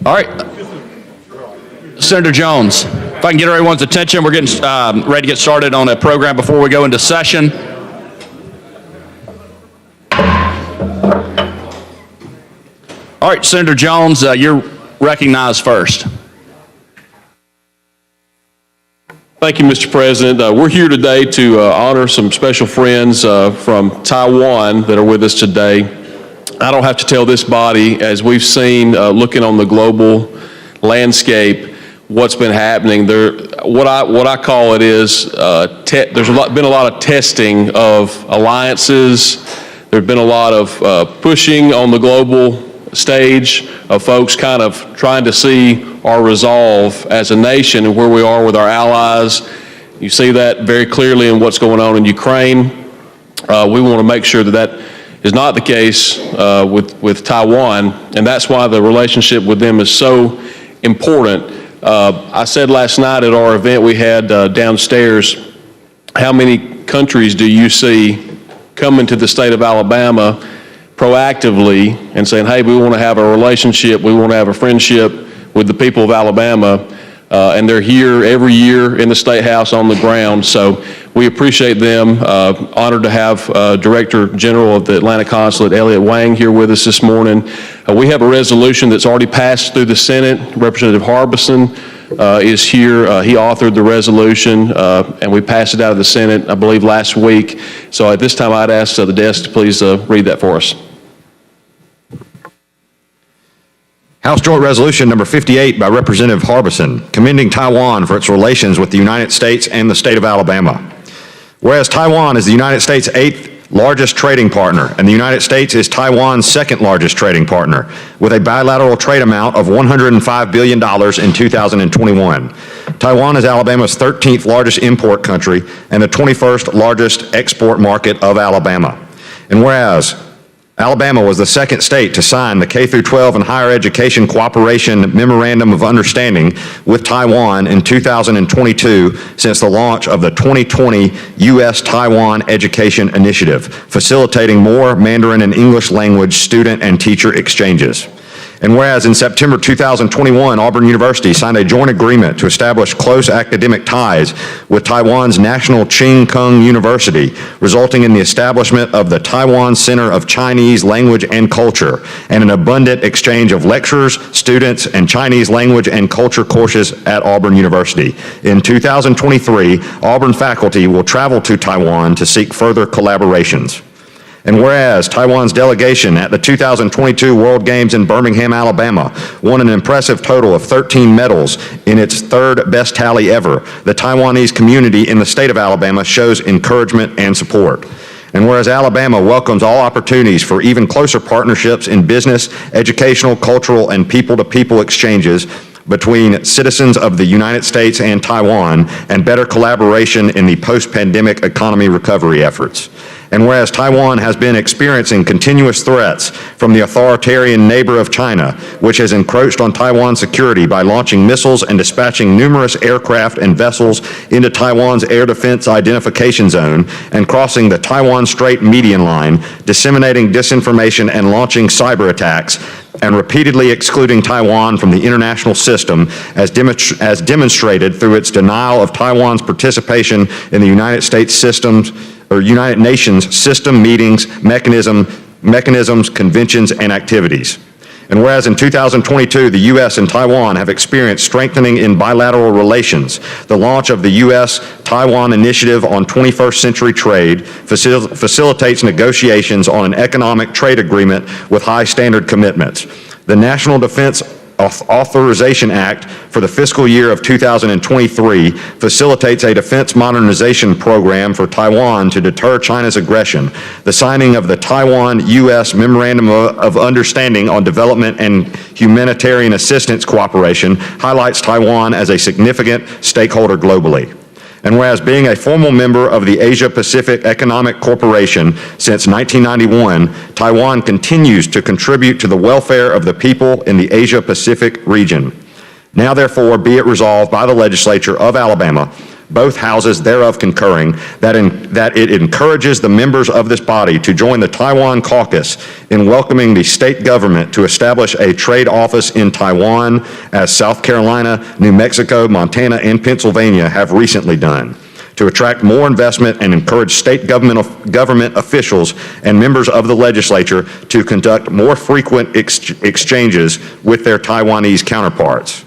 All right. Senator Jones, if I can get everyone's attention, we're getting ready to get started on a program before we go into session. All right, Senator Jones, you're recognized first. Thank you, Mr. President. We're here today to honor some special friends from Taiwan that are with us today. I don't have to tell this body, as we've seen looking on the global landscape, what's been happening. What I call it is there's been a lot of testing of alliances. There's been a lot of pushing on the global stage of folks kind of trying to see our resolve as a nation and where we are with our allies. You see that very clearly in what's going on in Ukraine. We want to make sure that that is not the case with Taiwan, and that's why the relationship with them is so important. I said last night at our event we had downstairs, how many countries do you see coming to the state of Alabama proactively and saying, hey, we want to have a relationship, we want to have a friendship with the people of Alabama, and they're here every year in the State House on the ground. So we appreciate them. Honored to have Director General of the Atlanta Consulate, Elliot Wang, here with us this morning. We have a resolution that's already passed through the Senate. Representative Harbison is here. He authored the resolution, and we passed it out of the Senate, I believe, last week. So at this time, I'd ask the desk to please read that for us. House Joint Resolution number 58 by Representative Harbison, commending Taiwan for its relations with the United States and the state of Alabama. Whereas Taiwan is the United States' 8th largest trading partner, and the United States is Taiwan's 2nd largest trading partner, with a bilateral trade amount of $105 billion in 2021. Taiwan is Alabama's 13th largest import country and the 21st largest export market of Alabama. And whereas Alabama was the 2nd state to sign the K-12 and Higher Education Cooperation Memorandum of Understanding with Taiwan in 2022 since the launch of the 2020 U.S.-Taiwan Education Initiative, facilitating more Mandarin and English language student and teacher exchanges. And whereas in September 2021, Auburn University signed a joint agreement to establish close academic ties with Taiwan's National Ching Kung University, resulting in the establishment of the Taiwan Center of Chinese Language and Culture and an abundant exchange of lecturers, students, and Chinese language and culture courses at Auburn University. In 2023, Auburn faculty will travel to Taiwan to seek further collaborations. And whereas Taiwan's delegation at the 2022 World Games in Birmingham, Alabama, won an impressive total of 13 medals in its 3rd best tally ever, the Taiwanese community in the state of Alabama shows encouragement and support. And whereas Alabama welcomes all opportunities for even closer partnerships in business, educational, cultural, and people-to-people exchanges between citizens of the United States and Taiwan, and better collaboration in the post-pandemic economy recovery efforts. And whereas Taiwan has been experiencing continuous threats from the authoritarian neighbor of China, which has encroached on Taiwan's security by launching missiles and dispatching numerous aircraft and vessels into Taiwan's air defense identification zone and crossing the Taiwan Strait median line, disseminating disinformation and launching cyber attacks, and repeatedly excluding Taiwan from the international system as demonstrated through its denial of Taiwan's participation in the United Nations system meetings, mechanisms, conventions, and activities. And whereas in 2022, the U.S. and Taiwan have experienced strengthening in bilateral relations, the launch of the U.S.-Taiwan Initiative on 21st Century Trade facilitates negotiations on an economic trade agreement with high standard commitments. The National Defense Authorization Act for the fiscal year of 2023 facilitates a defense modernization program for Taiwan to deter China's aggression. The signing of the Taiwan-U.S. Memorandum of Understanding on Development and Humanitarian Assistance Cooperation highlights Taiwan as a significant stakeholder globally. And whereas being a formal member of the Asia-Pacific Economic Corporation since 1991, Taiwan continues to contribute to the welfare of the people in the Asia-Pacific region. Now therefore be it resolved by the legislature of Alabama both houses thereof concurring, that it encourages the members of this body to join the Taiwan caucus in welcoming the state government to establish a trade office in Taiwan, as South Carolina, New Mexico, Montana, and Pennsylvania have recently done, to attract more investment and encourage state government officials and members of the legislature to conduct more frequent exchanges with their Taiwanese counterparts.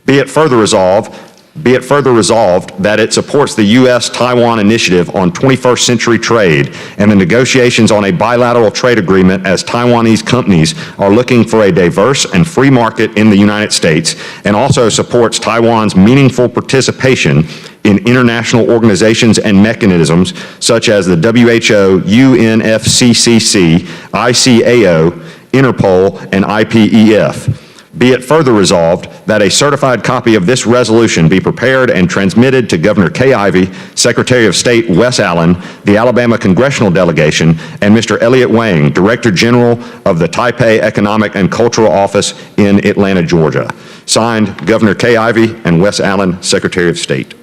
Be it further resolved that it supports the U.S.-Taiwan Initiative on 21st Century Trade and the negotiations on a bilateral trade agreement, as Taiwanese companies are looking for a diverse and free market in the United States, and also supports Taiwan's meaningful participation in international organizations and mechanisms such as the WHO, UNFCCC, ICAO, Interpol, and IPEF. Be it further resolved that a certified copy of this resolution be prepared and transmitted to Governor Kay Ivey, Secretary of State Wes Allen, the Alabama Congressional Delegation, and Mr. Elliott Wang, Director General of the Taipei Economic and Cultural Office in Atlanta, Georgia. Signed, Governor Kay Ivey and Wes Allen, Secretary of State.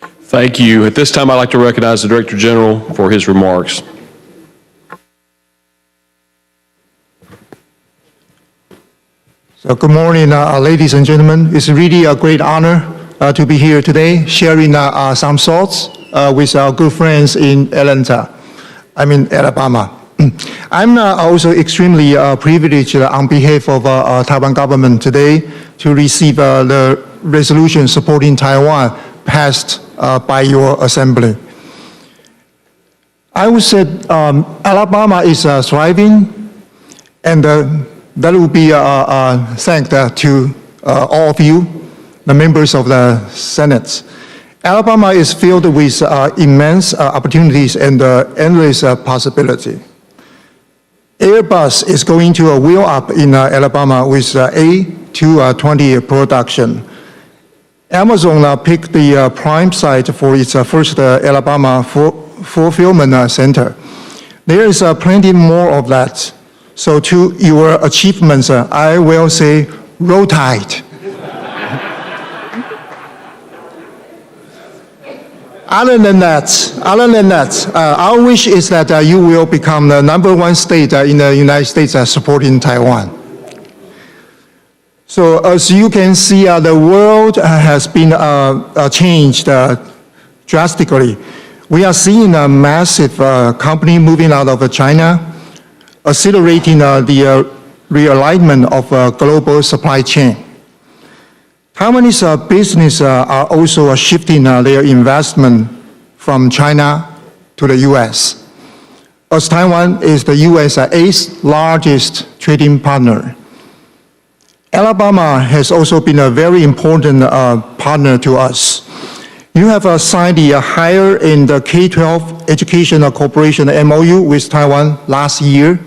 Thank you. At this time, I'd like to recognize the Director General for his remarks. So good morning, ladies and gentlemen. It's really a great honor to be here today, sharing some thoughts with our good friends in Alabama. I'm also extremely privileged on behalf of Taiwan government today to receive the resolution supporting Taiwan passed by your assembly. I would say Alabama is thriving, and that will be thanked to all of you, the members of the Senate. Alabama is filled with immense opportunities and endless possibility. Airbus is going to wheel up in Alabama with A220 production. Amazon picked the prime site for its first Alabama fulfillment center. There is plenty more of that. So to your achievements, I will say, roll tide. Other than that, our wish is that you will become the #1 state in the United States supporting Taiwan. So as you can see, the world has been changed drastically. We are seeing a massive company moving out of China, accelerating the realignment of global supply chain. Taiwanese business are also shifting their investment from China to the U.S., as Taiwan is the U.S. 8th largest trading partner. Alabama has also been a very important partner to us. You have signed the Higher and K-12 Education Cooperation MOU with Taiwan last year,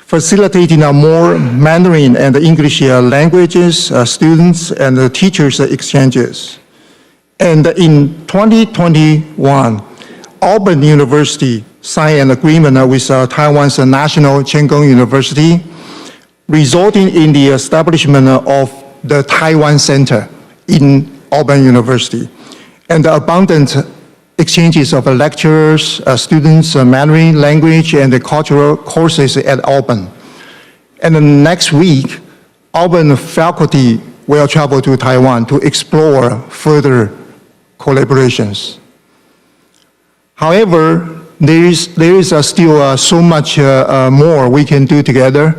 facilitating more Mandarin and English languages, students and teachers exchanges. And in 2021, Auburn University signed an agreement with Taiwan's National Cheng Kung University, resulting in the establishment of the Taiwan Center in Auburn University, and the abundant exchanges of lecturers, students, Mandarin language and cultural courses at Auburn. And next week, Auburn faculty will travel to Taiwan to explore further collaborations. However, there is still so much more we can do together.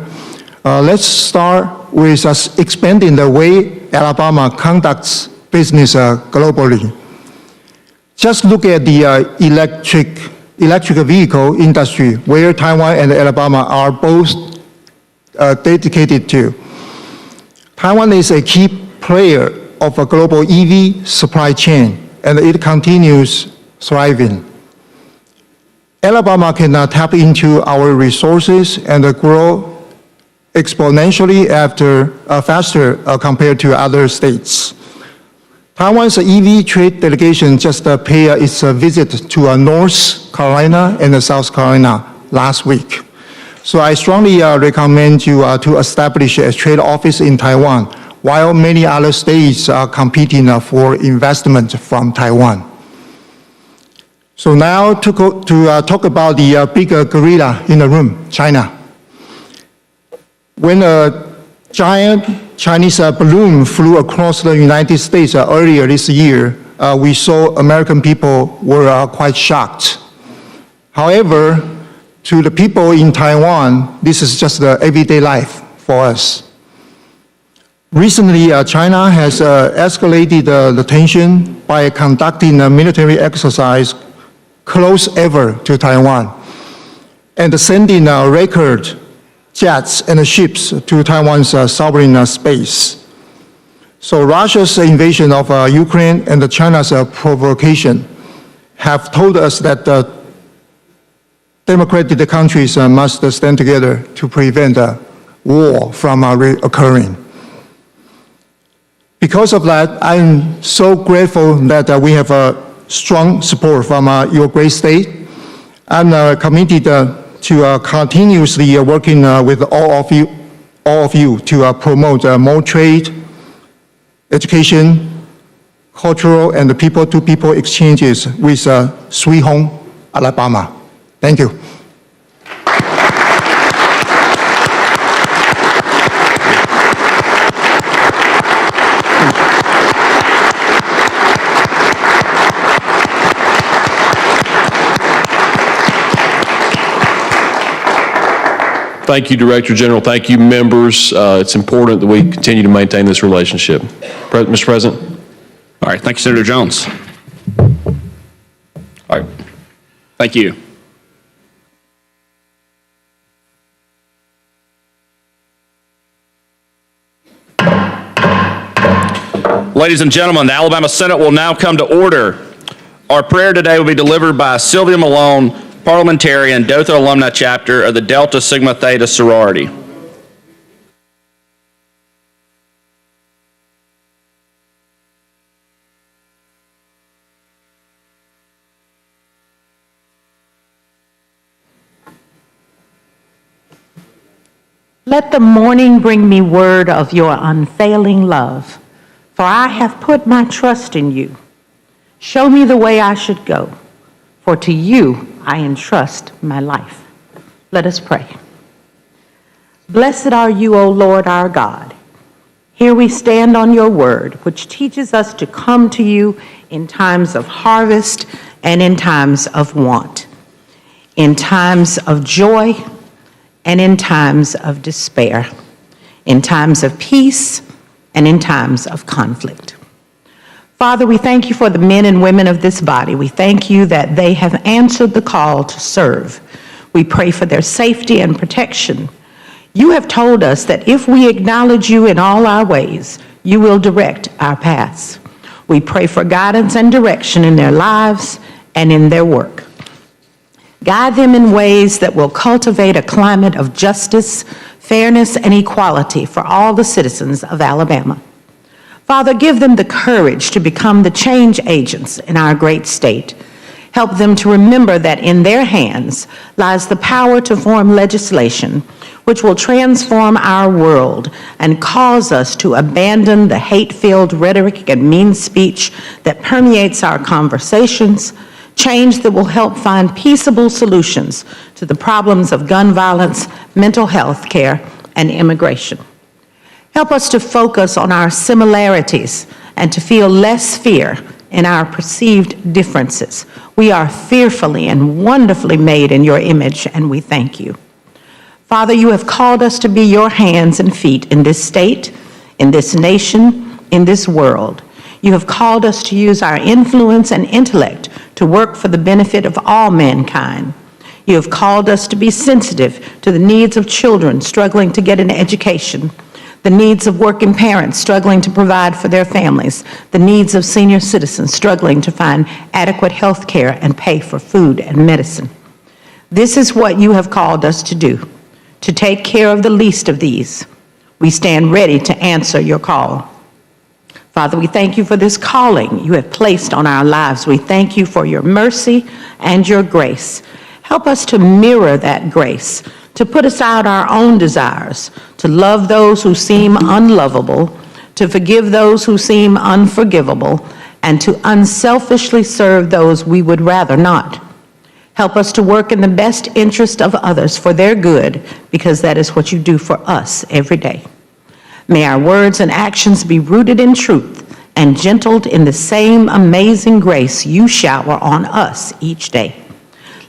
Let's start with us expanding the way Alabama conducts business globally. Just look at the electric vehicle industry, where Taiwan and Alabama are both dedicated to. Taiwan is a key player of a global EV supply chain, and it continues thriving. Alabama can tap into our resources and grow exponentially faster compared to other states. Taiwan's EV trade delegation just paid its visit to North Carolina and South Carolina last week. So I strongly recommend you to establish a trade office in Taiwan, while many other states are competing for investment from Taiwan. So now to talk about the bigger gorilla in the room, China. When a giant Chinese balloon flew across the United States earlier this year, we saw American people were quite shocked. However, to the people in Taiwan, this is just the everyday life for us. Recently, China has escalated the tension by conducting a military exercise close ever to Taiwan and sending record jets and ships to Taiwan's sovereign space. So Russia's invasion of Ukraine and China's provocation have told us that democratic countries must stand together to prevent war from reoccurring. Because of that, I'm so grateful that we have strong support from your great state. I'm committed to continuously working with all of you to promote more trade, education, cultural, and people-to-people exchanges with Sweet Home, Alabama. Thank you. Thank you, Director General. Thank you, members. It's important that we continue to maintain this relationship. Mr. President. All right, thank you, Senator Jones. All right, thank you. Ladies and gentlemen, the Alabama Senate will now come to order. Our prayer today will be delivered by Sylvia Malone, parliamentarian, Dothan Alumni Chapter of the Delta Sigma Theta sorority. Let the morning bring me word of your unfailing love, for I have put my trust in you. Show me the way I should go, for to you I entrust my life. Let us pray. Blessed are you, O Lord our God. Here we stand on your word, which teaches us to come to you in times of harvest and in times of want, in times of joy and in times of despair, in times of peace and in times of conflict. Father, we thank you for the men and women of this body. We thank you that they have answered the call to serve. We pray for their safety and protection. You have told us that if we acknowledge you in all our ways, you will direct our paths. We pray for guidance and direction in their lives and in their work. Guide them in ways that will cultivate a climate of justice, fairness, and equality for all the citizens of Alabama. Father, give them the courage to become the change agents in our great state. Help them to remember that in their hands lies the power to form legislation which will transform our world and cause us to abandon the hate-filled rhetoric and mean speech that permeates our conversations, change that will help find peaceable solutions to the problems of gun violence, mental health care, and immigration. Help us to focus on our similarities and to feel less fear in our perceived differences. We are fearfully and wonderfully made in your image, and we thank you. Father, you have called us to be your hands and feet in this state, in this nation, in this world. You have called us to use our influence and intellect to work for the benefit of all mankind. You have called us to be sensitive to the needs of children struggling to get an education, the needs of working parents struggling to provide for their families, the needs of senior citizens struggling to find adequate health care and pay for food and medicine. This is what you have called us to do, to take care of the least of these. We stand ready to answer your call. Father, we thank you for this calling you have placed on our lives. We thank you for your mercy and your grace. Help us to mirror that grace, to put aside our own desires, to love those who seem unlovable, to forgive those who seem unforgivable, and to unselfishly serve those we would rather not. Help us to work in the best interest of others for their good, because that is what you do for us every day. May our words and actions be rooted in truth and gentled in the same amazing grace you shower on us each day.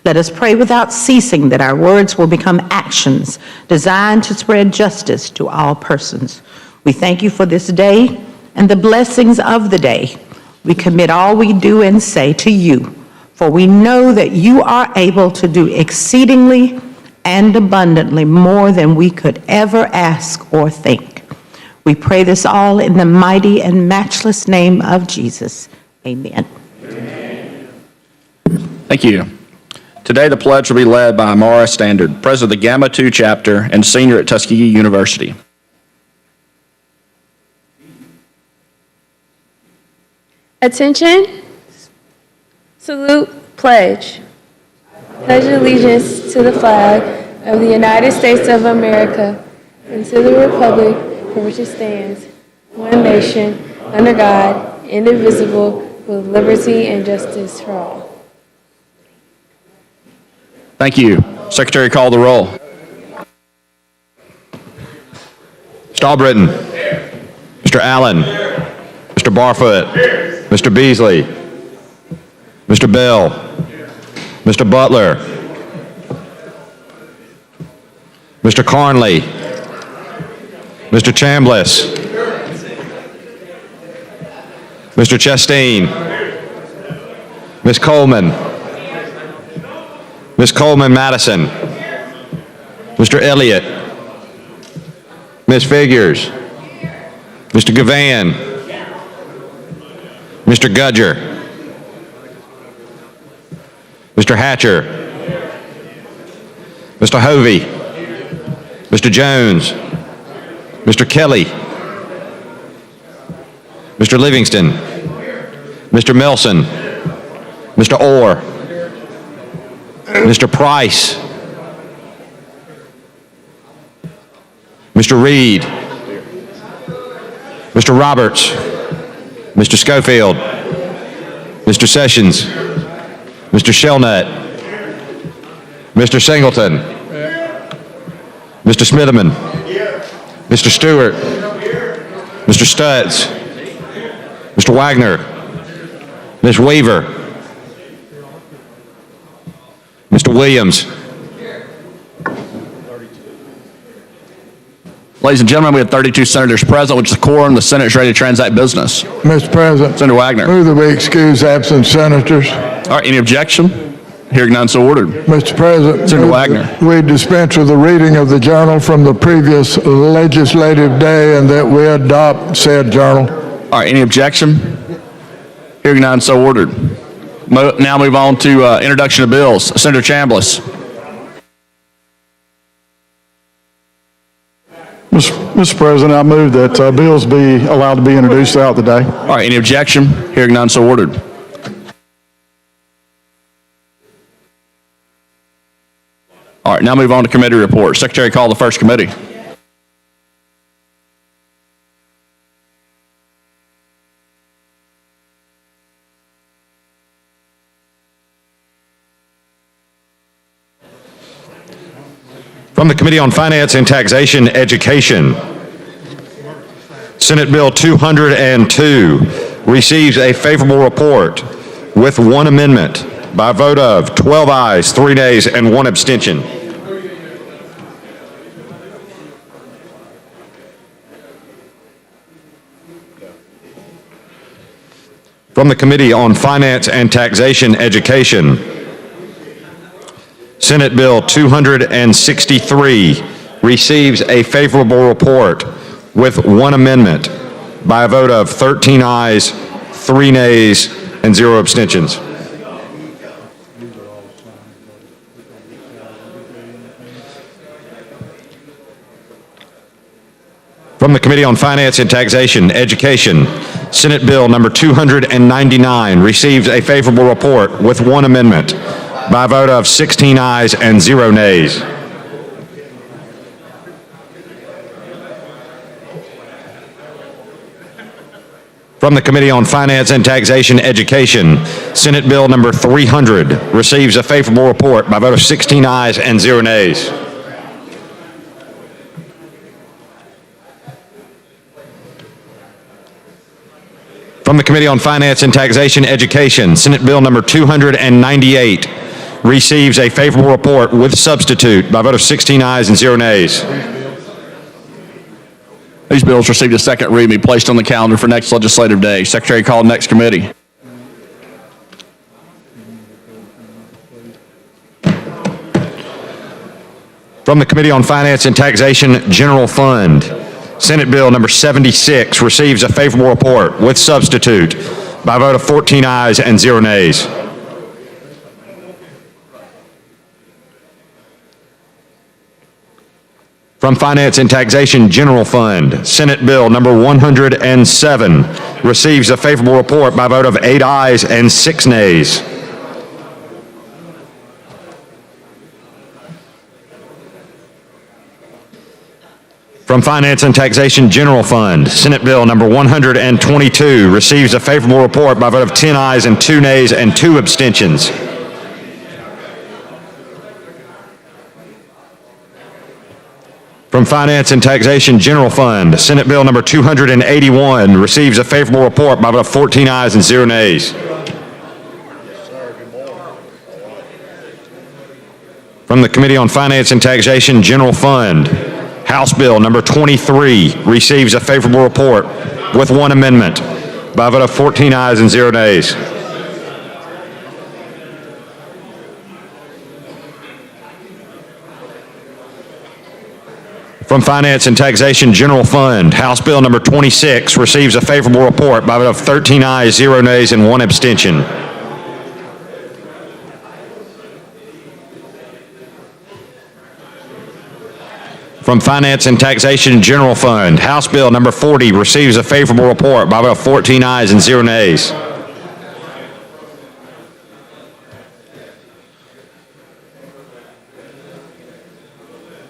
Let us pray without ceasing that our words will become actions designed to spread justice to all persons. We thank you for this day and the blessings of the day. We commit all we do and say to you, for we know that you are able to do exceedingly and abundantly more than we could ever ask or think. We pray this all in the mighty and matchless name of Jesus. Amen. Thank you. Today, the pledge will be led by Amara Standard, president of the Gamma 2 chapter and senior at Tuskegee University. Attention, salute, pledge. Pledge allegiance to the flag of the United States of America and to the republic for which it stands, one nation, under God, indivisible, with liberty and justice for all. Thank you. Secretary, call the roll. Mr. Albritton. Mr. Allen. Mr. Barfoot. Mr. Beasley. Mr. Bell. Mr. Butler. Mr. Carnley. Mr. Chambliss. Mr. Chastain. Ms. Coleman. Ms. Coleman Madison. Mr. Elliott. Ms. Figures. Mr. Gavan. Mr. Gudger. Mr. Hatcher. Mr. Hovey. Mr. Jones. Mr. Kelly. Mr. Livingston. Mr. Milson. Mr. Orr. Mr. Price. Mr. Reed. Mr. Roberts. Mr. Schofield. Mr. Sessions. Mr. Shellnut. Mr. Singleton. Mr. Smitherman. Mr. Stewart. Mr. Stutz. Mr. Wagner. Ms. Weaver. Mr. Williams. Ladies and gentlemen, we have 32 senators present, which is a quorum. The Senate is ready to transact business. Mr. President. Senator Wagner. Move that we excuse absent senators. All right, any objection? Hearing none, so ordered. Mr. President. Senator move Wagner. that we dispense with the reading of the journal from the previous legislative day and that we adopt said journal. All right, any objection? Hearing none, so ordered. Now move on to introduction of bills. Senator Chambliss. Mr. President, I move that bills be allowed to be introduced throughout the day. All right, any objection? Hearing none, so ordered. All right, now move on to committee reports. Secretary, call the first committee. From the Committee on Finance and Taxation, Education, Senate Bill 202 receives a favorable report with one amendment by a vote of 12 ayes, 3 nays, and 1 abstention. From the Committee on Finance and Taxation, Education, Senate Bill 263 receives a favorable report with one amendment by a vote of 13 ayes, 3 nays, and 0 abstentions. From the Committee on Finance and Taxation, Education, Senate Bill number 299 receives a favorable report with one amendment by a vote of 16 ayes and 0 nays. From the Committee on Finance and Taxation Education, Senate Bill number 300 receives a favorable report by a vote of 16 ayes and 0 nays. From the Committee on Finance and Taxation Education, Senate Bill number 298 receives a favorable report with substitute by a vote of 16 ayes and 0 nays. These bills received a second read and be placed on the calendar for next legislative day. Secretary, call the next committee. From the Committee on Finance and Taxation General Fund, Senate Bill number 76 receives a favorable report with substitute by a vote of 14 ayes and 0 nays. From Finance and Taxation General Fund, Senate Bill number 107 receives a favorable report by a vote of 8 ayes and 6 nays. From Finance and Taxation General Fund, Senate Bill number 122 receives a favorable report by a vote of 10 ayes and 2 nays and 2 abstentions. From Finance and Taxation General Fund, Senate Bill number 281 receives a favorable report by a vote of 14 ayes and 0 nays. From the Committee on Finance and Taxation General Fund, House Bill number 23 receives a favorable report with 1 amendment by a vote of 14 ayes and 0 nays. From Finance and Taxation General Fund, House Bill number 26 receives a favorable report by a vote of 13 ayes, 0 nays, and 1 abstention. From Finance and Taxation General Fund, House Bill number 40 receives a favorable report by a vote of 14 ayes and 0 nays.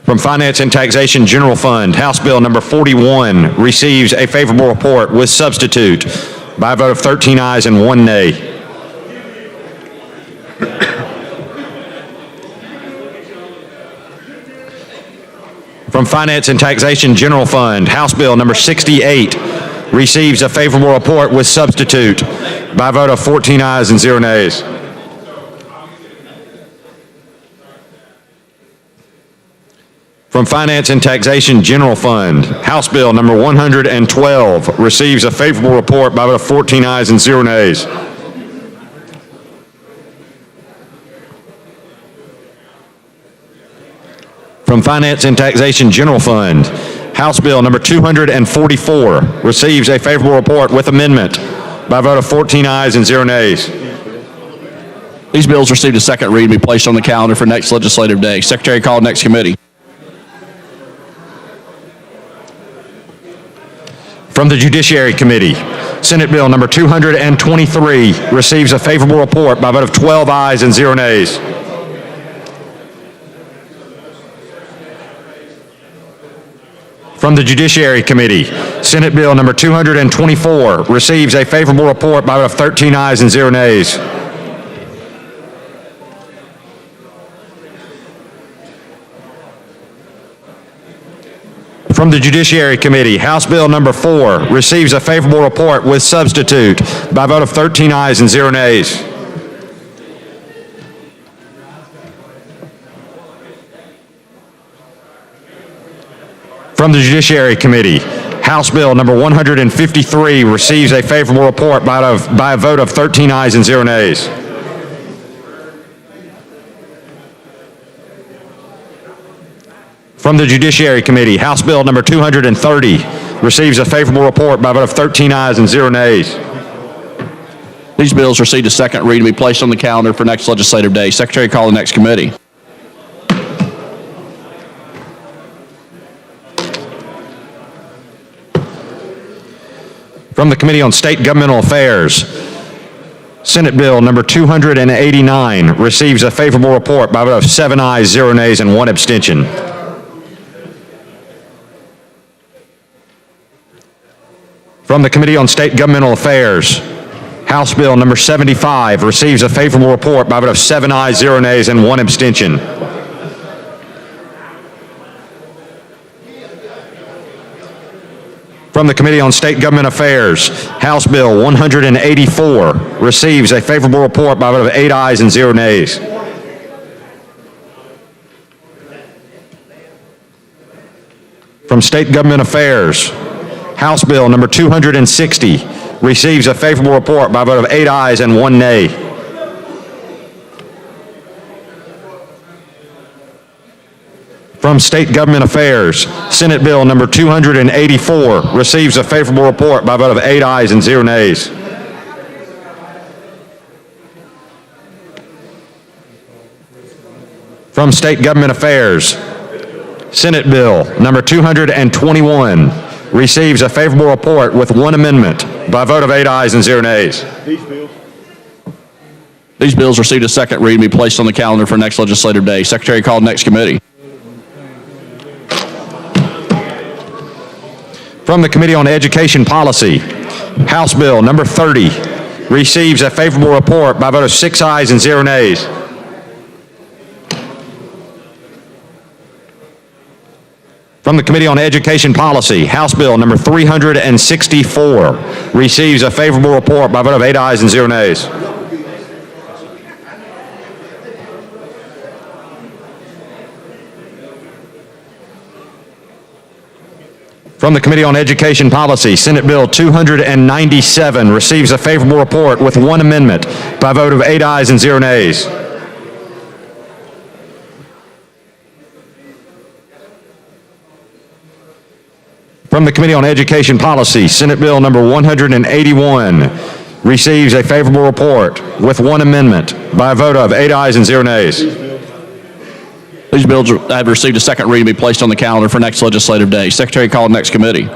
From Finance and Taxation General Fund, House Bill number 41 receives a favorable report with substitute by a vote of 13 ayes and 1 nay. From Finance and Taxation General Fund, House Bill number 68 receives a favorable report with substitute by a vote of 14 ayes and 0 nays. From Finance and Taxation General Fund, House Bill number 112 receives a favorable report by a vote of 14 ayes and 0 nays. From Finance and Taxation General Fund, House Bill number 244 receives a favorable report with amendment by a vote of 14 ayes and 0 nays. These bills received a second read and be placed on the calendar for next legislative day. Secretary, call the next committee. From the Judiciary Committee, Senate Bill number 223 receives a favorable report by a vote of 12 ayes and 0 nays. From the Judiciary Committee, Senate Bill number 224 receives a favorable report by a vote of 13 ayes and 0 nays. From the Judiciary Committee, House Bill number 4 receives a favorable report with substitute by a vote of 13 ayes and 0 nays. From the Judiciary Committee, House Bill number 153 receives a favorable report by a vote of 13 ayes and 0 nays. From the Judiciary Committee, House Bill number 230 receives a favorable report by a vote of 13 ayes and 0 nays. These bills received a second read and be placed on the calendar for next legislative day. Secretary, call the next committee. From the Committee on State Governmental Affairs, Senate Bill number 289 receives a favorable report by a vote of 7 ayes, 0 nays, and 1 abstention. From the Committee on State Governmental Affairs, House Bill number 75 receives a favorable report by a vote of 7 ayes, 0 nays, and 1 abstention. From the Committee on State Government Affairs, House Bill 184 receives a favorable report by a vote of 8 ayes and 0 nays. From State Government Affairs, House Bill number 260 receives a favorable report by a vote of 8 ayes and 1 nay. From State Government Affairs, Senate Bill number 284 receives a favorable report by a vote of 8 ayes and 0 nays. From State Government Affairs, Senate Bill number 221 receives a favorable report with 1 amendment by a vote of 8 ayes and 0 nays. These bills received a second reading and be placed on the calendar for next legislative day. Secretary called next committee. From the Committee on Education Policy, House Bill number 30 receives a favorable report by a vote of 6 ayes and 0 nays. From the Committee on Education Policy, House Bill number 364 receives a favorable report by a vote of 8 ayes and 0 nays. From the Committee on Education Policy, Senate Bill 297 receives a favorable report with 1 amendment by a vote of 8 ayes and 0 nays. From the Committee on Education Policy, Senate Bill number 181 receives a favorable report with 1 amendment by a vote of 8 ayes and 0 nays. These bills have received a second reading and be placed on the calendar for next legislative day. Secretary called next committee.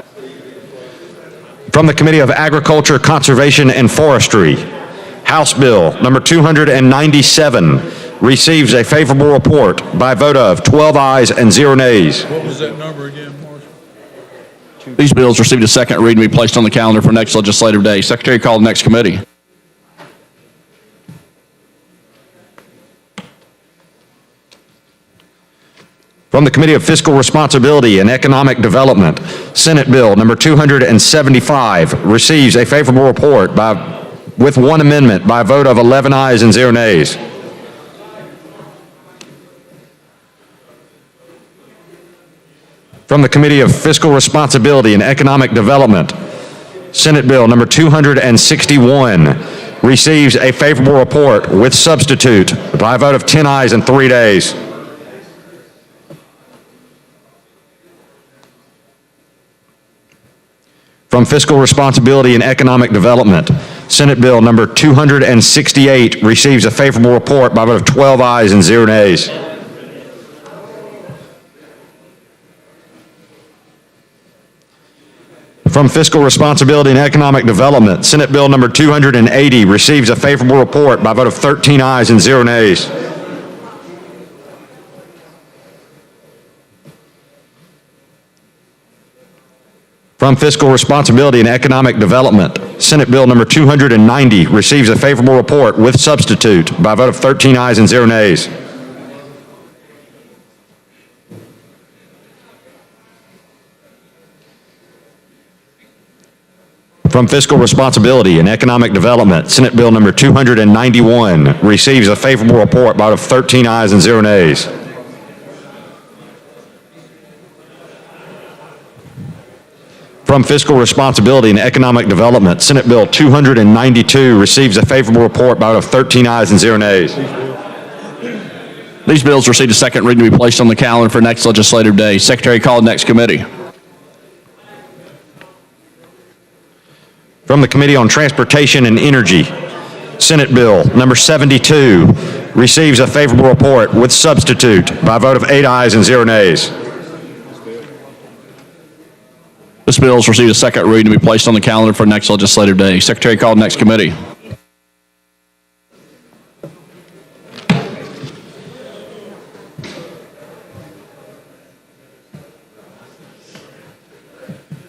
From the Committee of Agriculture, Conservation, and Forestry, House Bill number 297 receives a favorable report by a vote of 12 ayes and 0 nays. What was that number again, Marshall? These bills received a second reading and be placed on the calendar for next legislative day. Secretary called next committee. From the Committee of Fiscal Responsibility and Economic Development, Senate Bill number 275 receives a favorable report with 1 amendment by a vote of 11 ayes and 0 nays. From the Committee of Fiscal Responsibility and Economic Development, Senate Bill number 261 receives a favorable report with substitute by a vote of 10 ayes and 3 nays. From Fiscal Responsibility and Economic Development, Senate Bill number 268 receives a favorable report by a vote of 12 ayes and 0 nays. From Fiscal Responsibility and Economic Development, Senate Bill number 280 receives a favorable report by a vote of 13 ayes and 0 nays. From Fiscal Responsibility and Economic Development, Senate Bill number 290 receives a favorable report with substitute by a vote of 13 ayes and 0 nays. From Fiscal Responsibility and Economic Development, Senate Bill number 291 receives a favorable report by a vote of 13 ayes and 0 nays. From Fiscal Responsibility and Economic Development, Senate Bill 292 receives a favorable report by a vote of 13 ayes and 0 nays. These bills received a second reading to be placed on the calendar for next legislative day. Secretary called next committee. From the Committee on Transportation and Energy, Senate Bill number 72 receives a favorable report with substitute by a vote of 8 ayes and 0 nays. This bill has received a second reading to be placed on the calendar for next legislative day. Secretary called next committee.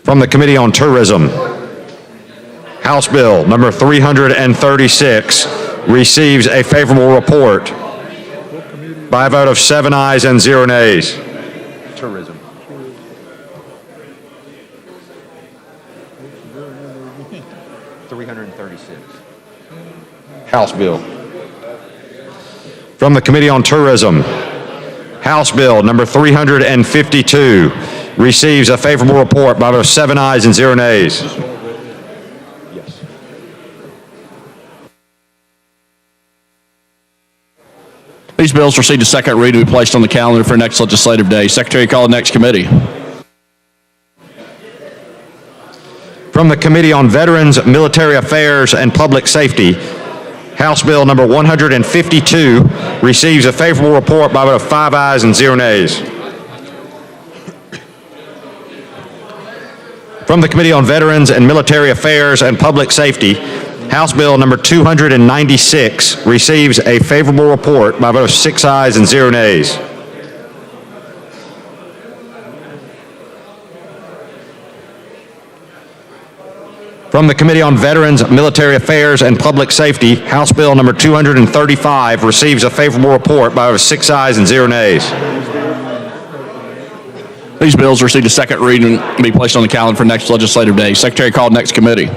From the Committee on Tourism, House Bill number 336 receives a favorable report by a vote of 7 ayes and 0 nays. Tourism. House Bill. From the Committee on Tourism, House Bill number 352 receives a favorable report by a vote of 7 ayes and 0 nays. These bills received a second reading to be placed on the calendar for next legislative day. Secretary, call the next committee. From the Committee on Veterans, Military Affairs, and Public Safety, House Bill number 152 receives a favorable report by a vote of 5 ayes and 0 nays. From the Committee on Veterans and Military Affairs and Public Safety, House Bill number 296 receives a favorable report by a vote of 6 ayes and 0 nays. From the Committee on Veterans, Military Affairs, and Public Safety, House Bill number 235 receives a favorable report by a vote of 6 ayes and 0 nays. These bills received a second reading to be placed on the calendar for next legislative day. Secretary, call the next committee.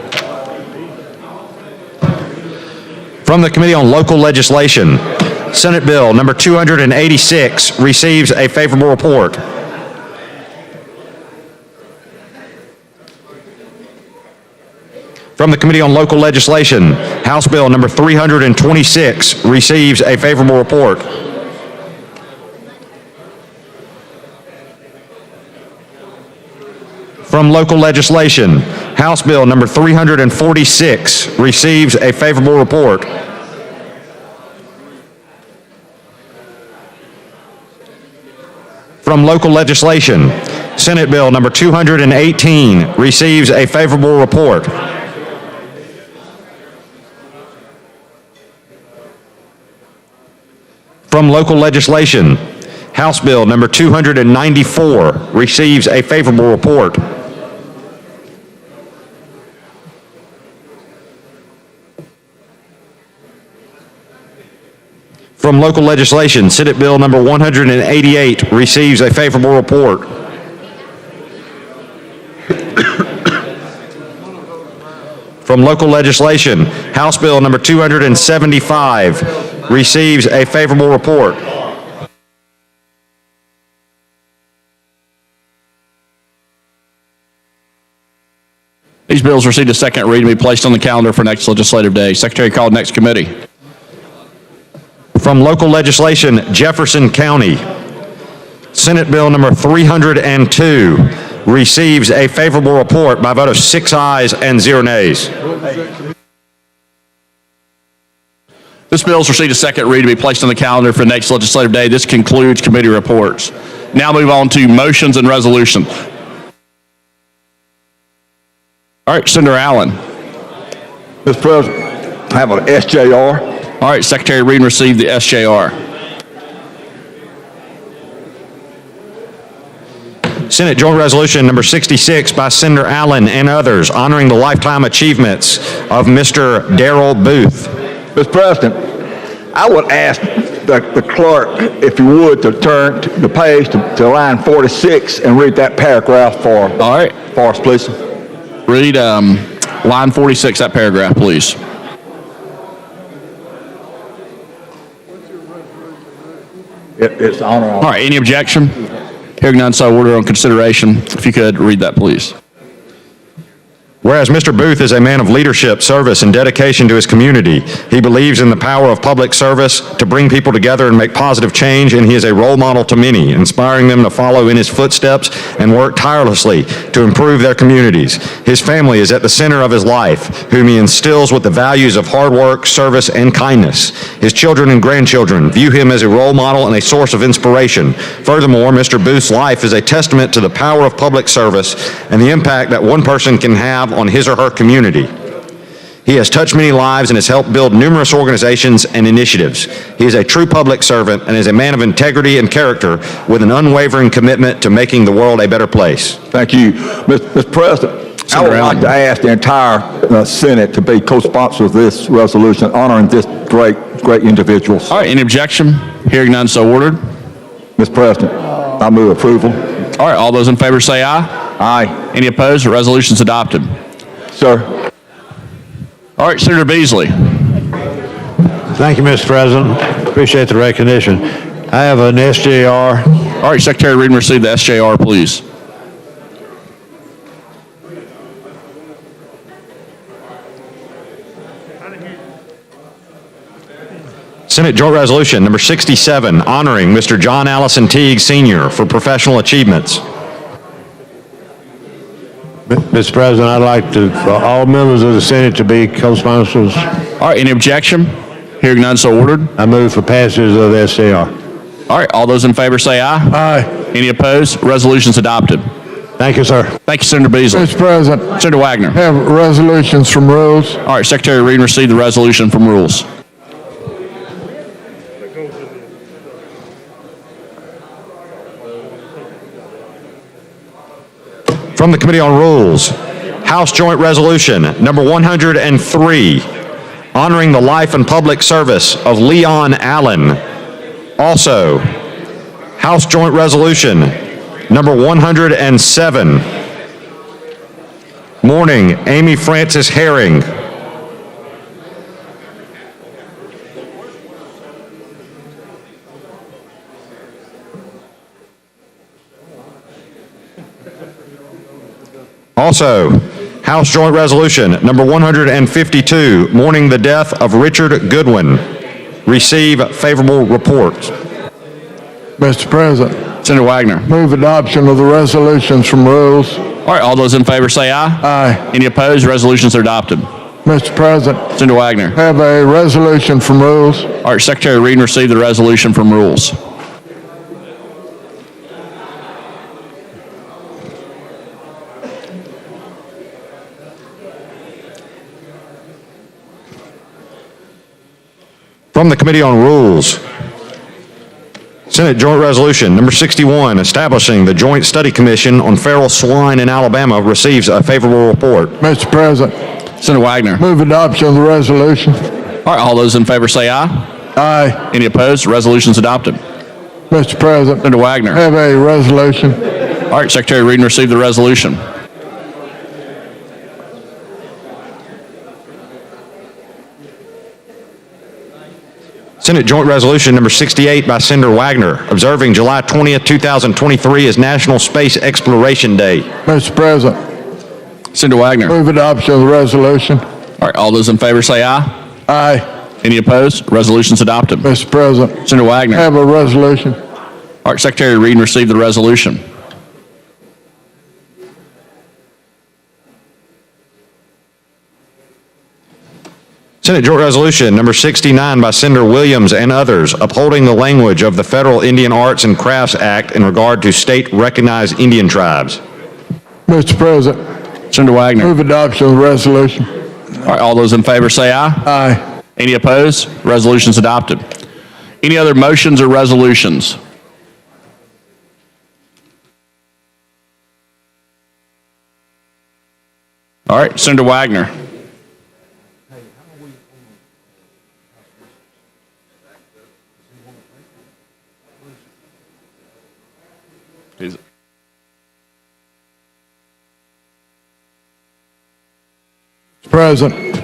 From the Committee on Local Legislation, Senate Bill number 286 receives a favorable report. From the Committee on Local Legislation, House Bill number 326 receives a favorable report. From Local Legislation, House Bill number 346 receives a favorable report. From Local Legislation, Senate Bill number 218 receives a favorable report. From Local Legislation, House Bill number 294 receives a favorable report. From Local Legislation, Senate Bill number 188 receives a favorable report. From Local Legislation, House Bill number 275 receives a favorable report. These bills received a second reading to be placed on the calendar for next legislative day. Secretary, call the next committee. From Local Legislation, Jefferson County, Senate Bill number 302 receives a favorable report by a vote of 6 ayes and 0 nays. This bill's received a second reading to be placed on the calendar for next legislative day. This concludes committee reports. Now move on to motions and resolutions. All right, Senator Allen. Mr. President, I have an SJR. All right, Secretary, read and receive the SJR. Senate Joint Resolution number 66 by Senator Allen and others honoring the lifetime achievements of Mr. Darrell Booth. Mr. President, I would ask the clerk, if you would, to turn the page to line 46 and read that paragraph for us, please. Read line 46, that paragraph, please. It's honor. All right, any objection? Hearing none, so order on consideration. If you could, read that, please. Whereas Mr. Booth is a man of leadership, service, and dedication to his community, he believes in the power of public service to bring people together and make positive change, and he is a role model to many, inspiring them to follow in his footsteps and work tirelessly to improve their communities. His family is at the center of his life, whom he instills with the values of hard work, service, and kindness. His children and grandchildren view him as a role model and a source of inspiration. Furthermore, Mr. Booth's life is a testament to the power of public service and the impact that one person can have on his or her community. He has touched many lives and has helped build numerous organizations and initiatives. He is a true public servant and is a man of integrity and character with an unwavering commitment to making the world a better place. Thank you. Mr. President, I would like to ask the entire Senate to be co-sponsors of this resolution honoring this great individuals. All right, any objection? Hearing none, so ordered. Mr. President, I move approval. All right, all those in favor say aye. Aye. Any opposed? The resolution's adopted. Sir. All right, Senator Beasley. Thank you, Mr. President. Appreciate the recognition. I have an SJR. All right, Secretary, read and receive the SJR, please. Senate Joint Resolution number 67, honoring Mr. John Allison Teague, Sr. for professional achievements. Mr. President, I'd like for all members of the Senate to be co-sponsors. All right, any objection? Hearing none, so ordered. I move for passage of the SJR. All right, all those in favor say aye. Aye. Any opposed? Resolution's adopted. Thank you, sir. Thank you, Senator Beasley. Mr. President, Senator Wagner. have resolutions from rules. All right, Secretary, read and receive the resolution from rules. From the Committee on Rules, House Joint Resolution number 103, honoring the life and public service of Leon Allen. Also, House Joint Resolution number 107, mourning Amy Frances Herring. Also, House Joint Resolution number 152, mourning the death of Richard Goodwin. Receive favorable reports. Mr. President, Senator Wagner. move adoption of the resolutions from rules. All right, all those in favor say aye. Aye. Any opposed? Resolutions are adopted. Mr. President, Senator Wagner. have a resolution from rules. All right, Secretary, read and receive the resolution from rules. From the Committee on Rules, Senate Joint Resolution number 61, establishing the Joint Study Commission on Feral Swine in Alabama, receives a favorable report. Mr. President, Senator Wagner. move adoption of the resolution. All right, all those in favor say aye. Aye. Any opposed? Resolution's adopted. Mr. President, Senator Wagner. have a resolution. All right, Secretary, read and receive the resolution. Senate Joint Resolution number 68 by Senator Wagner, observing July 20th, 2023 as National Space Exploration Day. Mr. President, Senator Wagner. move adoption of the resolution. All right, all those in favor say aye. Aye. Any opposed? Resolution's adopted. Mr. President, Senator Wagner. have a resolution. All right, Secretary, read and receive the resolution. Senate Joint Resolution number 69 by Senator Williams and others, upholding the language of the Federal Indian Arts and Crafts Act in regard to state-recognized Indian tribes. Mr. President, Senator Wagner. move adoption of the resolution. All right, all those in favor say aye. Aye. Any opposed? Resolution's adopted. Any other motions or resolutions? All right, Senator Wagner. Is- Mr. President,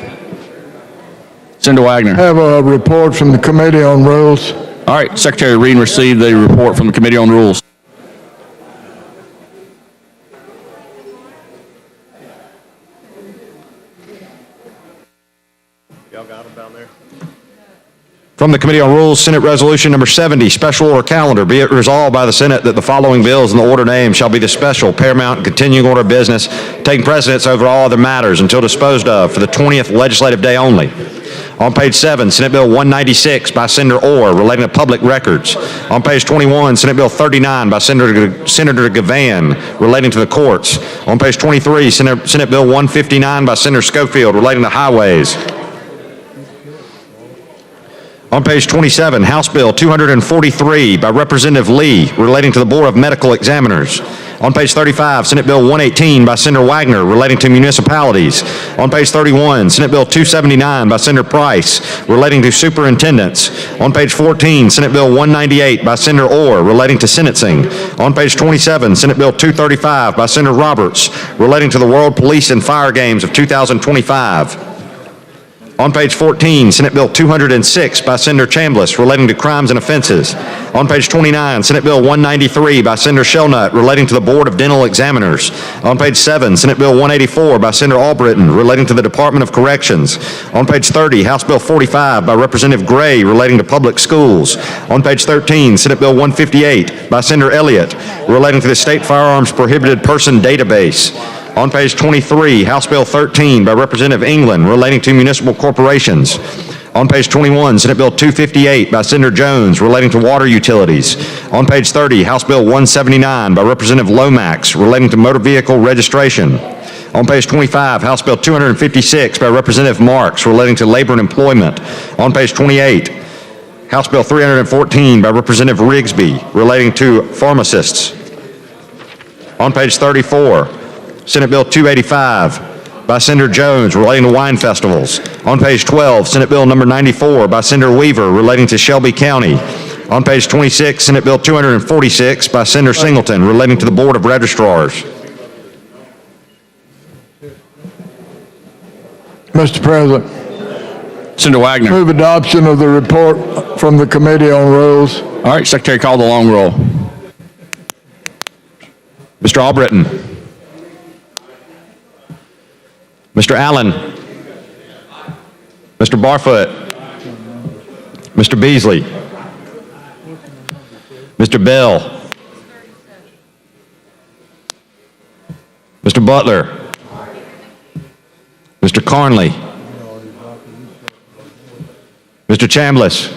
Senator Wagner. have a report from the Committee on Rules. All right, Secretary, read and receive the report from the Committee on Rules. Y'all got them down there? From the Committee on Rules, Senate Resolution number 70, Special Order Calendar. Be it resolved by the Senate that the following bills in the order named shall be the special, paramount, and continuing order of business, taking precedence over all other matters until disposed of for the 20th legislative day only. On page 7, Senate Bill 196 by Senator Orr relating to public records. On page 21, Senate Bill 39 by Senator Gavan relating to the courts. On page 23, Senate Bill 159 by Senator Schofield relating to highways. On page 27, House Bill 243 by Representative Lee relating to the Board of Medical Examiners. On page 35, Senate Bill 118 by Senator Wagner relating to municipalities. On page 31, Senate Bill 279 by Senator Price relating to superintendents. On page 14, Senate Bill 198 by Senator Orr relating to sentencing. On page 27, Senate Bill 235 by Senator Roberts relating to the World Police and Fire Games of 2025. On page 14, Senate Bill 206 by Senator Chambliss relating to crimes and offenses. On page 29, Senate Bill 193 by Senator Shelnutt relating to the Board of Dental Examiners. On page 7, Senate Bill 184 by Senator Albritton relating to the Department of Corrections. On page 30, House Bill 45 by Representative Gray relating to public schools. On page 13, Senate Bill 158 by Senator Elliott relating to the State Firearms Prohibited Person Database. On page 23, House Bill 13 by Representative England relating to municipal corporations. On page 21, Senate Bill 258 by Senator Jones relating to water utilities. On page 30, House Bill 179 by Representative Lomax relating to motor vehicle registration. On page 25, House Bill 256 by Representative Marks relating to labor and employment. On page 28, House Bill 314 by Representative Rigsby relating to pharmacists. On page 34, Senate Bill 285 by Senator Jones relating to wine festivals. On page 12, Senate Bill number 94 by Senator Weaver relating to Shelby County. On page 26, Senate Bill 246 by Senator Singleton relating to the Board of Registrars. Mr. President, Senator Wagner. move adoption of the report from the Committee on Rules. All right, Secretary, call the long roll. Mr. Albritton. Mr. Allen. Mr. Barfoot. Mr. Beasley. Mr. Bell. Mr. Butler. Mr. Carnley. Mr. Chambliss.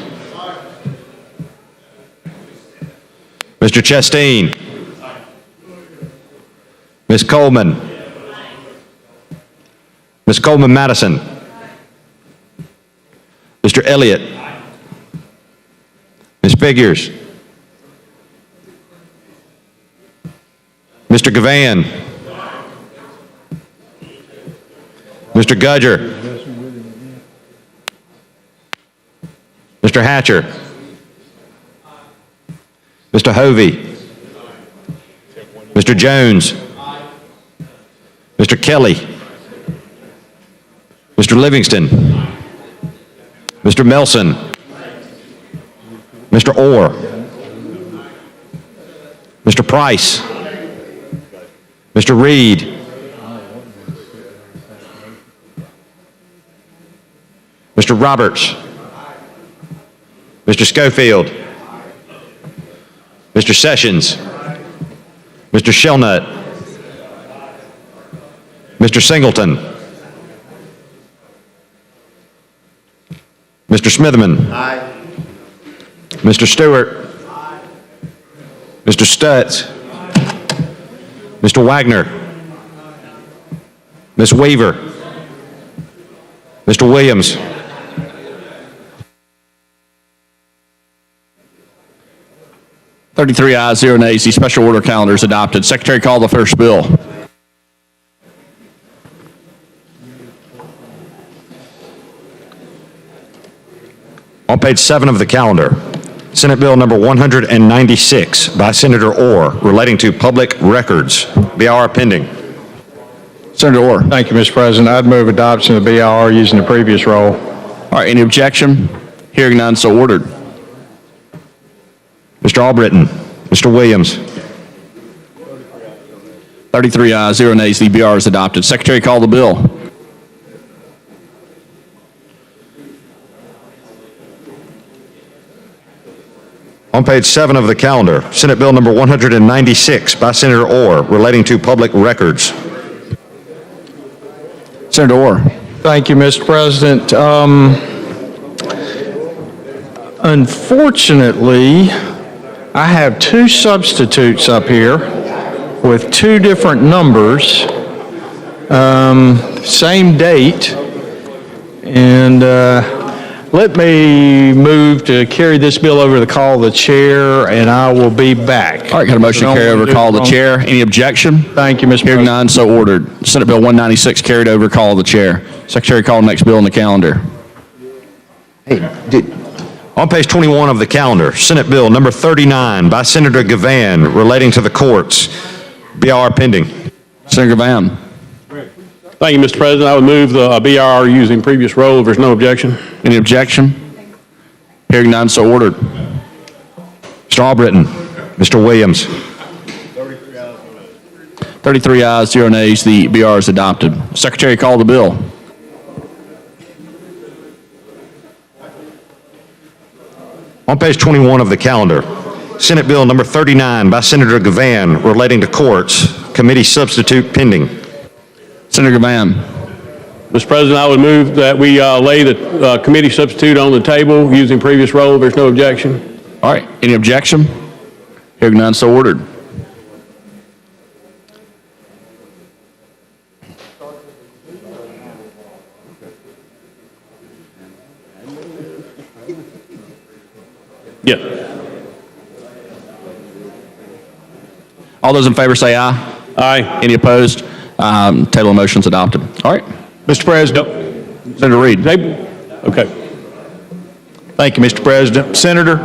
Mr. Chasteen. Ms. Coleman. Ms. Coleman Madison. Mr. Elliott. Ms. Figures. Mr. Gavan. Mr. Gudger. Mr. Hatcher. Mr. Hovey. Mr. Jones. Mr. Kelly. Mr. Livingston. Mr. Melson. Mr. Orr. Mr. Price. Mr. Reed. Mr. Roberts. Mr. Schofield. Mr. Sessions. Mr. Shelnutt. Mr. Singleton. Mr. Smitherman. Mr. Stewart. Mr. Stutz. Mr. Wagner. Ms. Weaver. Mr. Williams. $33 ayes, 0 nays. The special order calendar is adopted. Secretary, call the first bill. On page 7 of the calendar, Senate Bill number 196 by Senator Orr relating to public records. BR pending. Senator Orr. Thank you, Mr. President. I'd move adoption of the BIR using the previous roll. All right, any objection? Hearing none, so ordered. Mr. Albritton. Mr. Williams. 33 ayes, 0 nays. The BR is adopted. Secretary, call the bill. On page 7 of the calendar, Senate Bill number 196 by Senator Orr relating to public records. Senator Orr. Thank you, Mr. President. Unfortunately, I have two substitutes up here with two different numbers, same date, and Let me move to carry this bill over to the call of the chair, and I will be back. All right, got a motion to carry over call of the chair. Any objection? Thank you, Mr. Hearing President. none, so ordered. Senate Bill 196 carried over, call of the chair. Secretary, call the next bill on the calendar. On page 21 of the calendar, Senate Bill number 39 by Senator Gavan relating to the courts. BR pending. Senator Gavan. Thank you, Mr. President. I would move the BR using previous role if there's no objection. Any objection? Hearing none, so ordered. Mr. Albritton, Mr. Williams. 33 ayes, 0 nays. The BR is adopted. Secretary, call the bill. On page 21 of the calendar, Senate Bill number 39 by Senator Gavan relating to courts. Committee substitute pending. Senator Gavan. Mr. President, I would move that we lay the committee substitute on the table using previous role if there's no objection. All right, any objection? Hearing none, so ordered. Yeah. All those in favor say aye. Aye. Any opposed? Table of motions adopted. All right. Mr. President. Senator Reed. Okay. Thank you, Mr. President. Senator,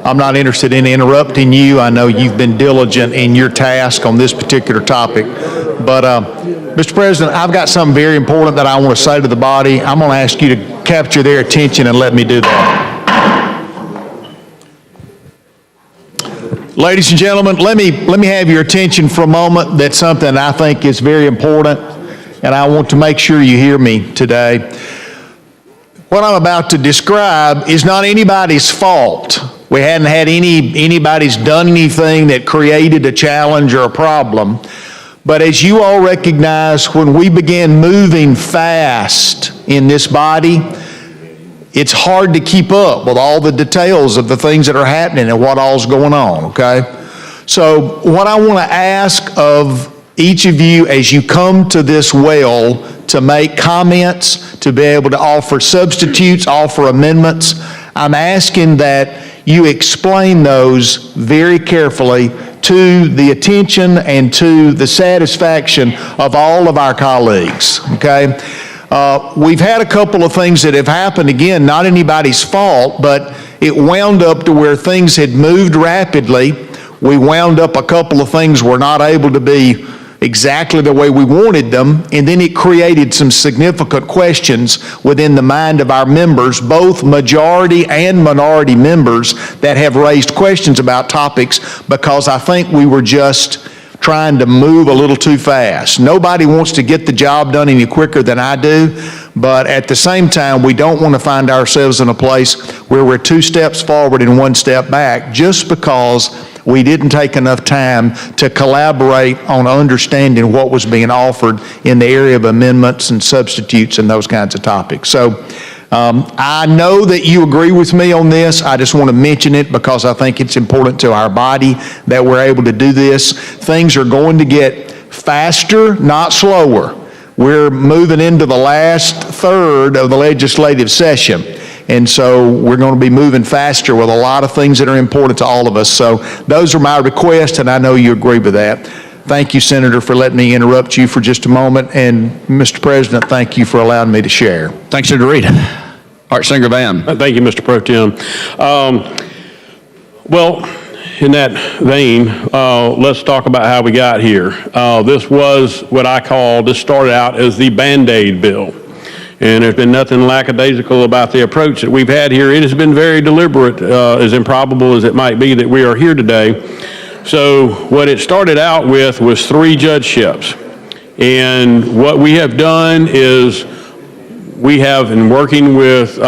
I'm not interested in interrupting you. I know you've been diligent in your task on this particular topic. But, Mr. President, I've got something very important that I want to say to the body. I'm going to ask you to capture their attention and let me do that. Ladies and gentlemen, let me have your attention for a moment. That's something I think is very important, and I want to make sure you hear me today. What I'm about to describe is not anybody's fault. We hadn't had anybody's done anything that created a challenge or a problem. But as you all recognize, when we begin moving fast in this body, it's hard to keep up with all the details of the things that are happening and what all's going on, okay? So what I want to ask of each of you as you come to this well to make comments, to be able to offer substitutes, offer amendments, I'm asking that you explain those very carefully to the attention and to the satisfaction of all of our colleagues, okay? We've had a couple of things that have happened, again, not anybody's fault, but it wound up to where things had moved rapidly. We wound up a couple of things were not able to be exactly the way we wanted them, and then it created some significant questions within the mind of our members, both majority and minority members that have raised questions about topics because I think we were just trying to move a little too fast. Nobody wants to get the job done any quicker than I do, but at the same time, we don't want to find ourselves in a place where we're 2 steps forward and 1 step back just because we didn't take enough time to collaborate on understanding what was being offered in the area of amendments and substitutes and those kinds of topics. So I know that you agree with me on this. I just want to mention it because I think it's important to our body that we're able to do this. Things are going to get faster, not slower. We're moving into the last third of the legislative session. And so we're going to be moving faster with a lot of things that are important to all of us. So those are my requests, and I know you agree with that. Thank you, Senator, for letting me interrupt you for just a moment. And Mr. President, thank you for allowing me to share. Thanks, Senator Reed. All right, Senator Van. Thank you, Mr. Pro Tem. Well, in that vein, let's talk about how we got here. This was what this started out as the Band-Aid bill. And there's been nothing lackadaisical about the approach that we've had here. It has been very deliberate, as improbable as it might be that we are here today. So what it started out with was 3 judgeships. And what we have done is we have, in working with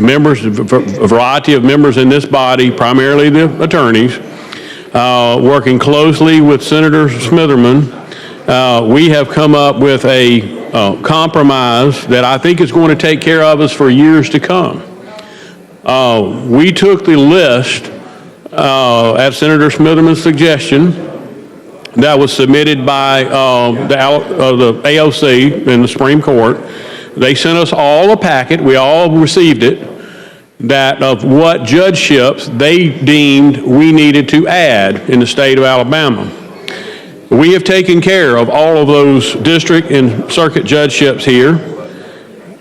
members, a variety of members in this body, primarily the attorneys, working closely with Senator Smitherman, we have come up with a compromise that I think is going to take care of us for years to come. We took the list at Senator Smitherman's suggestion that was submitted by the AOC in the Supreme Court. They sent us all a packet. We all received it. that of what judgeships they deemed we needed to add in the state of Alabama. We have taken care of all of those district and circuit judgeships here,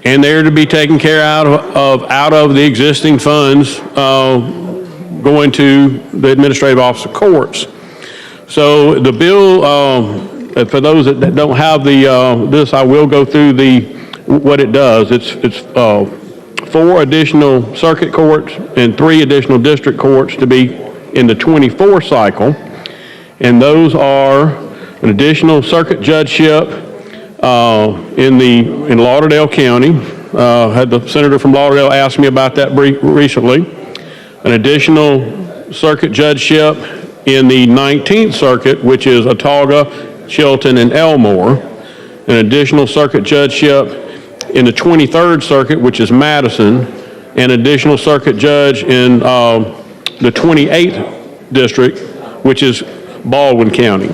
and they're to be taken care out of the existing funds going to the administrative office of courts. So the bill, for those that don't have this, I will go through what it does. It's 4 additional circuit courts and 3 additional district courts to be in the 24 cycle. And those are an additional circuit judgeship in Lauderdale County. Had the senator from Lauderdale ask me about that recently. An additional circuit judgeship in the 19th Circuit, which is Autauga, Chilton, and Elmore. An additional circuit judgeship in the 23rd Circuit, which is Madison. An additional circuit judge in the 28th District, which is Baldwin County.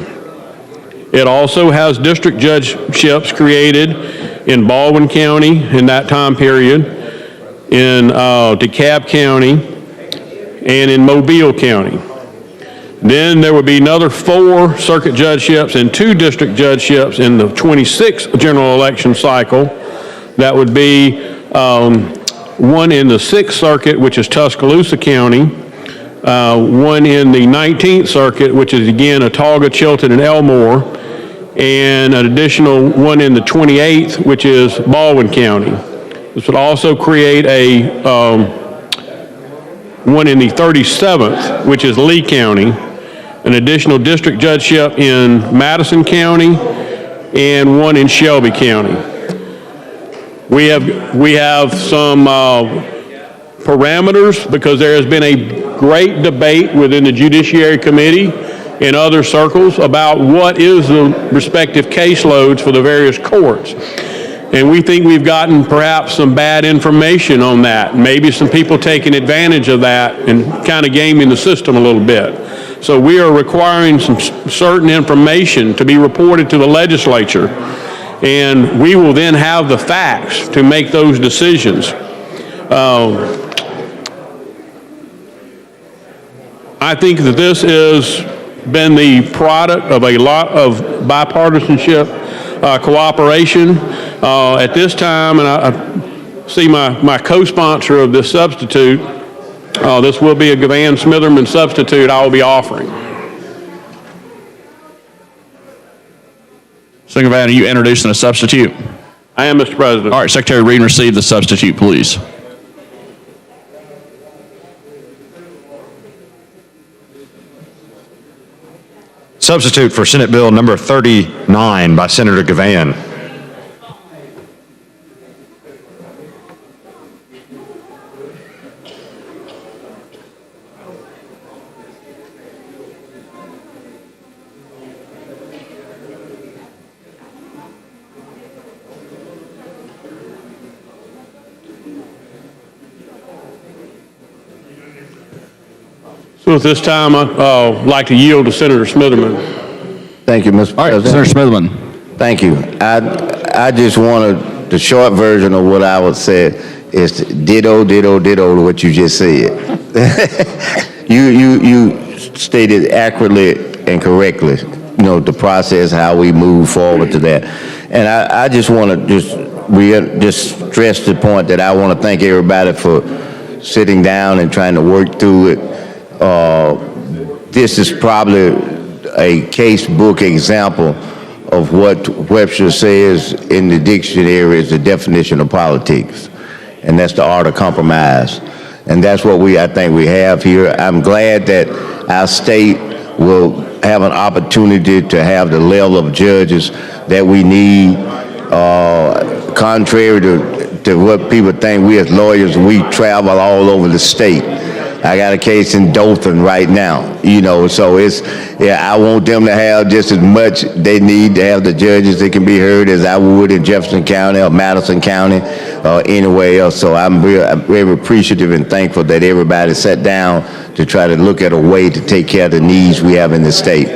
It also has district judgeships created in Baldwin County in that time period, in DeKalb County, and in Mobile County. Then there would be another 4 circuit judgeships and 2 district judgeships in the 26th general election cycle. That would be one in the 6th Circuit, which is Tuscaloosa County, one in the 19th Circuit, which is again Autauga, Chilton, and Elmore, and an additional one in the 28th, which is Baldwin County. This would also create one in the 37th, which is Lee County, an additional district judgeship in Madison County, and one in Shelby County. We have some parameters because there has been a great debate within the Judiciary Committee and other circles about what is the respective caseloads for the various courts. And we think we've gotten perhaps some bad information on that. Maybe some people taking advantage of that and kind of gaming the system a little bit. So we are requiring some certain information to be reported to the legislature. And we will then have the facts to make those decisions. I think that this has been the product of a lot of bipartisanship, cooperation. At this time, and I see my co-sponsor of this substitute, this will be a Gavan Smitherman substitute I will be offering. Senator Gavan, are you introducing a substitute? I am, Mr. President. All right, Secretary, read and receive the substitute, please. Substitute for Senate Bill number 39 by Senator Gavan. So at this time, I'd like to yield to Senator Smitherman. Thank you, Mr. All right, President. Senator Smitherman. Thank you. I just wanted, the short version of what I would say is ditto to what you just said. You stated accurately and correctly, the process, how we move forward to that. And I just want to just stress the point that I want to thank everybody for sitting down and trying to work through it. This is probably a case book example of what Webster says in the dictionary is the definition of politics, and that's the art of compromise. And that's what I think we have here. I'm glad that our state will have an opportunity to have the level of judges that we need. Contrary to what people think, we as lawyers, we travel all over the state. I got a case in Dothan right now, so I want them to have just as much they need to have the judges that can be heard as I would in Jefferson County or Madison County or anywhere else. So I'm very appreciative and thankful that everybody sat down to try to look at a way to take care of the needs we have in the state.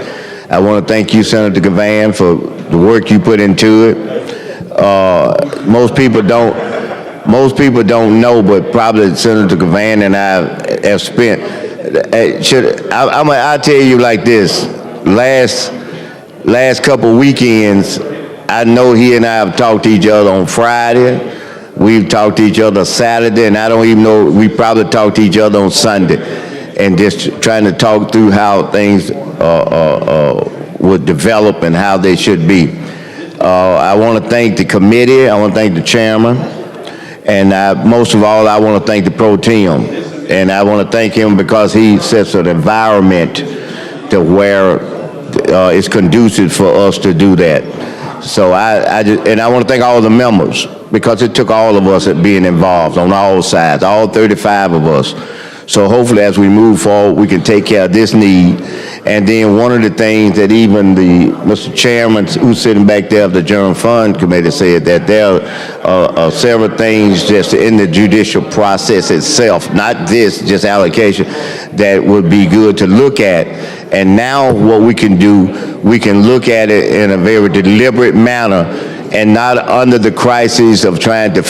I want to thank you, Senator Gavan, for the work you put into it. Most people don't most people don't know, but probably Senator Cavan and I have spent. I'll tell you like this. Last couple weekends, I know he and I have talked to each other on Friday. We've talked to each other Saturday, and I don't even know, we probably talked to each other on Sunday, and just trying to talk through how things would develop and how they should be. I want to thank the committee. I want to thank the chairman. And most of all, I want to thank the pro tem. And I want to thank him because he sets an environment to where it's conducive for us to do that. So I want to thank all the members, because it took all of us at being involved on all sides, all 35 of us. So hopefully as we move forward, we can take care of this need. And then one of the things that even Mr. Chairman, who's sitting back there of the General Fund Committee, said that there are several things just in the judicial process itself, not this, just allocation, that would be good to look at. And now what we can do, we can look at it in a very deliberate manner, and not under the crisis of trying to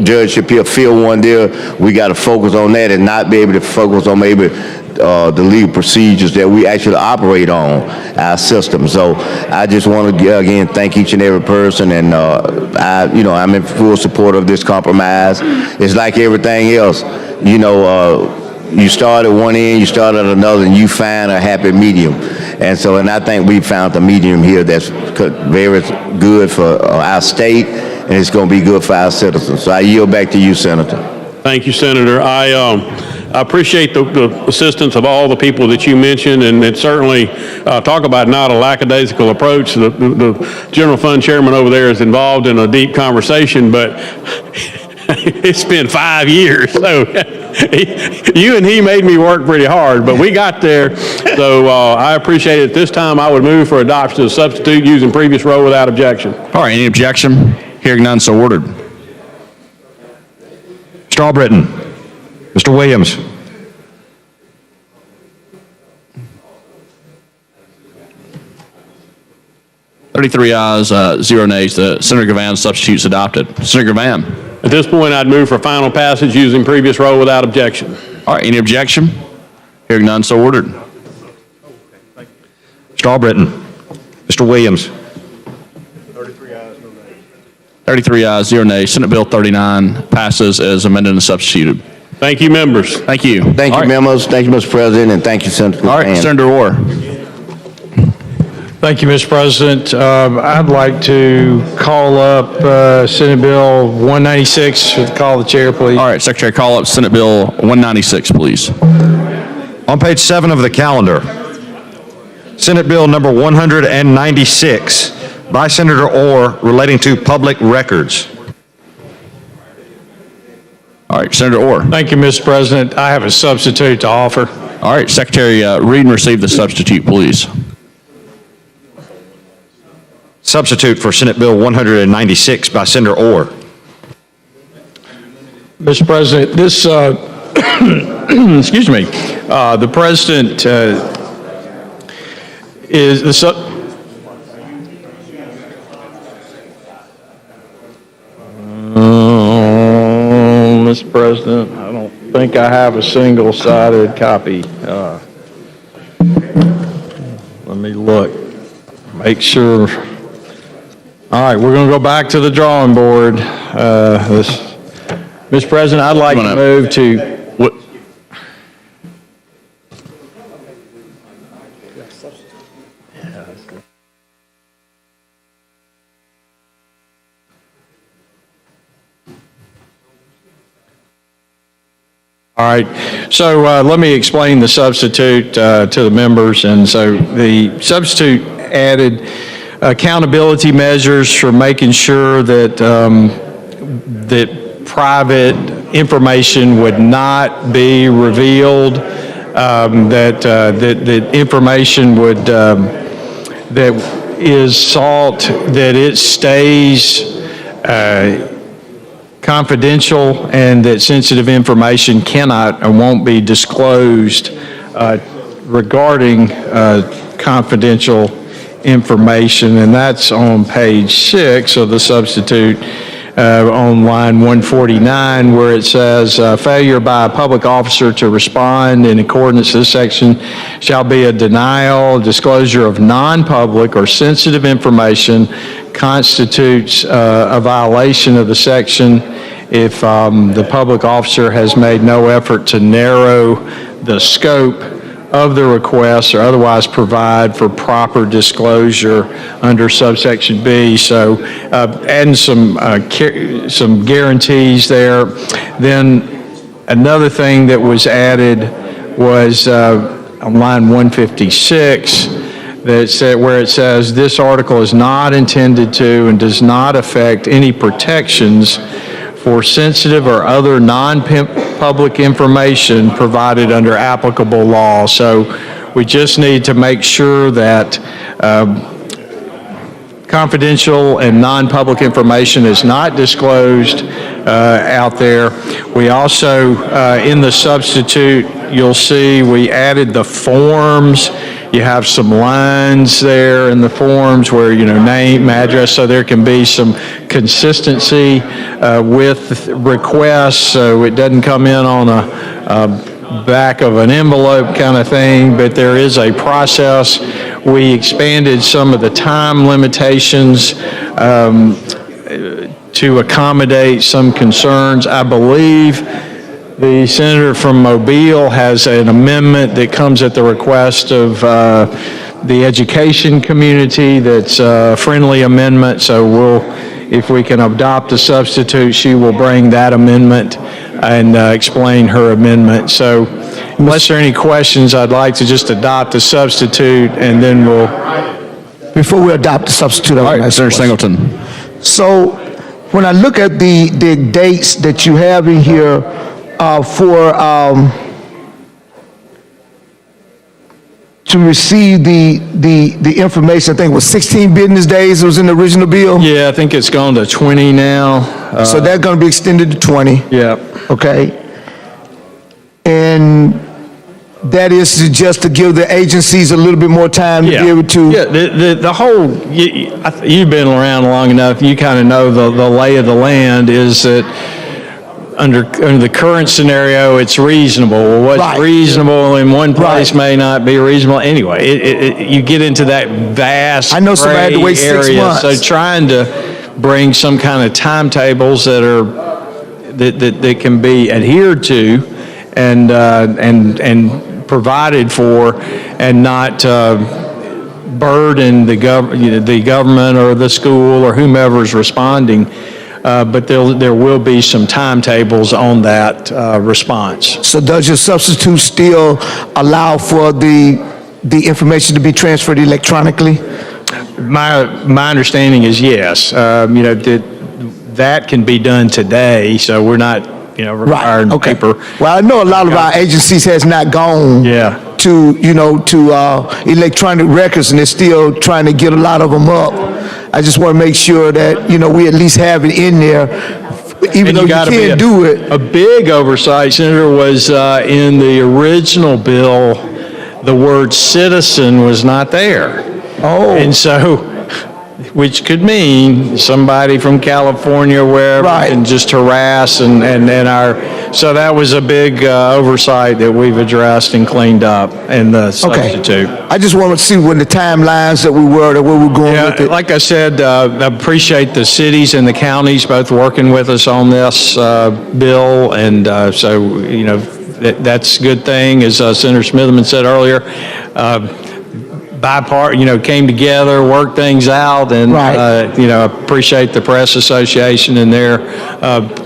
Judge Shapiro fill one there. We got to focus on that and not be able to focus on maybe the legal procedures that we actually operate on our system. So I just want to again thank each and every person, and I'm in full support of this compromise. It's like everything else, you start at one end, you start at another, and you find a happy medium. And I think we found the medium here that's very good for our state, and it's going to be good for our citizens. So I yield back to you, Senator. Thank you, Senator. I appreciate the assistance of all the people that you mentioned, and it certainly talk about not a lackadaisical approach. The General Fund Chairman over there is involved in a deep conversation, but it's been 5 years, so you and he made me work pretty hard, but we got there. So I appreciate it. This time I would move for adoption of substitute using previous role without objection. All right, any objection? Hearing none, so ordered. Mr. Albritton. Mr. Williams. Thirty-three ayes, 0 nays. The Senator Gavan substitute's adopted. Senator Gavan. At this point, I'd move for final passage using previous role without objection. All right, any objection? Hearing none, so ordered. Mr. Albritton. Mr. Williams. 33 ayes, 0 nays. Senate Bill 39 passes as amended and substituted. Thank you, members. Thank you. Thank you, members. Thank you, Mr. President, and thank you, Senator. All right, Senator Orr. Thank you, Mr. President. I'd like to call up Senate Bill 196. Call the chair, please. All right, Secretary, call up Senate Bill 196, please. On page 7 of the calendar, Senate Bill number 196 by Senator Orr relating to public records. All right, Senator Orr. Thank you, Mr. President. I have a substitute to offer. All right, Secretary, read and receive the substitute, please. Substitute for Senate Bill 196 by Senator Orr. Mr. President, this, excuse me, the President is the Mr. President, I don't think I have a single-sided copy. Let me look, make sure. All right, we're going to go back to the drawing board. Mr. President, I'd like to move to. All right, so let me explain the substitute to the members. And so the substitute added accountability measures for making sure that that private information would not be revealed, that information would that is sought, that it stays confidential, and that sensitive information cannot and won't be disclosed regarding confidential information. And that's on page 6 of the substitute. on line 149, where it says, failure by a public officer to respond in accordance with this section shall be a denial, disclosure of non-public or sensitive information constitutes a violation of the section if the public officer has made no effort to narrow the scope of the request or otherwise provide for proper disclosure under subsection B. So adding some guarantees there. Then another thing that was added was on line 156, where it says this article is not intended to and does not affect any protections for sensitive or other non-public information provided under applicable law. So we just need to make sure that confidential and non-public information is not disclosed out there. We also, in the substitute, you'll see we added the forms. You have some lines there in the forms where, name, address, so there can be some consistency with requests, so it doesn't come in on a back of an envelope kind of thing, but there is a process. We expanded some of the time limitations to accommodate some concerns. I believe the senator from Mobile has an amendment that comes at the request of the education community that's a friendly amendment. So if we can adopt a substitute, she will bring that amendment and explain her amendment. So unless there are any questions, I'd like to just adopt a substitute and then we'll... Before we adopt the substitute, All right, Senator Singleton. So when I look at the dates that you have in here to receive the information, I think it was 16 business days was in the original bill? Yeah, I think it's gone to 20 now. So that's going to be extended to 20? Yeah. Okay. And that is just to give the agencies a little bit more time to be able to... Yeah, the whole, you've been around long enough, you kind of know the lay of the land is that under the current scenario, it's reasonable. Well, what's reasonable in one place may not be reasonable. Anyway, you get into that vast I know somebody had to wait 6 area. months. So trying to bring some kind of timetables that are that can be adhered to and provided for, and not burden the government or the school or whomever is responding. But there will be some timetables on that response. So does your substitute still allow for the information to be transferred electronically? My understanding is yes. That can be done today, so we're not requiring paper. Well, I know a lot of our agencies has not gone to electronic records, and they're still trying to get a lot of them up. I just want to make sure that, we at least have it in there, even though you can't do it. A big oversight, Senator, was in the original bill, the word citizen was not there. Oh. And so, which could mean somebody from California, wherever, can just harass and so that was a big oversight that we've addressed and cleaned up in the substitute. I just want to see when the timelines that we were going with it. Like I said, I appreciate the cities and the counties both working with us on this bill, and so, that's a good thing, as Senator Smitherman said earlier. Came together, worked things out, and appreciate the Press Association and their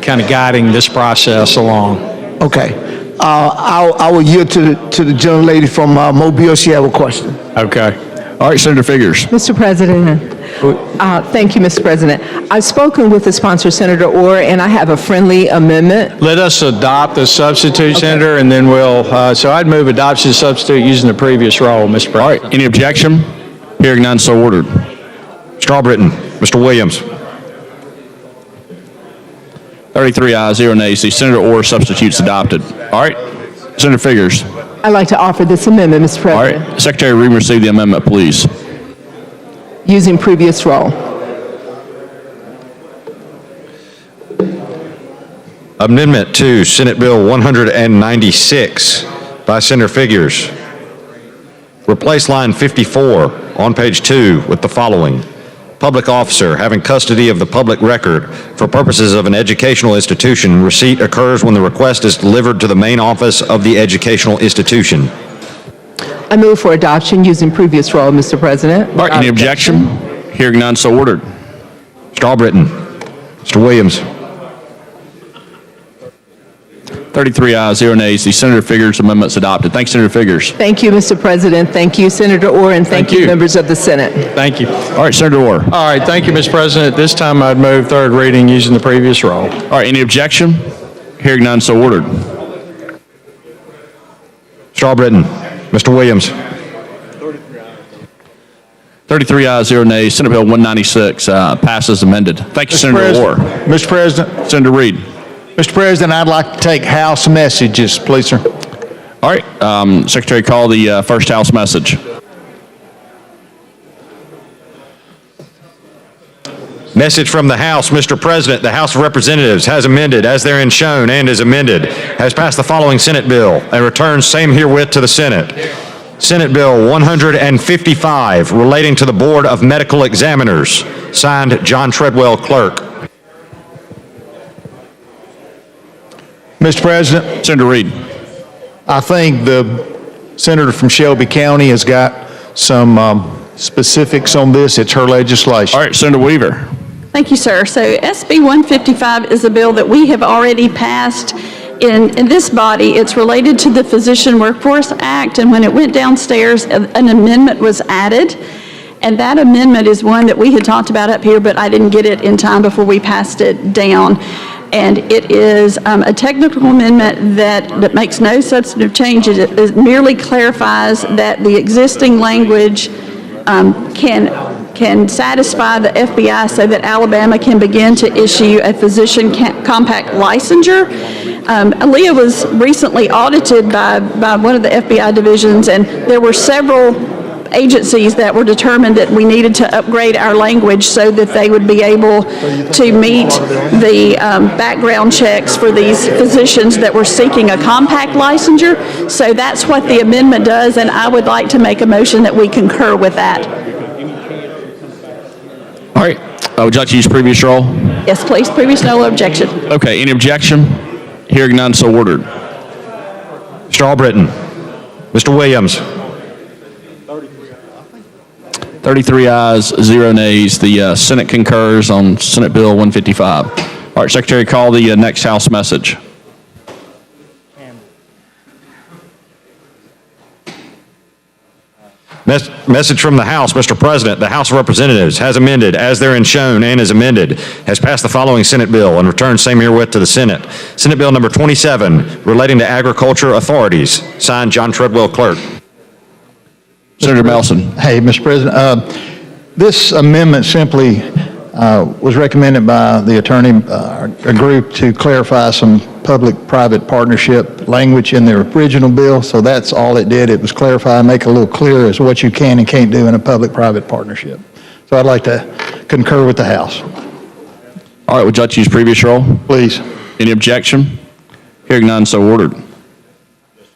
kind of guiding this process along. Okay, I will yield to the gentlelady from Mobile. She have a question. Okay. All right, Senator Figures. Mr. President, thank you, Mr. President. I've spoken with the sponsor, Senator Orr, and I have a friendly amendment. Let us adopt the substitute, Senator, and then we'll, so I'd move adoption of substitute using the previous role, Mr. President. All right, any objection? Hearing none, so ordered. Strawbritton, Mr. Williams. 33 ayes, 0 nays. The Senator Orr substitute's adopted. All right, Senator Figures. I'd like to offer this amendment, Mr. All President. right, Secretary Reed, receive the amendment, please. Using previous role. Amendment to Senate Bill 196 by Senator Figures. Replace line 54 on page 2 with the following. Public officer having custody of the public record for purposes of an educational institution, receipt occurs when the request is delivered to the main office of the educational institution. I move for adoption using previous rule, Mr. President. All right, any objection? Hearing none, so ordered. Mr. Albritton. Mr. Williams. 33 ayes, 0 nays. The Senator Figures amendment is adopted. Thanks, Senator Figures. Thank you, Mr. President. Thank you, Senator Orr, and thank you, members of the Senate. Thank you. All right, Senator Orr. All right, thank you, Mr. President. This time I'd move third reading using the previous rule. All right, any objection? Hearing none, so ordered. Mr. Albritton. Mr. Williams. 33 ayes, 0 nays. Senate Bill 196 passes amended. Thank you, Senator Orr. Mr. President. Senator Reed. Mr. President, I'd like to take House messages, please, sir. All right, Secretary, call the first House message. Message from the House. Mr. President, the House of Representatives has amended, as therein shown and is amended, has passed the following Senate bill and returns same herewith to the Senate. Senate Bill 155, relating to the Board of Medical Examiners, signed John Treadwell, Clerk. Mr. President. Senator Reed. I think the senator from Shelby County has got some specifics on this. It's her legislation. All right, Senator Weaver. Thank you, sir. So SB 155 is a bill that we have already passed in this body. It's related to the Physician Workforce Act, and when it went downstairs, an amendment was added. And that amendment is one that we had talked about up here, but I didn't get it in time before we passed it down. And it is a technical amendment that makes no substantive changes. It merely clarifies that the existing language can satisfy the FBI so that Alabama can begin to issue a physician compact licensure. Aaliyah was recently audited by one of the FBI divisions, and there were several agencies that were determined that we needed to upgrade our language so that they would be able to meet the background checks for these physicians that were seeking a compact licensure. So that's what the amendment does, and I would like to make a motion that we concur with that. All right, would you like to use previous roll? Yes, please. Previous, no objection. Okay, any objection? Hearing none, so ordered. Mr. Albritton. Mr. Williams. 33 ayes, 0 nays. The Senate concurs on Senate Bill 155. All right, Secretary, call the next House message. Message from the House. Mr. President, the House of Representatives has amended, as therein shown and is amended, has passed the following Senate bill and returns same herewith to the Senate. Senate Bill number 27, relating to agriculture authorities, signed John Treadwell, Clerk. Senator Melson. Hey, Mr. President. This amendment simply was recommended by the attorney, a group to clarify some public-private partnership language in the original bill. So that's all it did. It was clarify and make it a little clearer as what you can and can't do in a public-private partnership. So I'd like to concur with the House. All right, would you like to use previous roll? Please. Any objection? Hearing none, so ordered.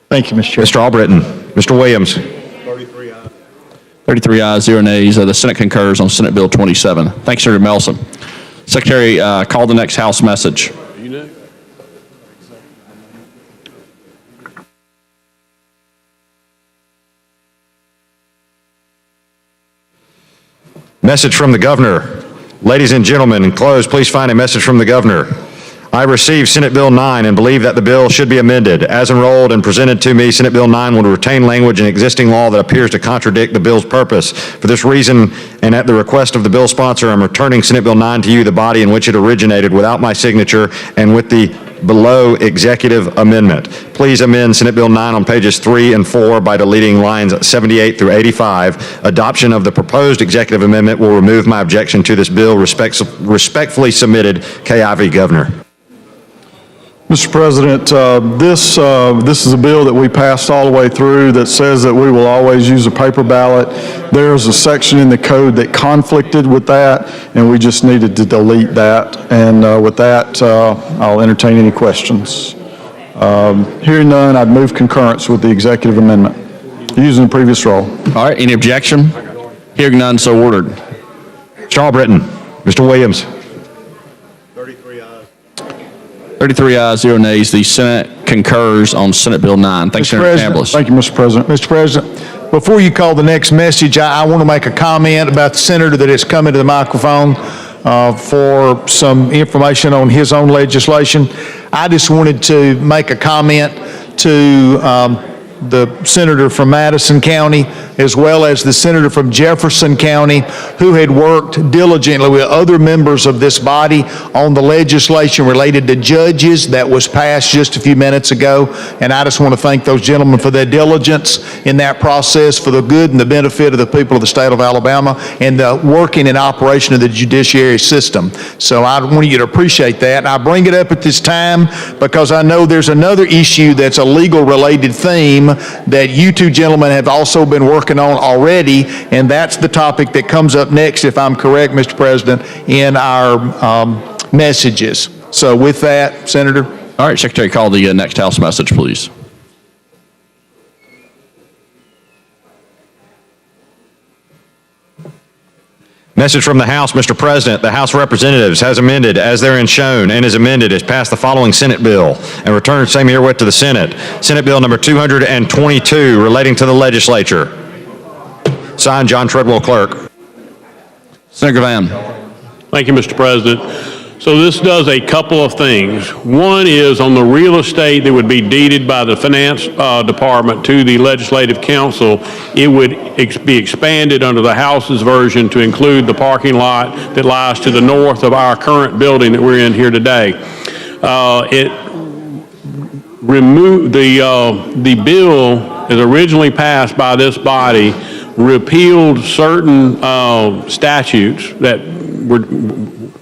Thank you, Mr. Chair. Mr. Albritton. Mr. Williams. 33 ayes, 0 nays. The Senate concurs on Senate Bill 27. Thanks, Senator Melson. Secretary, call the next House message. Message from the Governor. Ladies and gentlemen, in close, please find a message from the Governor. I received Senate Bill 9 and believe that the bill should be amended. As enrolled and presented to me, Senate Bill 9 will retain language in existing law that appears to contradict the bill's purpose. For this reason, and at the request of the bill sponsor, I'm returning Senate Bill 9 to you, the body in which it originated, without my signature and with the below executive amendment. Please amend Senate Bill 9 on pages 3 and 4 by deleting lines 78 through 85. Adoption of the proposed executive amendment will remove my objection to this bill. Respectfully submitted, K.I.V. Governor. Mr. President, this is a bill that we passed all the way through that says that we will always use a paper ballot. There's a section in the code that conflicted with that, and we just needed to delete that. And with that, I'll entertain any questions. Hearing none, I'd move concurrence with the executive amendment, using the previous roll. All right, any objection? Hearing none, so ordered. Mr. Albritton. Mr. Williams. 33 ayes, 0 nays. The Senate concurs on Senate Bill 9. Thanks, Senator Chambliss. Thank you, Mr. President. Mr. President, before you call the next message, I want to make a comment about the senator that has come into the microphone for some information on his own legislation. I just wanted to make a comment to the senator from Madison County, as well as the senator from Jefferson County, who had worked diligently with other members of this body on the legislation related to judges that was passed just a few minutes ago. And I just want to thank those gentlemen for their diligence in that process for the good and the benefit of the people of the state of Alabama and the working and operation of the judiciary system. So I want you to appreciate that. I bring it up at this time because I know there's another issue that's a legal related theme that you two gentlemen have also been working on already, and that's the topic that comes up next, if I'm correct, Mr. President, in our messages. So with that, Senator. All right, Secretary, call the next House message, please. Message from the House, Mr. President. The House of Representatives has amended as therein shown and is amended as passed the following Senate bill and returned same herewith to the Senate. Senate Bill number 222 relating to the legislature. Signed, John Treadwell, Clerk. Senator Van. Thank you, Mr. President. So this does a couple of things. One is on the real estate that would be deeded by the Finance Department to the Legislative Council, it would be expanded under the House's version to include the parking lot that lies to the north of our current building that we're in here today. It removed the bill as originally passed by this body repealed certain statutes that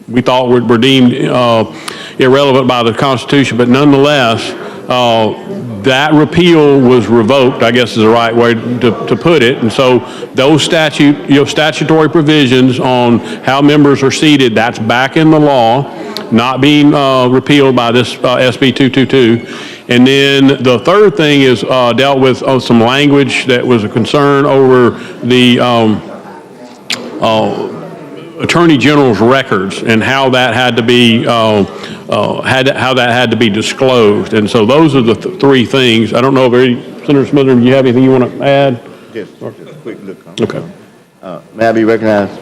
we thought were deemed irrelevant by the Constitution, but nonetheless, that repeal was revoked, I guess is the right way to put it. And so those statutory provisions on how members are seated, that's back in the law, not being repealed by this SB 222. And then the third thing is dealt with some language that was a concern over the Attorney General's records and how that had to be disclosed. And so those are the three things. I don't know if Senator Smitherman, do you have anything you want to add? Just a quick look. Okay. May I be recognized?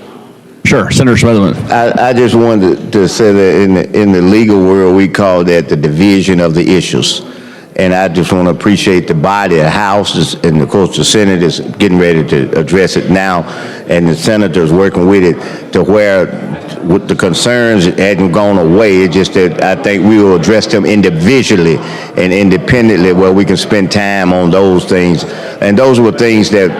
Sure, Senator Smitherman. I just wanted to say that in the legal world, we call that the division of the issues. And I just want to appreciate the body, the House, and of course the Senate is getting ready to address it now, and the senators working with it to where with the concerns hadn't gone away. It's just that I think we will address them individually and independently where we can spend time on those things. And those were things that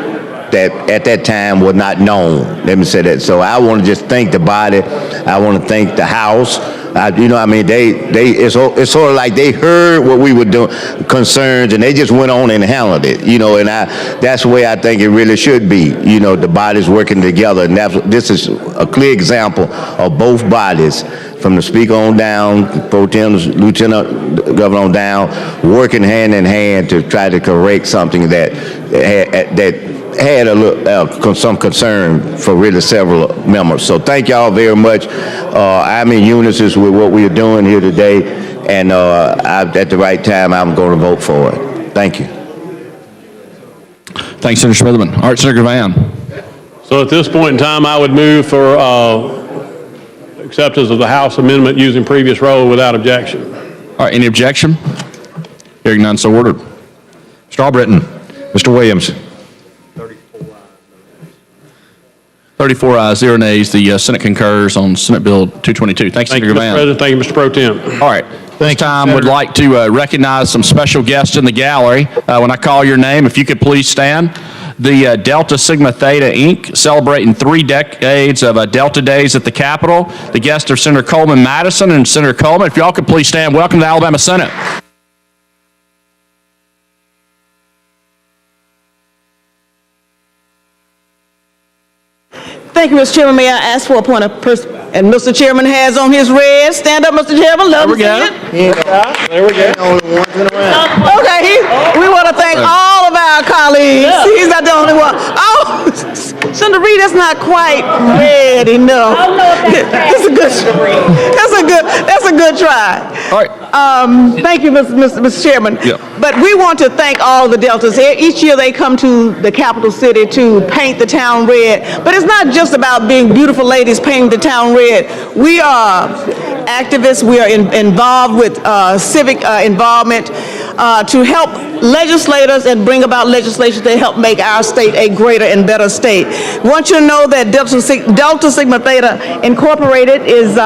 at that time were not known. Let me say that. So I want to just thank the body. I want to thank the House. It's sort of like they heard what we were doing, concerns, and they just went on and handled it, and that's the way I think it really should be, the bodies working together. And this is a clear example of both bodies, from the Speaker on down, Pro Tem, Lieutenant Governor on down, working hand in hand to try to correct something that had some concern for really several members. So thank y'all very much. I'm in unison with what we are doing here today, and at the right time, I'm going to vote for it. Thank you. Thanks, Senator Smitherman. All right, Senator Van. So at this point in time, I would move for acceptance of the House amendment using previous roll without objection. All right, any objection? Hearing none, so ordered. Mr. Albritton. Mr. Williams. 34 ayes, 0 nays. The Senate concurs on Senate Bill 222. Thanks, Senator Van. Thank you, Mr. President. Thank you, Mr. Pro Tem. All right. This time would like to recognize some special guests in the gallery. When I call your name, if you could please stand. The Delta Sigma Theta, Inc., celebrating 3 decades of Delta Days at the Capitol. The guests are Senator Coleman Madison and Senator Coleman. If y'all could please stand, welcome to the Alabama Senate. Thank you, Mr. Chairman. May I ask for a point of person? And Mr. Chairman has on his red. Stand up, Mr. Chairman. Love to see it. There we go. Okay, we want to thank all of our colleagues. He's not the only one. Oh, Senator Reed, that's not quite red enough. That's a good try. All right. Thank you, Mr. Chairman. Yeah. But we want to thank all the Deltas. Each year they come to the capital city to paint the town red. But it's not just about being beautiful ladies painting the town red. We are activists. We are involved with civic involvement to help legislators and bring about legislation to help make our state a greater and better state. I want you to know that Delta Sigma Theta Incorporated is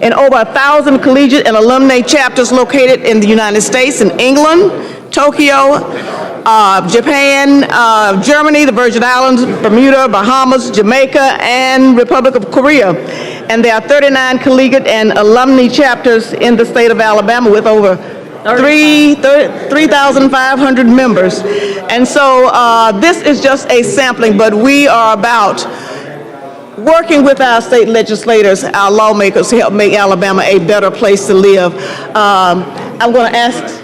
in over 1,000 collegiate and alumni chapters located in the United States, in England, Tokyo, Japan, Germany, the Virgin Islands, Bermuda, Bahamas, Jamaica, and Republic of Korea. And there are 39 collegiate and alumni chapters in the state of Alabama with over 3,500 members. And so this is just a sampling, but we are about working with our state legislators, our lawmakers, to help make Alabama a better place to live. I'm going to ask,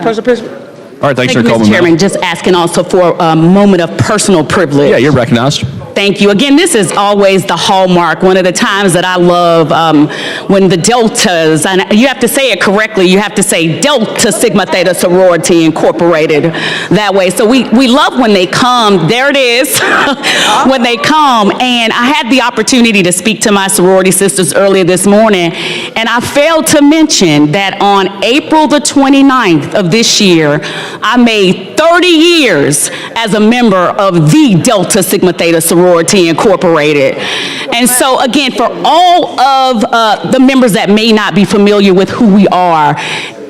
President. All right, thanks, Thank Senator you, Coleman. Mr. Chairman. Just asking also for a moment of personal privilege. Yeah, you're recognized. Thank you. Again, this is always the hallmark, one of the times that I love when the Deltas, and you have to say it correctly, you have to say Delta Sigma Theta Sorority Incorporated that way. So we love when they come, there it is, when they come. And I had the opportunity to speak to my sorority sisters earlier this morning, and I failed to mention that on April the 29th of this year, I made 30 years as a member of the Delta Sigma Theta Sorority Incorporated. And so again, for all of the members that may not be familiar with who we are,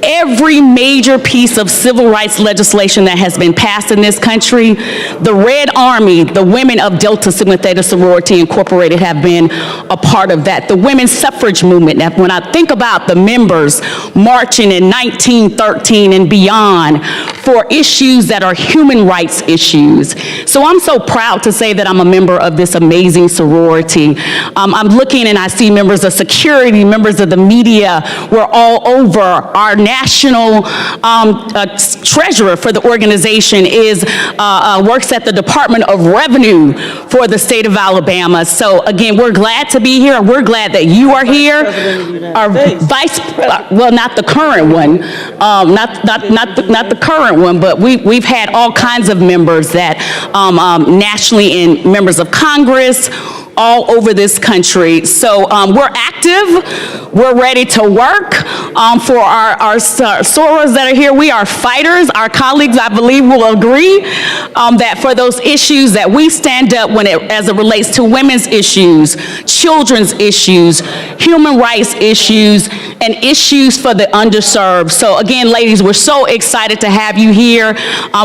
every major piece of civil rights legislation that has been passed in this country, the Red Army, the women of Delta Sigma Theta Sorority Incorporated have been a part of that. The women's suffrage movement, when I think about the members marching in 1913 and beyond for issues that are human rights issues. So I'm so proud to say that I'm a member of this amazing sorority. I'm looking and I see members of security, members of the media. We're all over. Our national treasurer for the organization works at the Department of Revenue for the state of Alabama. So again, we're glad to be here. We're glad that you are here. Our not the current one, not the current one, but we've had all kinds of members that nationally and members of Congress all over this country. So we're active, we're ready to work. For our sorors that are here, we are fighters. Our colleagues, I believe, will agree that for those issues that we stand up as it relates to women's issues, children's issues, human rights issues, and issues for the underserved. So again, ladies, we're so excited to have you here.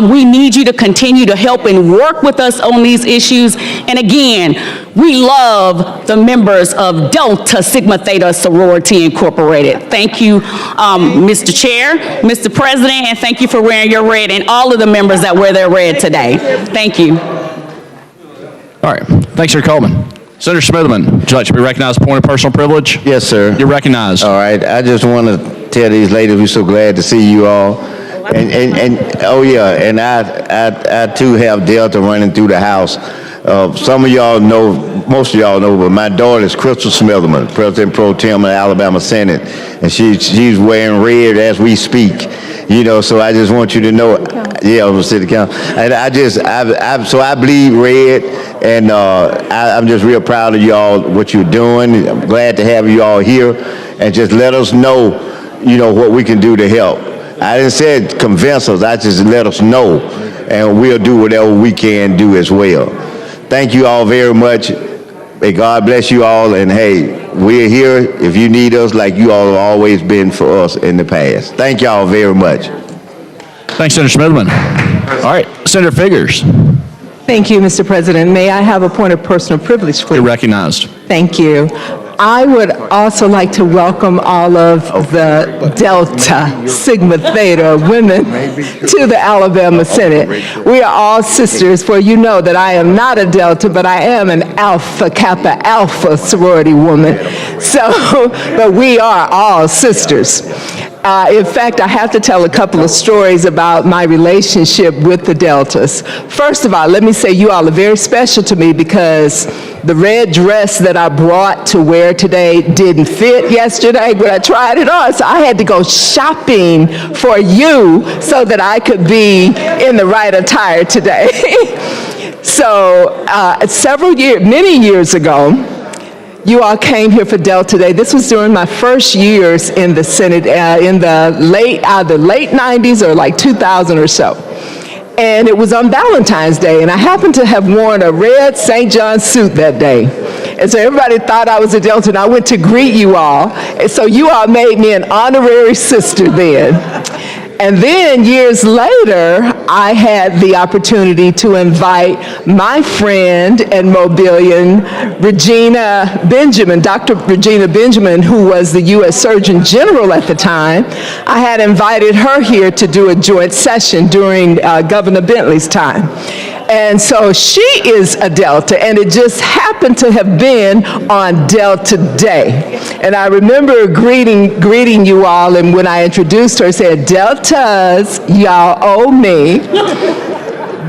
We need you to continue to help and work with us on these issues. And again, we love the members of Delta Sigma Theta Sorority Incorporated. Thank you, Mr. Chair, Mr. President, and thank you for wearing your red, and all of the members that wear their red today. Thank you. All right, thanks, Senator Coleman. Senator Smitherman, would you like to be recognized for point of personal privilege? Yes, sir. You're recognized. All right, I just want to tell these ladies we're so glad to see you all. And oh yeah, and I too have Delta running through the house. Some of y'all know, most of y'all know, but my daughter is Crystal Smitherman, President Pro Tem of the Alabama Senate, and she's wearing red as we speak. You know, so I just want you to know, yeah, on the city council. And so I bleed red, and I'm just real proud of y'all, what you're doing. I'm glad to have you all here, and just let us know, you know, what we can do to help. I didn't say convince us, I just let us know, and we'll do whatever we can do as well. Thank you all very much. May God bless you all, and hey, we're here if you need us, like you all have always been for us in the past. Thank y'all very much. Thanks, Senator Smithman. All right, Senator Figures, Thank you, Mr. President. May I have a point of personal privilege, please? you're recognized. Thank you. I would also like to welcome all of the Delta Sigma Theta women to the Alabama Senate. We are all sisters, for you know that I am not a Delta, but I am an Alpha Kappa Alpha sorority woman. So, but we are all sisters. In fact, I have to tell a couple of stories about my relationship with the Deltas. First of all, let me say you all are very special to me because the red dress that I brought to wear today didn't fit yesterday, but I tried it on, so I had to go shopping for you so that I could be in the right attire today. So many years ago, you all came here for Delta Day. This was during my first years in the Senate in the either late 90s or like 2000 or so. And it was on Valentine's Day, and I happened to have worn a red St. John suit that day. And so everybody thought I was a Delta, and I went to greet you all. And so you all made me an honorary sister then. And then years later, I had the opportunity to invite my friend and Mobilian, Regina Benjamin, Dr. Regina Benjamin, who was the U.S. Surgeon General at the time. I had invited her here to do a joint session during Governor Bentley's time. And so she is a Delta, and it just happened to have been on Delta Day. And I remember greeting you all, and when I introduced her, I said, Deltas, y'all owe me.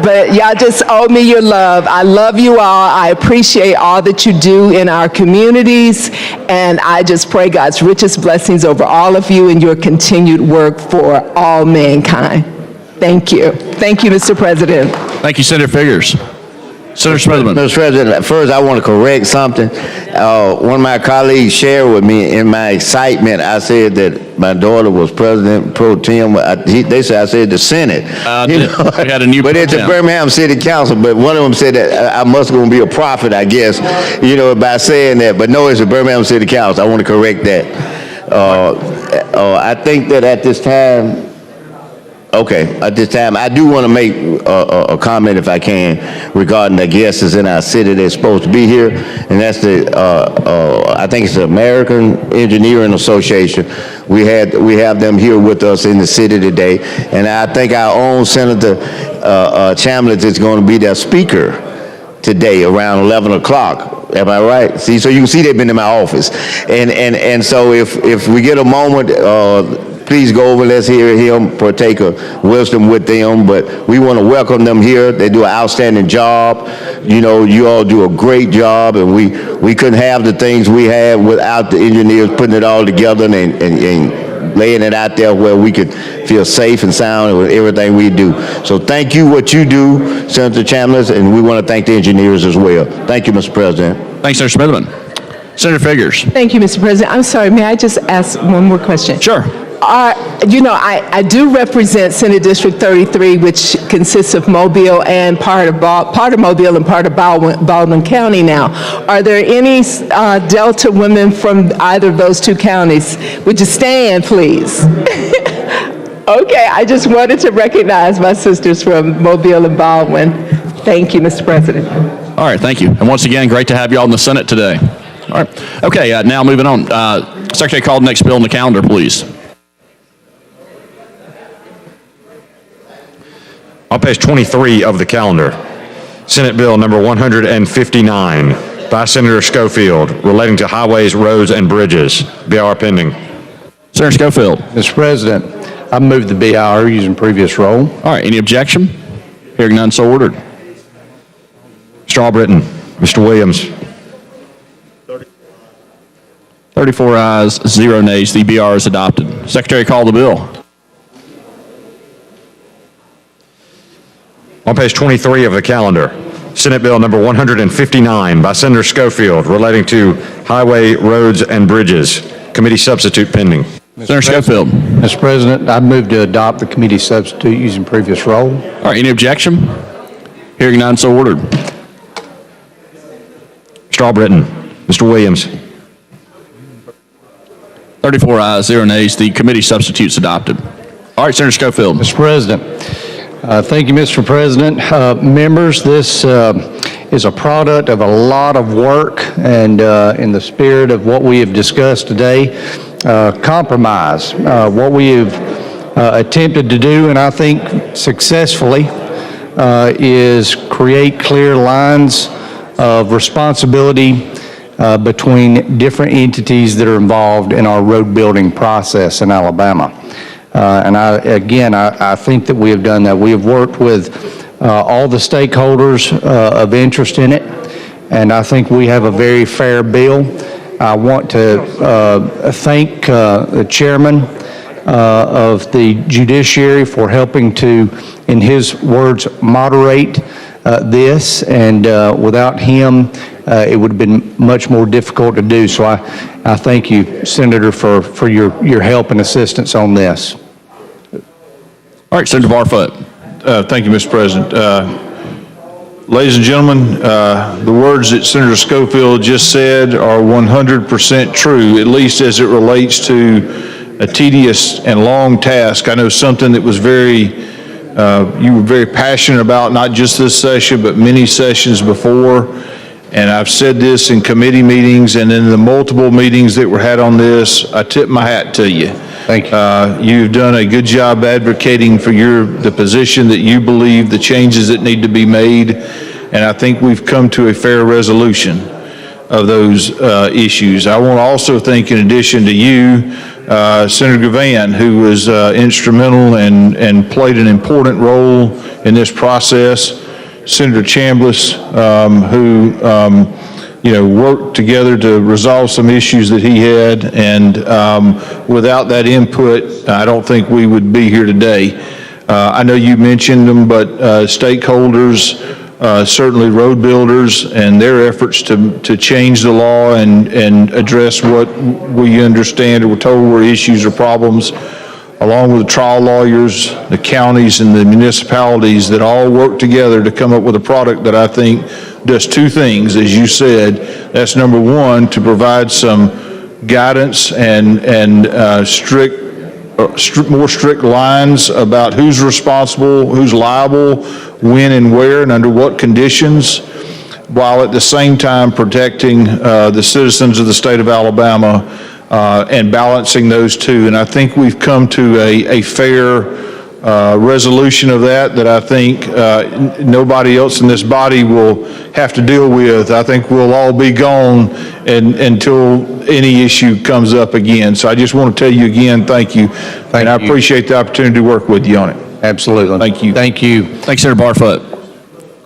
But y'all just owe me your love. I love you all. I appreciate all that you do in our communities, and I just pray God's richest blessings over all of you and your continued work for all mankind. Thank you. Thank you, Mr. President. Thank you, Senator Figures. Senator Smithman. Mr. President, first I want to correct something. One of my colleagues shared with me in my excitement, I said that my daughter was President Pro Tem. They said I said the Senate. We had a new But it's the Birmingham City Council, but one of them said that I must go and be a prophet, I guess, by saying that. But no, it's the Birmingham City Council. I want to correct that. I think that at this time, I do want to make a comment, if I can, regarding the guests that's in our city that's supposed to be here, and that's I think it's the American Engineering Association. We have them here with us in the city today, and I think our own Senator Chambliss is going to be their speaker today around 11 o'clock. Am I right? See, so you can see they've been in my office, and so if we get a moment. Please go over, let's hear him partake of wisdom with them, but we want to welcome them here. They do an outstanding job. You all do a great job, and we couldn't have the things we have without the engineers putting it all together and laying it out there where we could feel safe and sound with everything we do. So thank you what you do, Senator Chambliss, and we want to thank the engineers as well. Thank you, Mr. President. Thanks, Senator Smithman. Senator Figures. Thank you, Mr. President. I'm sorry, may I just ask one more question? Sure. I do represent Senate District 33, which consists of Mobile and part of Mobile and part of Baldwin County now. Are there any Delta women from either of those two counties? Would you stand, please? Okay, I just wanted to recognize my sisters from Mobile and Baldwin. Thank you, Mr. President. All right, thank you. And once again, great to have you all in the Senate today. All right. Okay, now moving on. Secretary, call the next bill on the calendar, please. On page 23 of the calendar, Senate Bill number 159 by Senator Schofield relating to highways, roads, and bridges. BR pending. Senator Schofield. Mr. President, I move the BIR using previous roll. All right, any objection? Hearing none, so ordered. Mr. Albritton, Mr. Williams. 34 ayes, 0 nays. The BR is adopted. Secretary, call the bill. On page 23 of the calendar, Senate Bill number 159 by Senator Schofield relating to highway, roads, and bridges. Committee substitute pending. Senator Schofield. Mr. President, I move to adopt the committee substitute using previous roll. All right, any objection? Hearing none, so ordered. Mr. Albritton, Mr. Williams. 34 ayes, 0 nays. The committee substitute's adopted. All right, Senator Schofield. Mr. President. Thank you, Mr. President. Members, this is a product of a lot of work, and in the spirit of what we have discussed today, compromise. What we have attempted to do, and I think successfully, is create clear lines of responsibility between different entities that are involved in our road building process in Alabama. And I think that we have done that. We have worked with all the stakeholders of interest in it, and I think we have a very fair bill. I want to thank the chairman of the judiciary for helping to, in his words, moderate this, and without him, it would have been much more difficult to do. So I thank you, Senator, for your help and assistance on this. All right, Senator Barfoot. Thank you, Mr. President. Ladies and gentlemen, the words that Senator Schofield just said are 100% true, at least as it relates to a tedious and long task. I know something that was you were very passionate about, not just this session, but many sessions before. And I've said this in committee meetings and in the multiple meetings that were had on this. I tip my hat to you. Thank you. You've done a good job advocating for the position that you believe, the changes that need to be made, and I think we've come to a fair resolution of those issues. I want to also thank, in addition to you, Senator Gavan, who was instrumental and played an important role in this process. Senator Chambliss, who worked together to resolve some issues that he had, and without that input, I don't think we would be here today. I know you mentioned them, but stakeholders, certainly road builders, and their efforts to change the law and address what we understand or we're told were issues or problems, along with the trial lawyers, the counties, and the municipalities that all work together to come up with a product that I think does two things, as you said. That's number one, to provide some guidance and more strict lines about who's responsible, who's liable, when and where, and under what conditions, while at the same time protecting the citizens of the state of Alabama and balancing those two. And I think we've come to a fair resolution of that I think nobody else in this body will have to deal with. I think we'll all be gone until any issue comes up again. So I just want to tell you again, thank you. I appreciate the opportunity to work with you on it. Absolutely. Thank you. Thank you. Thanks, Senator Barfoot.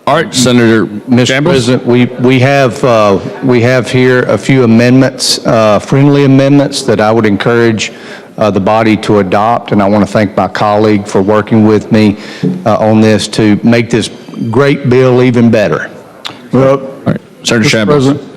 All right, Senator Mr. President, we have here a few amendments, friendly amendments that I would encourage the body to adopt, and I want to thank my colleague for working with me on this to make this great bill even better. Well, Senator Mr. President,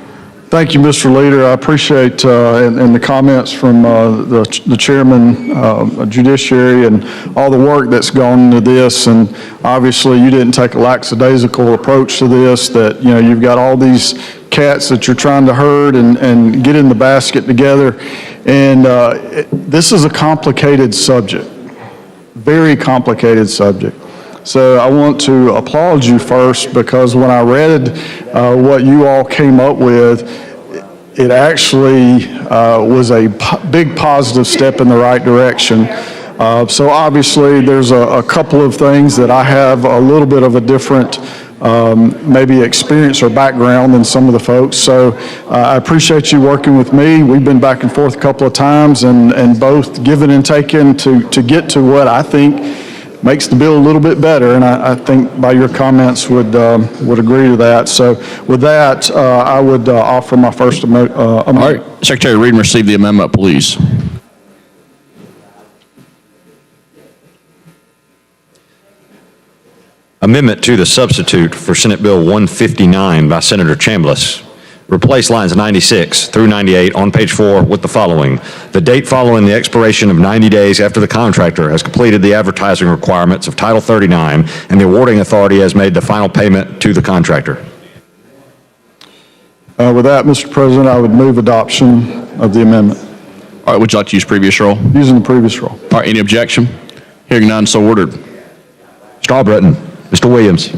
thank you, Mr. Leader. I appreciate and the comments from the chairman, judiciary, and all the work that's gone into this. And obviously, you didn't take a lackadaisical approach to this. That you've got all these cats that you're trying to herd and get in the basket together. And this is a complicated subject, very complicated subject. So I want to applaud you first, because when I read what you all came up with, it actually was a big positive step in the right direction. So obviously there's a couple of things that I have a little bit of a different maybe experience or background than some of the folks. So I appreciate you working with me. We've been back and forth a couple of times and both given and taken to get to what I think makes the bill a little bit better, and I think by your comments would agree to that. So with that, I would offer my first amendment. All right, Secretary, read and receive the amendment, please. Amendment to the substitute for Senate Bill 159 by Senator Chambliss. Replace lines 96 through 98 on page 4 with the following. The date following the expiration of 90 days after the contractor has completed the advertising requirements of Title 39 and the awarding authority has made the final payment to the contractor. With that, Mr. President, I would move adoption of the amendment. All right, would you like to use previous roll? Using the previous roll. All right, any objection? Hearing none, so ordered. Mr. Albritton, Mr. Williams.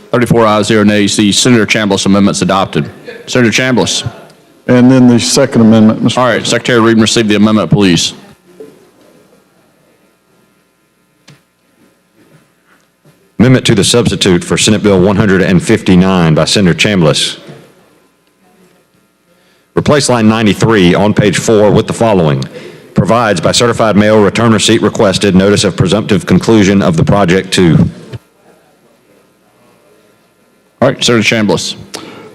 34 ayes, 0 nays. The Senator Chambliss amendment's adopted. Senator Chambliss. And then the second amendment, Mr. All right, Secretary read and receive the amendment, please. Amendment to the substitute for Senate Bill 159 by Senator Chambliss. Replace line 93 on page 4 with the following. Provides by certified mail, return receipt requested, notice of presumptive conclusion of the project to. All right, Senator Chambliss.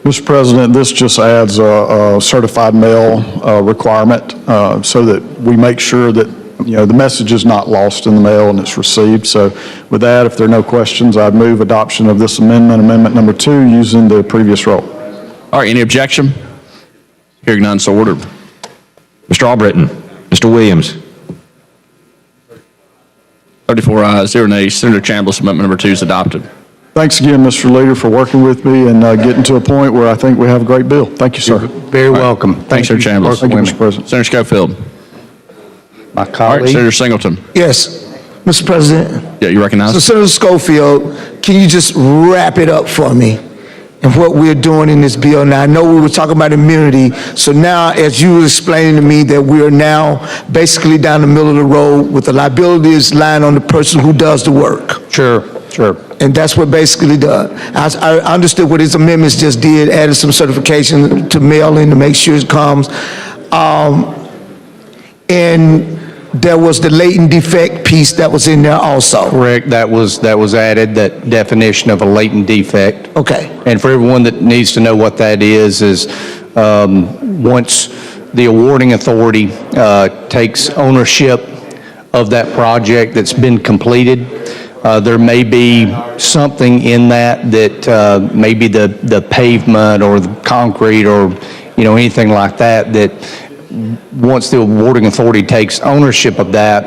Mr. President, this just adds a certified mail requirement so that we make sure that, the message is not lost in the mail and it's received. So with that, if there are no questions, I'd move adoption of this amendment, amendment number 2, using the previous roll. All right, any objection? Hearing none, so ordered. Mr. Albritton, Mr. Williams. 34 ayes, 0 nays. Senator Chambliss amendment number 2 is adopted. Thanks again, Mr. Leader, for working with me and getting to a point where I think we have a great bill. Thank you, sir. Very welcome. Thanks, Senator Chambliss. Thank you, Mr. President. Senator Schofield. My All right, colleague. Senator Singleton. Yes, Mr. President. Yeah, you recognize? So Senator Schofield, can you just wrap it up for me and what we're doing in this bill? Now, I know we were talking about immunity, so now as you were explaining to me that we are now basically down the middle of the road with the liabilities lying on the person who does the work. Sure. And that's what basically done. I understood what his amendments just did, added some certification to mail in to make sure it comes. And there was the latent defect piece that was in there also. Correct, that was added, that definition of a latent defect. Okay. And for everyone that needs to know what that is once the awarding authority takes ownership of that project that's been completed, there may be something in that maybe the pavement or the concrete or anything like that once the awarding authority takes ownership of that,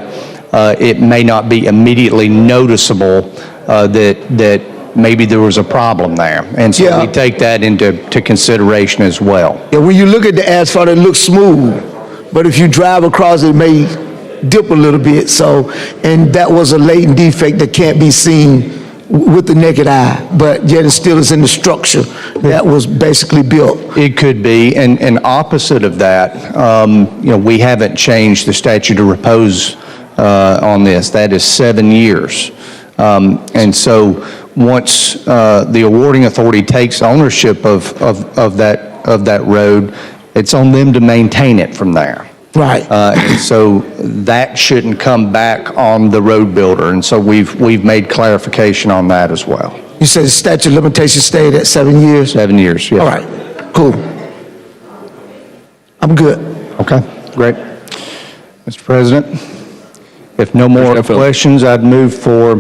it may not be immediately noticeable that maybe there was a problem there. And so we take that into consideration as well. Yeah, when you look at the asphalt, it looks smooth, but if you drive across it may dip a little bit. So, and that was a latent defect that can't be seen with the naked eye, but yet it still is in the structure that was basically built. It could be, and opposite of that, we haven't changed the statute of repose on this. That is 7 years. And so once the awarding authority takes ownership of that road, it's on them to maintain it from there. Right. And so that shouldn't come back on the road builder. And so we've made clarification on that as well. You said the statute of limitations stayed at 7 years? 7 years, yes. All right, cool. I'm good. Okay, great. Mr. President, if no more questions, I'd move for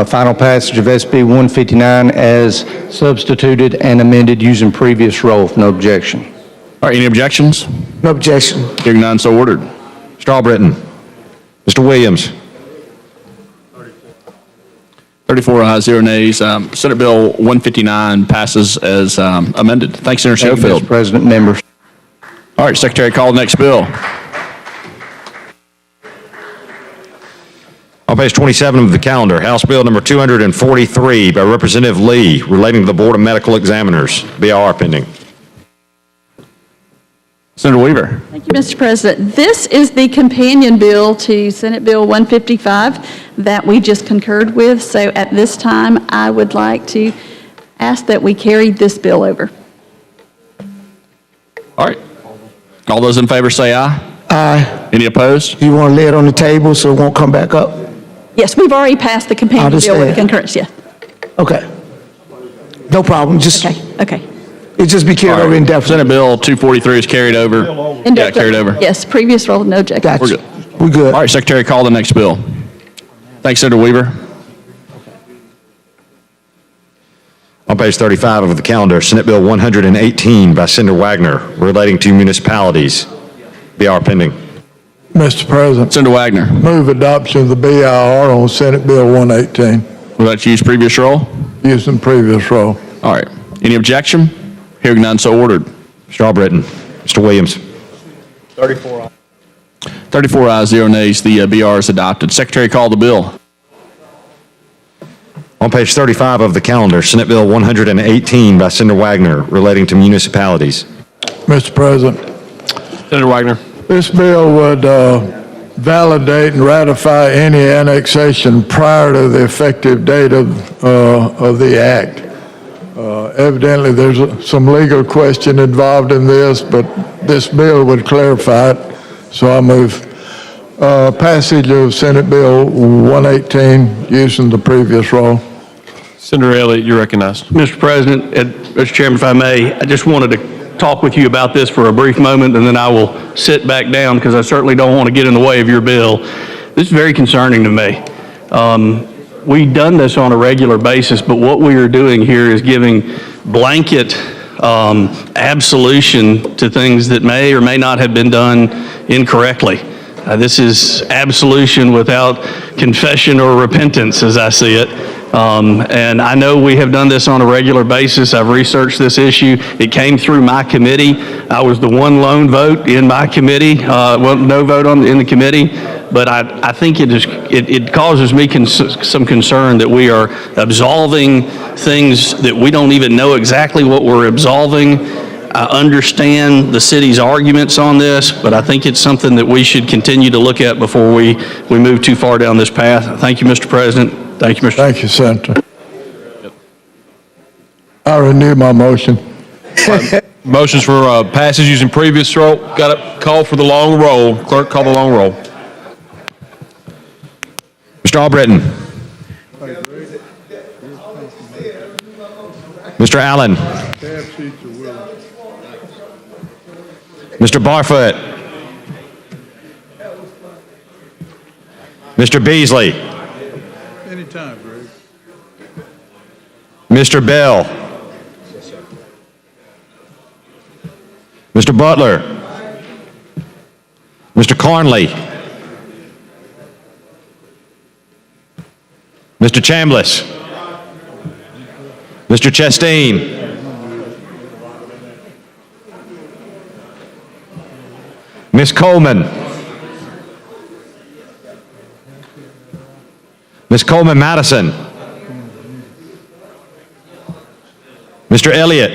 final passage of SB 159 as substituted and amended using previous roll, if no objection. All right, any objections? No objection. Hearing none, so ordered. Mr. Albritton, Mr. Williams. 34 ayes, 0 nays. Senate Bill 159 passes as amended. Thanks, Senator Thank you, Schofield. Mr. President, members. All right, Secretary, call the next bill. On page 27 of the calendar, House Bill number 243 by Representative Lee relating to the Board of Medical Examiners. BR pending. Senator Weaver. Thank you, Mr. President. This is the companion bill to Senate Bill 155 that we just concurred with. So at this time, I would like to ask that we carry this bill over. All right. All those in favor say aye. Aye. Any opposed? You want to lay it on the table so it won't come back up? Yes, we've already passed the companion bill with the Understand. concurrence, yeah. Okay. No problem, just, Okay. it just be carried over indefinitely. Senate Bill 243 is carried over. Yeah, carried over. Yes, previous roll, no objection. Gotcha. We're good. We good. All right, Secretary, call the next bill. Thanks, Senator Weaver. On page 35 of the calendar, Senate Bill 118 by Senator Wagner relating to municipalities. BR pending. Mr. President, Senator Wagner. move adoption of the BIR on Senate Bill 118, Would like to use previous roll? using previous roll. All right. Any objection? Hearing none, so ordered. Mr. Albritton, Mr. Williams. 34 ayes, 0 nays. The BR is adopted. Secretary, call the bill. On page 35 of the calendar, Senate Bill 118 by Senator Wagner relating to municipalities. Mr. President, Senator Wagner. this bill would validate and ratify any annexation prior to the effective date of the act. Evidently, there's some legal question involved in this, but this bill would clarify it. So I move passage of Senate Bill 118 using the previous roll. Senator Elliott, you're recognized. Mr. President, Mr. Chairman, if I may, I just wanted to talk with you about this for a brief moment, and then I will sit back down because I certainly don't want to get in the way of your bill. This is very concerning to me. We've done this on a regular basis, but what we are doing here is giving blanket absolution to things that may or may not have been done incorrectly. This is absolution without confession or repentance, as I see it. And I know we have done this on a regular basis. I've researched this issue. It came through my committee. I was the one lone vote in my committee, no vote in the committee. But I think it causes me some concern that we are absolving things that we don't even know exactly what we're absolving. I understand the city's arguments on this, but I think it's something that we should continue to look at before we move too far down this path. Thank you, Mr. President. Thank you, Mr. Thank you, Senator. I renew my motion. Motions for passage using previous roll. Got it. Call for the long roll. Clerk, call the long roll. Mr. Albritton. Mr. Allen. Mr. Barfoot. Mr. Beasley. Anytime, Greg. Mr. Bell. Mr. Butler. Mr. Carnley. Mr. Chambliss. Mr. Chastain. Ms. Coleman. Ms. Coleman Madison. Mr. Elliott.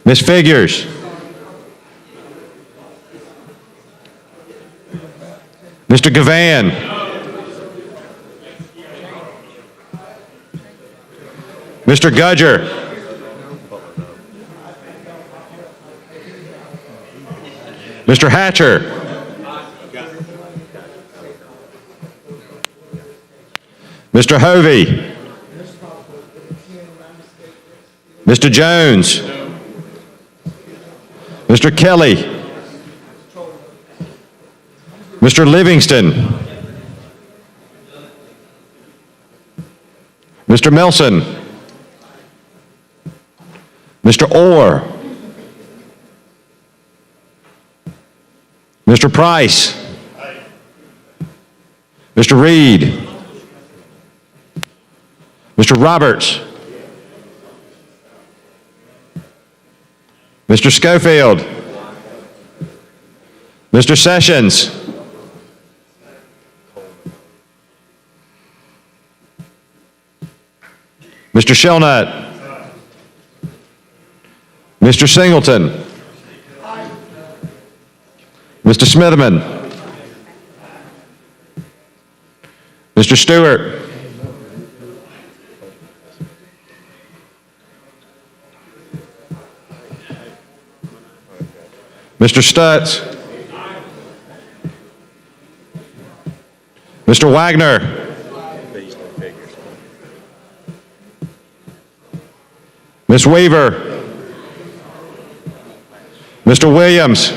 Ms. Figures. Mr. Gavan. Mr. Gudger. Mr. Hatcher. Mr. Hovey. Mr. Jones. Mr. Kelly. Mr. Livingston. Mr. Milson. Mr. Orr. Mr. Price. Mr. Reed. Mr. Roberts. Mr. Schofield. Mr. Sessions. Mr. Shelnut. Mr. Singleton. Mr. Smitherman. Mr. Stewart. Mr. Stutz. Mr. Wagner. Ms. Weaver. Mr. Williams.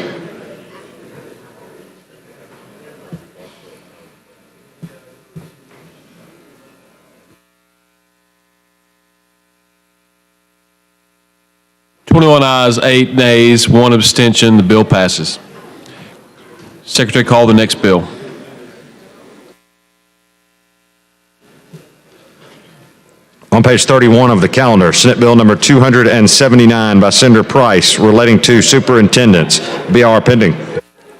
Ayes, 8 nays, 1 abstention. The bill passes. Secretary, call the next bill. On page 31 of the calendar, Senate Bill number 279 by Senator Price relating to superintendents. BR pending.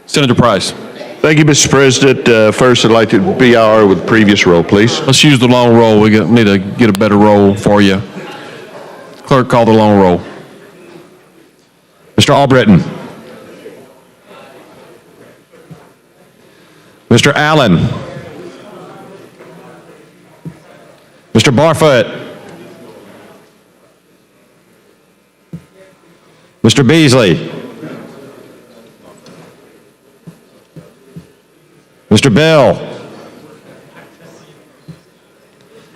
Senator Price. Thank you, Mr. President. First, I'd like to BR with previous roll, please. Let's use the long roll. We need to get a better roll for you. Clerk, call the long roll. Mr. Albritton. Mr. Allen. Mr. Barfoot. Mr. Beasley. Mr. Bell.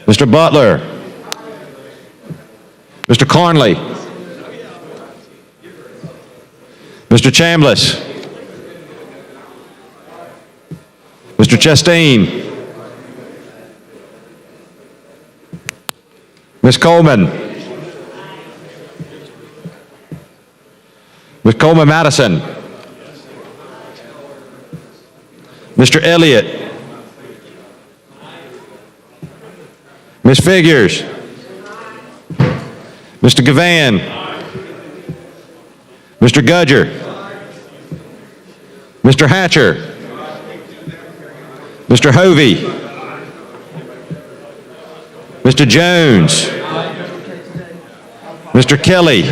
Mr. Butler. Mr. Carnley. Mr. Chambliss. Mr. Chastain. Ms. Coleman. Ms. Coleman Madison. Mr. Elliott. Ms. Figures. Mr. Gavan. Mr. Gudger. Mr. Hatcher. Mr. Hovey. Mr. Jones. Mr. Kelly.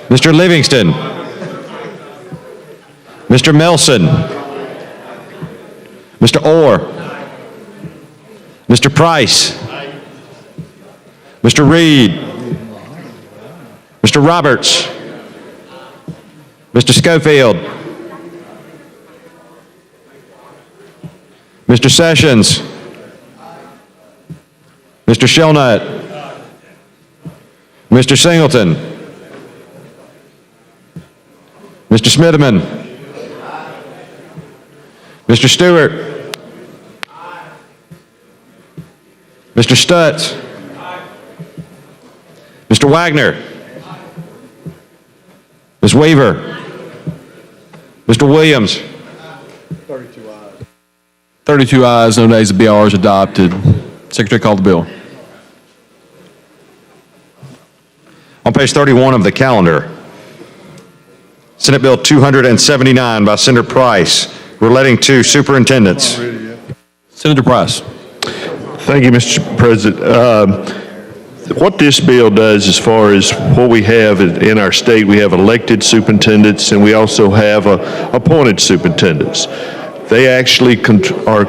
Mr. Livingston. Mr. Melson. Mr. Orr. Mr. Price. Mr. Reed. Mr. Roberts. Mr. Schofield. Mr. Sessions. Mr. Shelnut. Mr. Singleton. Mr. Smitherman. Mr. Stewart. Mr. Stutz. Mr. Wagner. Ms. Weaver. Mr. Williams. 32 ayes, no nays. The BR is adopted. Secretary, call the bill. On page 31 of the calendar, Senate Bill 279 by Senator Price relating to superintendents. Senator Price. Thank you, Mr. President. What this bill does, as far as what we have in our state, we have elected superintendents and we also have appointed superintendents. They actually are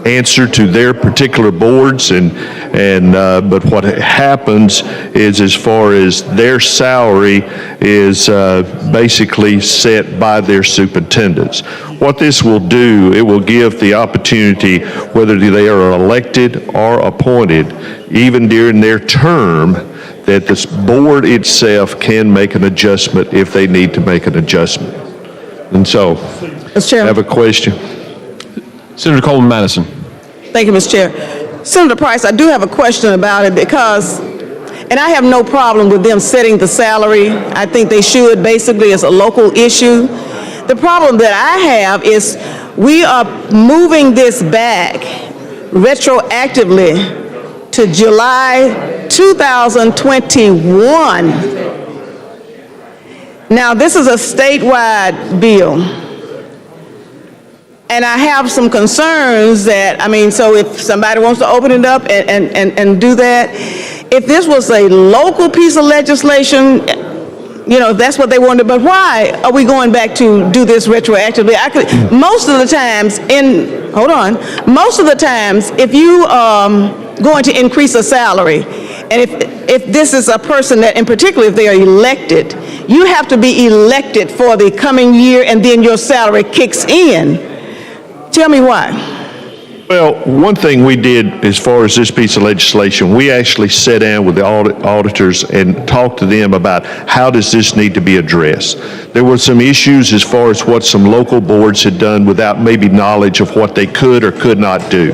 answer to their particular boards, but what happens is, as far as their salary is basically set by their superintendents. What this will do, it will give the opportunity, whether they are elected or appointed, even during their term, that this board itself can make an adjustment if they need to make an adjustment. And so, I have a question. Senator Coleman Madison. Thank you, Mr. Chair. Senator Price, I do have a question about it because, and I have no problem with them setting the salary. I think they should. Basically, it's a local issue. The problem that I have is we are moving this back retroactively to July 2021. Now, this is a statewide bill. And I have some concerns that, so if somebody wants to open it up and do that, if this was a local piece of legislation, if that's what they wanted, but why are we going back to do this retroactively? Most of the times, if you going to increase a salary, and if this is a person that, in particular, if they are elected, you have to be elected for the coming year, and then your salary kicks in. Tell me why. Well, one thing we did as far as this piece of legislation, we actually sat down with the auditors and talked to them about how does this need to be addressed. There were some issues as far as what some local boards had done without maybe knowledge of what they could or could not do.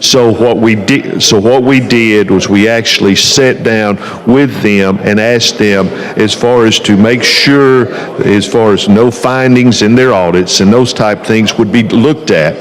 So what we did was we actually sat down with them and asked them as far as to make sure, as far as no findings in their audits and those type things would be looked at.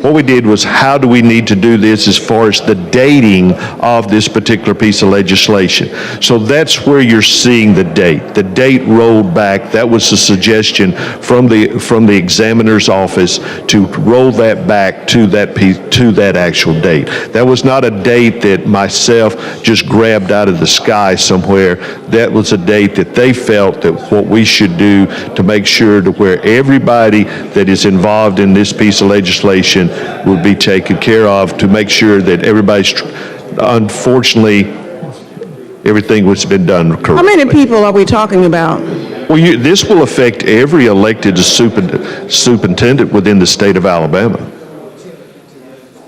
What we did was, how do we need to do this as far as the dating of this particular piece of legislation? So that's where you're seeing the date. The date rolled back. That was a suggestion from the examiner's office to roll that back to that piece, to that actual date. That was not a date that myself just grabbed out of the sky somewhere. That was a date that they felt that what we should do to make sure to where everybody that is involved in this piece of legislation would be taken care of, to make sure that everybody's, unfortunately, everything was been done correctly. How many people are we talking about? Well, this will affect every elected superintendent within the state of Alabama.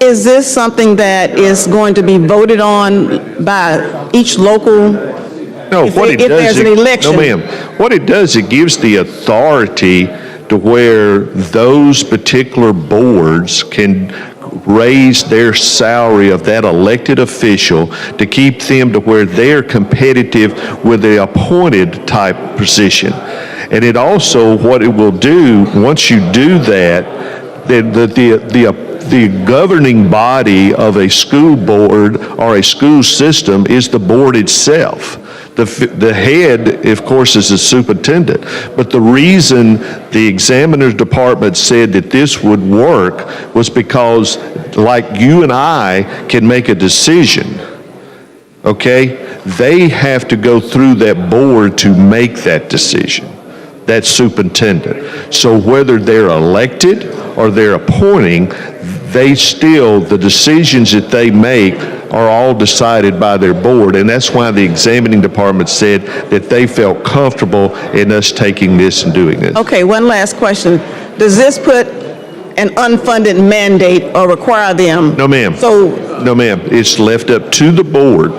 Is this something that is going to be voted on by each local? No, if what it if does, there's an election? No, ma'am. What it does, it gives the authority to where those particular boards can raise their salary of that elected official to keep them to where they're competitive with the appointed type position. And it also, what it will do, once you do that, then the governing body of a school board or a school system is the board itself. The head, of course, is the superintendent. But the reason the examiner's department said that this would work was because, like you and I can make a decision, okay? They have to go through that board to make that decision, that superintendent. So whether they're elected or they're appointing, the decisions that they make are all decided by their board, and that's why the examining department said that they felt comfortable in us taking this and doing this. Okay, one last question. Does this put an unfunded mandate or require them? No, ma'am. No, ma'am. It's left up to the board.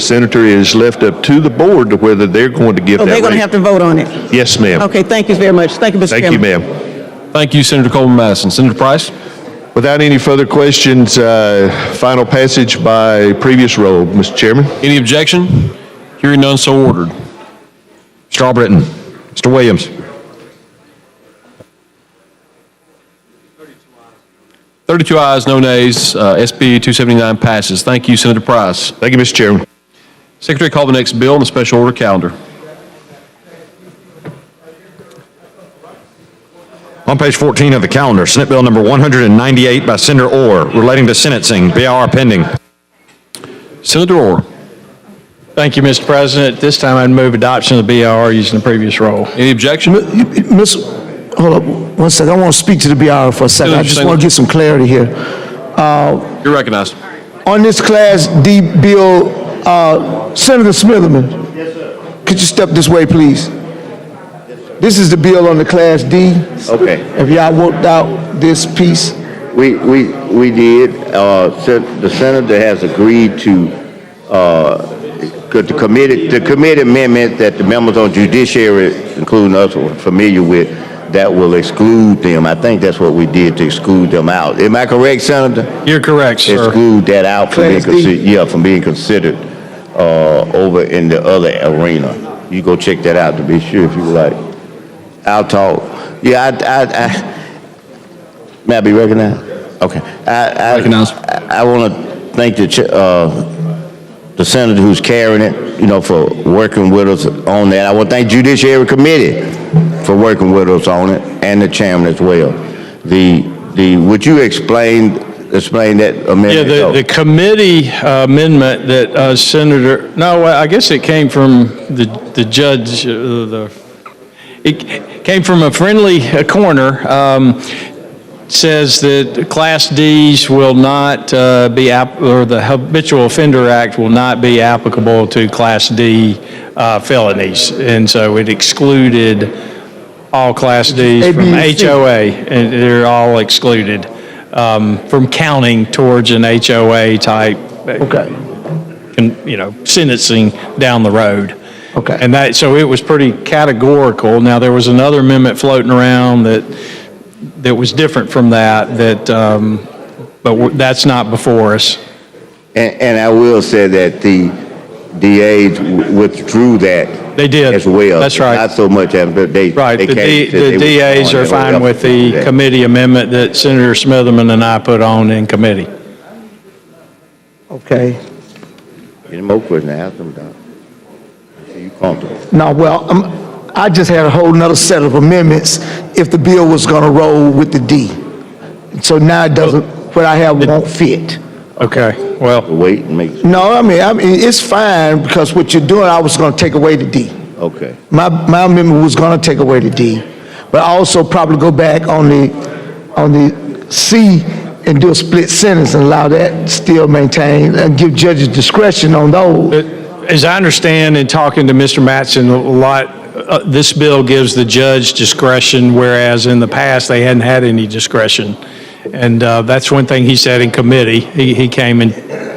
Senator, it is left up to the board to whether they're going to give that. So they're going to have to vote on it? Yes, ma'am. Okay, thank you very much. Thank you, Mr. Chairman. Thank you, ma'am. Thank you, Senator Coleman Madison. Senator Price? Without any further questions, final passage by previous roll. Mr. Chairman? Any objection? Hearing none, so ordered. Mr. Albritton. Mr. Williams. 32 ayes, no nays. SB 279 passes. Thank you, Senator Price. Thank you, Mr. Chairman. Secretary, call the next bill on the special order calendar. On page 14 of the calendar, Senate Bill number 198 by Senator Orr, relating to sentencing, BIR pending. Senator Orr. Thank you, Mr. President. This time I'd move adoption of the BIR using the previous roll. Any objection? Hold up one second. I want to speak to the BR for a second. I just want to get some clarity here. You're recognized. On this Class D bill, Senator Smitherman, could you step this way, please? This is the bill on the Class D. Okay. Have y'all worked out this piece? We did. The senator has agreed to the committee amendment that the members on judiciary, including us, are familiar with, that will exclude them. I think that's what we did, to exclude them out. Am I correct, Senator? You're correct, sir. Exclude that out from being considered over in the other arena. You go check that out to be sure if you would like. I'll talk. Yeah, may I be recognized? Okay. I want to thank the senator who's carrying it, for working with us on that. I want to thank Judiciary Committee for working with us on it, and the chairman as well. Would you explain that amendment? Yeah, the committee amendment that I guess it came from the judge, it came from a friendly corner, says that Class Ds will not be, or the Habitual Offender Act will not be applicable to Class D felonies. And so it excluded all Class Ds from HOA, and they're all excluded from counting towards an HOA type, sentencing down the road. Okay. And so it was pretty categorical. Now, there was another amendment floating around that was different from that but that's not before us. And I will say that the DAs withdrew that. They did. As well. That's right. Not so much, but they. Right, they the came- they DAs are withdrew fine it. with the committee amendment that Senator Smitherman and I put on in committee. Okay. Any more questions? Ask them, Doc. You comfortable? No, well, I just had a whole nother set of amendments if the bill was going to roll with the D. So now it doesn't, what I have won't fit. Okay, well. Wait and make. No, I mean, it's fine because what you're doing, I was going to take away the D. Okay. My amendment was going to take away the D, but also probably go back on the C and do a split sentence and allow that still maintain and give judges discretion on those. As I understand in talking to Mr. Mattson a lot, this bill gives the judge discretion, whereas in the past they hadn't had any discretion. And that's one thing he said in committee. He came and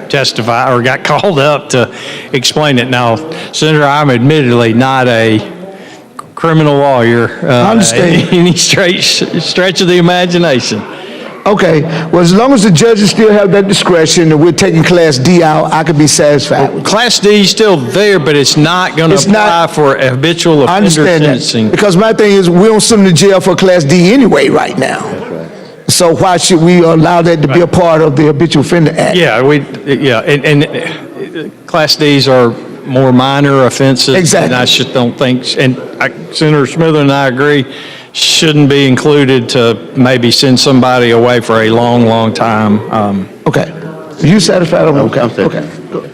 testified or got called up to explain it. Now, Senator, I'm admittedly not a criminal lawyer. I understand. Any stretch of the imagination. Okay, well, as long as the judges still have that discretion and we're taking Class D out, I could be satisfied with it. Class D is still there, but it's not going to apply for habitual I offender understand sentencing. that. Because my thing is, we don't send them to jail for Class D anyway right now. So why should we allow that to be a part of the Habitual Offender Act? Yeah, and Class Ds are more minor offenses. Exactly. And I just don't think, Senator Smither and I agree, shouldn't be included to maybe send somebody away for a long, long time. Okay. You satisfied? Okay. Good.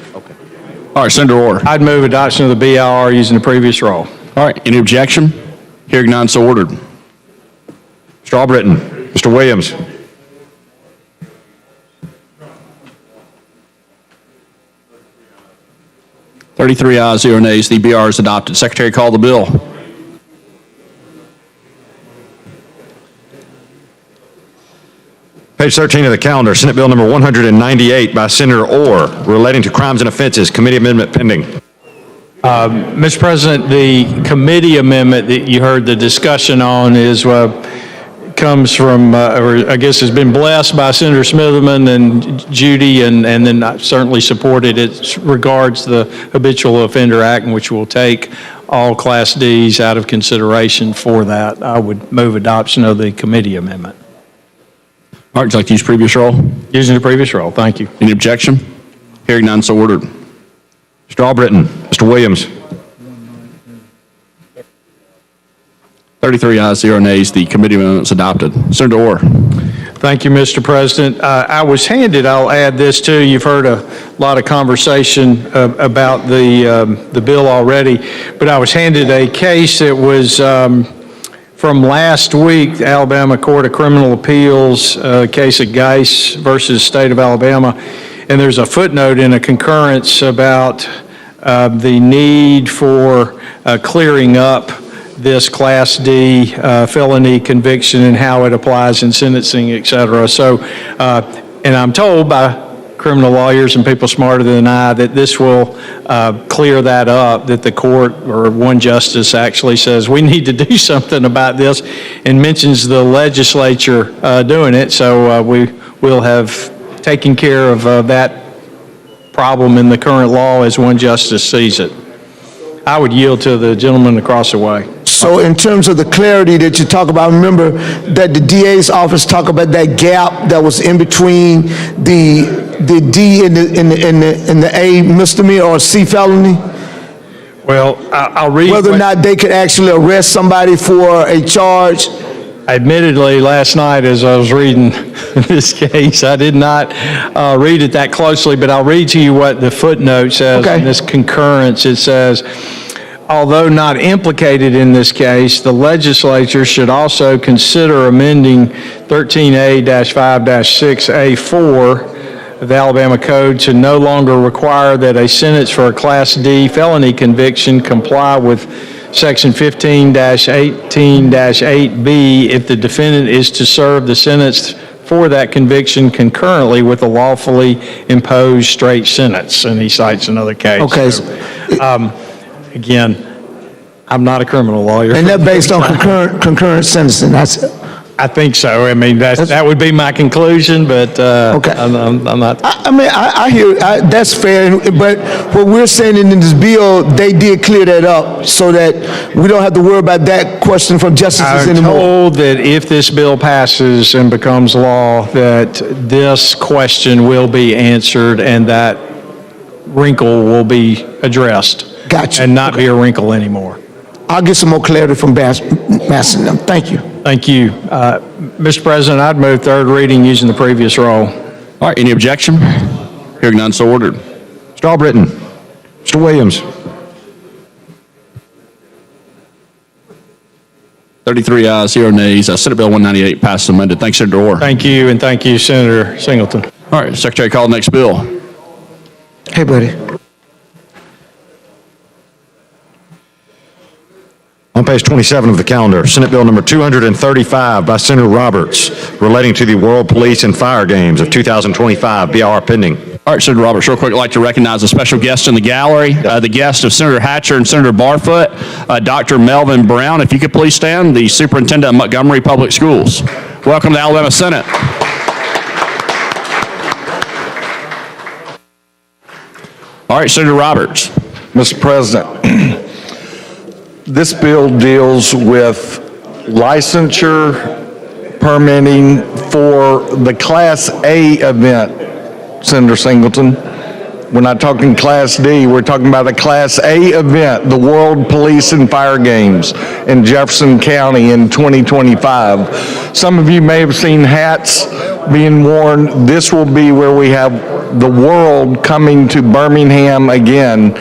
All right, Senator Orr. I'd move adoption of the BIR using the previous roll. All right, any objection? Hearing none, so ordered. Mr. Albritton, Mr. Williams. Thirty-three ayes, 0 nays. The BR is adopted. Secretary, call the bill. Page 13 of the calendar, Senate Bill number 198 by Senator Orr, relating to crimes and offenses, committee amendment pending. Mr. President, the committee amendment that you heard the discussion on comes from, or I guess has been blessed by Senator Smitherman and Judy, and then I certainly supported it. Regards the Habitual Offender Act, in which will take all Class Ds out of consideration for that. I would move adoption of the committee amendment. All right, would you like to use previous roll? Using the previous roll, thank you. Any objection? Hearing none, so ordered. Mr. Albritton, Mr. Williams. 33 ayes, 0 nays. The committee amendment is adopted. Senator Orr. Thank you, Mr. President. I was handed, I'll add this too, you've heard a lot of conversation about the bill already, but I was handed a case that was from last week, the Alabama Court of Criminal Appeals, case of Geis versus State of Alabama, and there's a footnote in a concurrence about the need for clearing up this Class D felony conviction and how it applies in sentencing, et cetera. So, and I'm told by criminal lawyers and people smarter than I that this will clear that up, that the court or one justice actually says we need to do something about this and mentions the legislature doing it. So we will have taken care of that problem in the current law as one justice sees it. I would yield to the gentleman across the way. So in terms of the clarity that you talk about, remember that the DA's office talked about that gap that was in between the D and the A misdemeanor or C felony? Well, I'll read whether or not they could actually arrest somebody for a charge. Admittedly, last night as I was reading this case, I did not read it that closely, but I'll read to you what the footnote says in this concurrence. It says, although not implicated in this case, the legislature should also consider amending 13A-5-6A4 of the Alabama Code to no longer require that a sentence for a Class D felony conviction comply with Section 15-18-8B if the defendant is to serve the sentence for that conviction concurrently with a lawfully imposed straight sentence. And he cites another case. Okay. So, again, I'm not a criminal lawyer. And they're based on concurrent sentencing. I think so. I mean, that would be my conclusion, but Okay. I'm not. I hear, that's fair, but what we're saying in this bill, they did clear that up so that we don't have to worry about that question from justices I'm anymore. told that if this bill passes and becomes law, that this question will be answered and that wrinkle will be addressed. Gotcha. And not be a wrinkle anymore. I'll get some more clarity from Massey. Thank you. Thank you. Mr. President, I'd move third reading using the previous roll. All right, any objection? Hearing none, so ordered. Mr. Albritton. Mr. Williams. 33 ayes, 0 nays. Senate Bill 198 passes amended. Thanks, Senator Orr. Thank you, and thank you, Senator Singleton. All right, Secretary, call the next bill. Hey, buddy. On page 27 of the calendar, Senate Bill number 235 by Senator Roberts relating to the World Police and Fire Games of 2025, BIR pending. All right, Senator Roberts, real quick, I'd like to recognize a special guest in the gallery, the guest of Senator Hatcher and Senator Barfoot, Dr. Melvin Brown. If you could please stand, the Superintendent of Montgomery Public Schools. Welcome to the Alabama Senate. All right, Senator Roberts. Mr. President, this bill deals with licensure permitting for the Class A event, Senator Singleton. We're not talking Class D, we're talking about a Class A event, the World Police and Fire Games in Jefferson County in 2025. Some of you may have seen hats being worn. This will be where we have the world coming to Birmingham again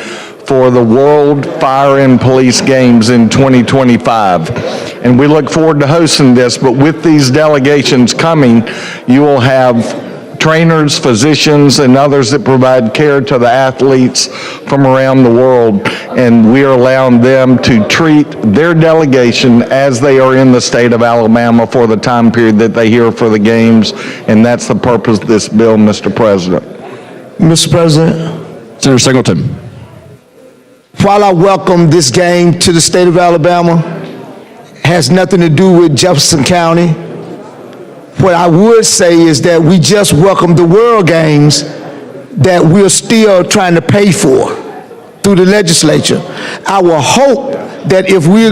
for the World Fire and Police Games in 2025. And we look forward to hosting this, but with these delegations coming, you will have trainers, physicians, and others that provide care to the athletes from around the world. And we are allowing them to treat their delegation as they are in the state of Alabama for the time period that they here for the games. And that's the purpose of this bill, Mr. President. Mr. President. Senator Singleton. While I welcome this game to the state of Alabama, has nothing to do with Jefferson County. What I would say is that we just welcomed the World Games that we're still trying to pay for through the legislature. I will hope that if we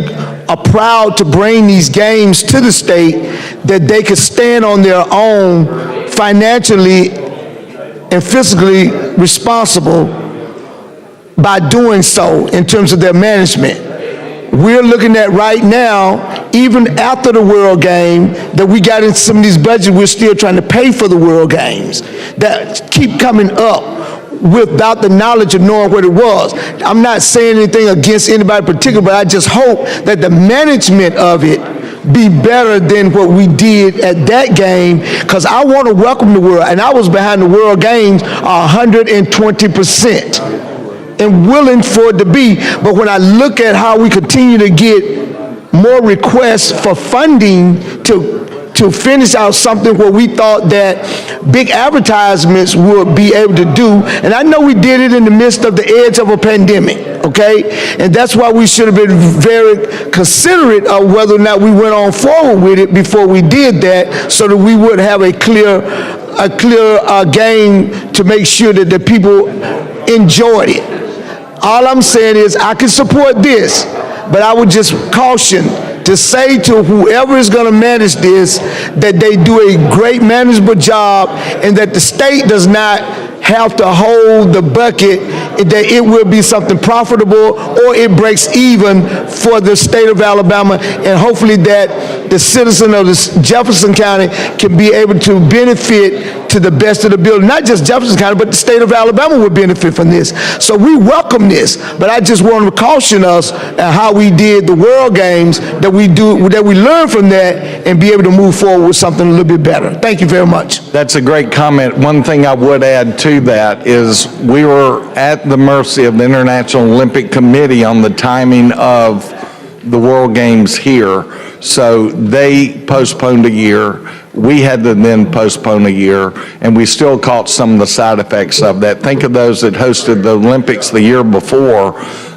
are proud to bring these games to the state, that they could stand on their own financially and physically responsible by doing so in terms of their management. We're looking at right now, even after the World Game, that we got in some of these budgets, we're still trying to pay for the World Games that keep coming up without the knowledge of knowing what it was. I'm not saying anything against anybody in particular, but I just hope that the management of it be better than what we did at that game, because I want to welcome the world, and I was behind the World Games 120%. And willing for it to be, but when I look at how we continue to get more requests for funding to finish out something where we thought that big advertisements would be able to do, and I know we did it in the midst of the edge of a pandemic, okay? And that's why we should have been very considerate of whether or not we went on forward with it before we did that, so that we would have a clear game to make sure that the people enjoyed it. All I'm saying is I can support this, but I would just caution to say to whoever is going to manage this that they do a great manageable job and that the state does not have to hold the bucket, that it will be something profitable or it breaks even for the state of Alabama, and hopefully that the citizen of Jefferson County can be able to benefit to the best of the ability. Not just Jefferson County, but the state of Alabama will benefit from this. So we welcome this, but I just want to caution us at how we did the World Games, that we learn from that and be able to move forward with something a little bit better. Thank you very much. That's a great comment. One thing I would add to that is we were at the mercy of the International Olympic Committee on the timing of the World Games here. So they postponed a year. We had to then postpone a year, and we still caught some of the side effects of that. Think of those that hosted the Olympics the year before.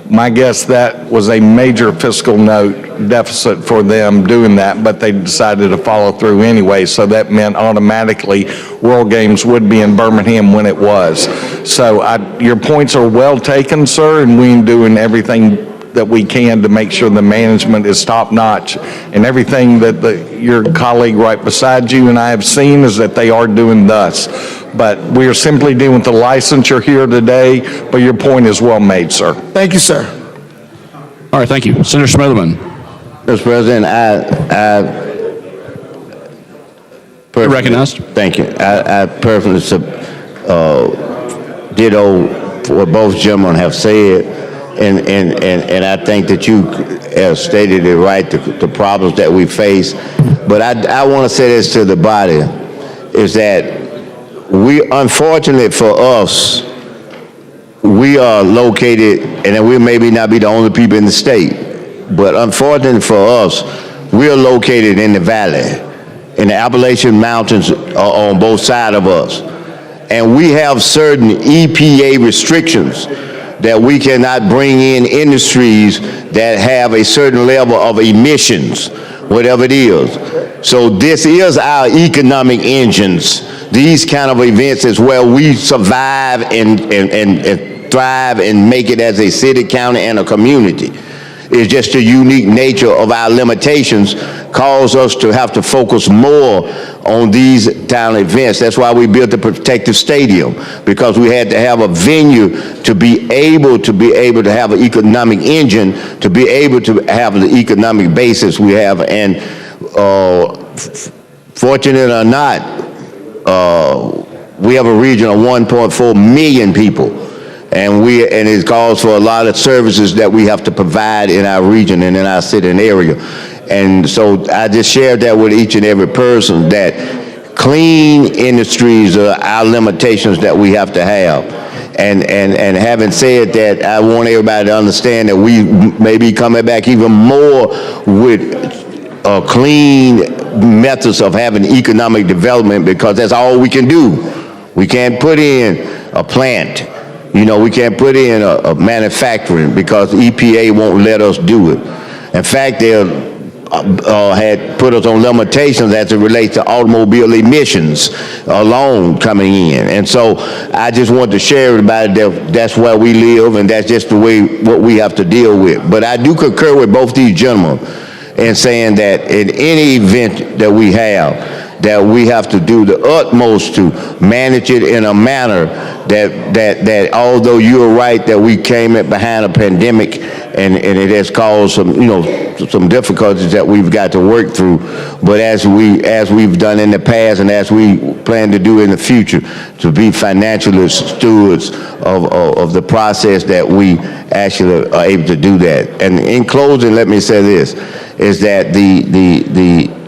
My guess, that was a major fiscal note deficit for them doing that, but they decided to follow through anyway, so that meant automatically World Games would be in Birmingham when it was. So your points are well taken, sir, and we're doing everything that we can to make sure the management is top-notch. And everything that your colleague right beside you and I have seen is that they are doing thus. But we are simply dealing with the licensure here today, but your point is well made, sir. Thank you, sir. All right, thank you. Senator Smotherman. Mr. President, You're recognized. Thank you. I perfectly ditto what both gentlemen have said. And I think that you have stated it right, the problems that we face. But I want to say this to the body, is that unfortunately for us, we are located, and we maybe not be the only people in the state, but unfortunately for us, we are located in the valley, and the Appalachian Mountains are on both sides of us. And we have certain EPA restrictions that we cannot bring in industries that have a certain level of emissions, whatever it is. So this is our economic engines. These kind of events is where we survive and thrive and make it as a city, county, and a community. It's just the unique nature of our limitations cause us to have to focus more on these town events. That's why we built the protective stadium, because we had to have a venue to be able to have an economic engine, to be able to have the economic basis we have. And fortunate or not, we have a region of 1.4 million people. And it calls for a lot of services that we have to provide in our region and in our city and area. And so I just shared that with each and every person, that clean industries are our limitations that we have to have. And having said that, I want everybody to understand that we may be coming back even more with clean methods of having economic development, because that's all we can do. We can't put in a plant. We can't put in a manufacturing, because EPA won't let us do it. In fact, they had put us on limitations as it relates to automobile emissions alone coming in. And so I just want to share with everybody that that's where we live, and that's just the way what we have to deal with. But I do concur with both these gentlemen in saying that in any event that we have to do the utmost to manage it in a manner that although you're right that we came behind a pandemic and it has caused some difficulties that we've got to work through, but as we've done in the past and as we plan to do in the future, to be financial stewards of the process that we actually are able to do that. And in closing, let me say this, is that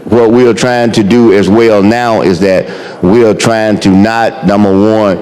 what we are trying to do as well now is that we are trying to not, number one,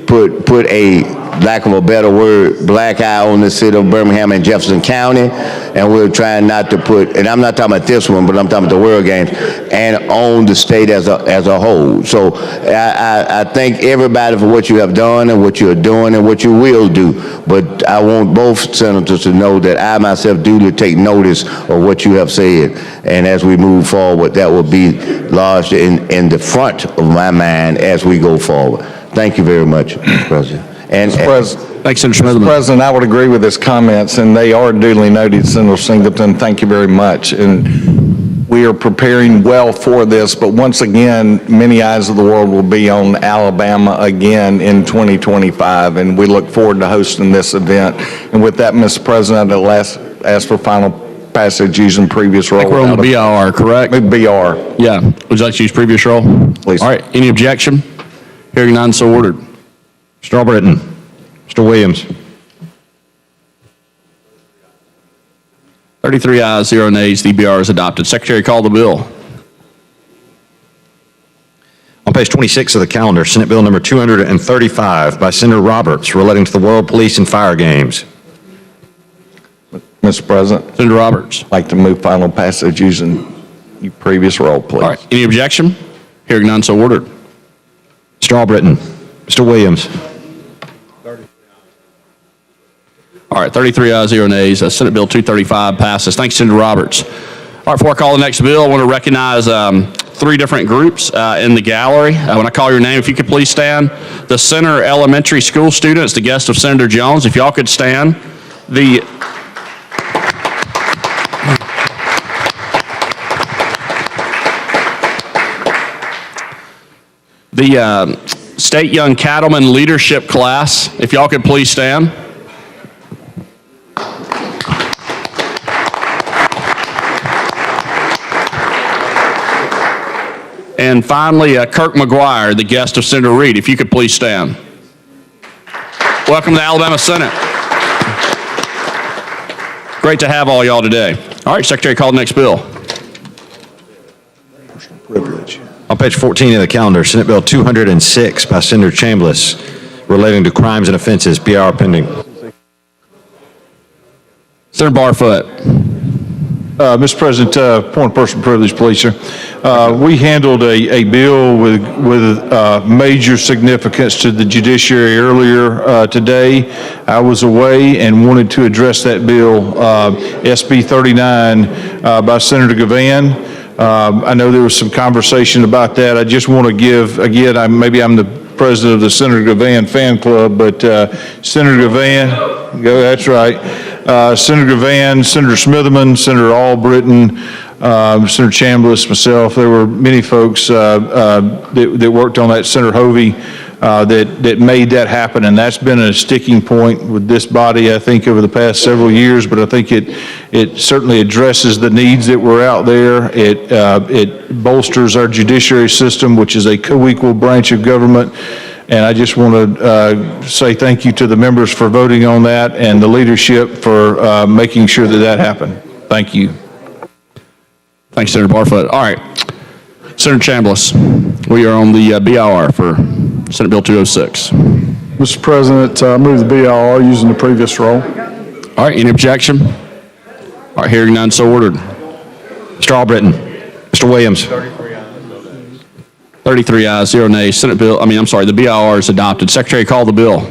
put a, lack of a better word, black eye on the city of Birmingham and Jefferson County, and we're trying not to put, and I'm not talking about this one, but I'm talking about the World Games, and on the state as a whole. So I thank everybody for what you have done and what you're doing and what you will do, but I want both senators to know that I myself duly take notice of what you have said, and as we move forward, that will be lodged in the front of my mind as we go forward. Thank you very much, Mr. President. Mr. President, I would agree with his comments, and they are duly noted, Senator Singleton. Thank you very much. And we are preparing well for this, but once again, many eyes of the world will be on Alabama again in 2025, and we look forward to hosting this event. And with that, Mr. President, I'll ask for final passage using previous role. I think we're on the BR, correct? BR. Yeah. Would you like to use previous role? Please. All right. Any objection? Hearing none, so ordered. Mr. Albritton. Mr. Williams. 33 ayes, 0 nays. The BR is adopted. Secretary, call the bill. On page 26 of the calendar, Senate Bill number 235 by Senator Roberts relating to the World Police and Fire Games. Mr. President. Senator Roberts. I'd like to move final passage using your previous role, please. All right. Any objection? Hearing none, so ordered. Mr. Albritton. Mr. Williams. All All right, 33 ayes, 0 nays. Senate Bill 235 passes. Thanks, Senator Roberts. All right, before I call the next bill, I want to recognize 3 different groups in the gallery. When I call your name, if you could please stand. The Center Elementary School students, the guest of Senator Jones, if y'all could stand. The State Young Cattlemen Leadership Class, if y'all could please stand. And finally, Kirk McGuire, the guest of Senator Reed, if you could please stand. Welcome to the Alabama Senate. Great to have all y'all today. All right, Secretary, call the next bill. On page 14 of the calendar, Senate Bill 206 by Senator Chambliss relating to crimes and offenses, BR pending. Senator Barfoot. Mr. President, point of personal privilege, please, sir. We handled a bill with major significance to the judiciary earlier today. I was away and wanted to address that bill, SB 39 by Senator Gavan. I know there was some conversation about that. I just want to give, again, maybe I'm the president of the Senator Gavan fan club, but Senator Gavan, that's right. Senator Gavan, Senator Smitherman, Senator Albritton, Senator Chambliss, myself, there were many folks that worked on that, Senator Hovey, that made that happen, and that's been a sticking point with this body, I think, over the past several years, but I think it certainly addresses the needs that were out there. It bolsters our judiciary system, which is a co-equal branch of government. And I just want to say thank you to the members for voting on that and the leadership for making sure that that happened. Thank you. Thanks, Senator Barfoot. All right, Senator Chambliss, we are on the BIR for Senate Bill 206. Mr. President, I move the BIR using the previous roll. All right, any objection? All right, hearing none, so ordered. Mr. Albritton. Mr. Williams. 33 ayes, 0 nays. The BIR is adopted. Secretary, call the bill.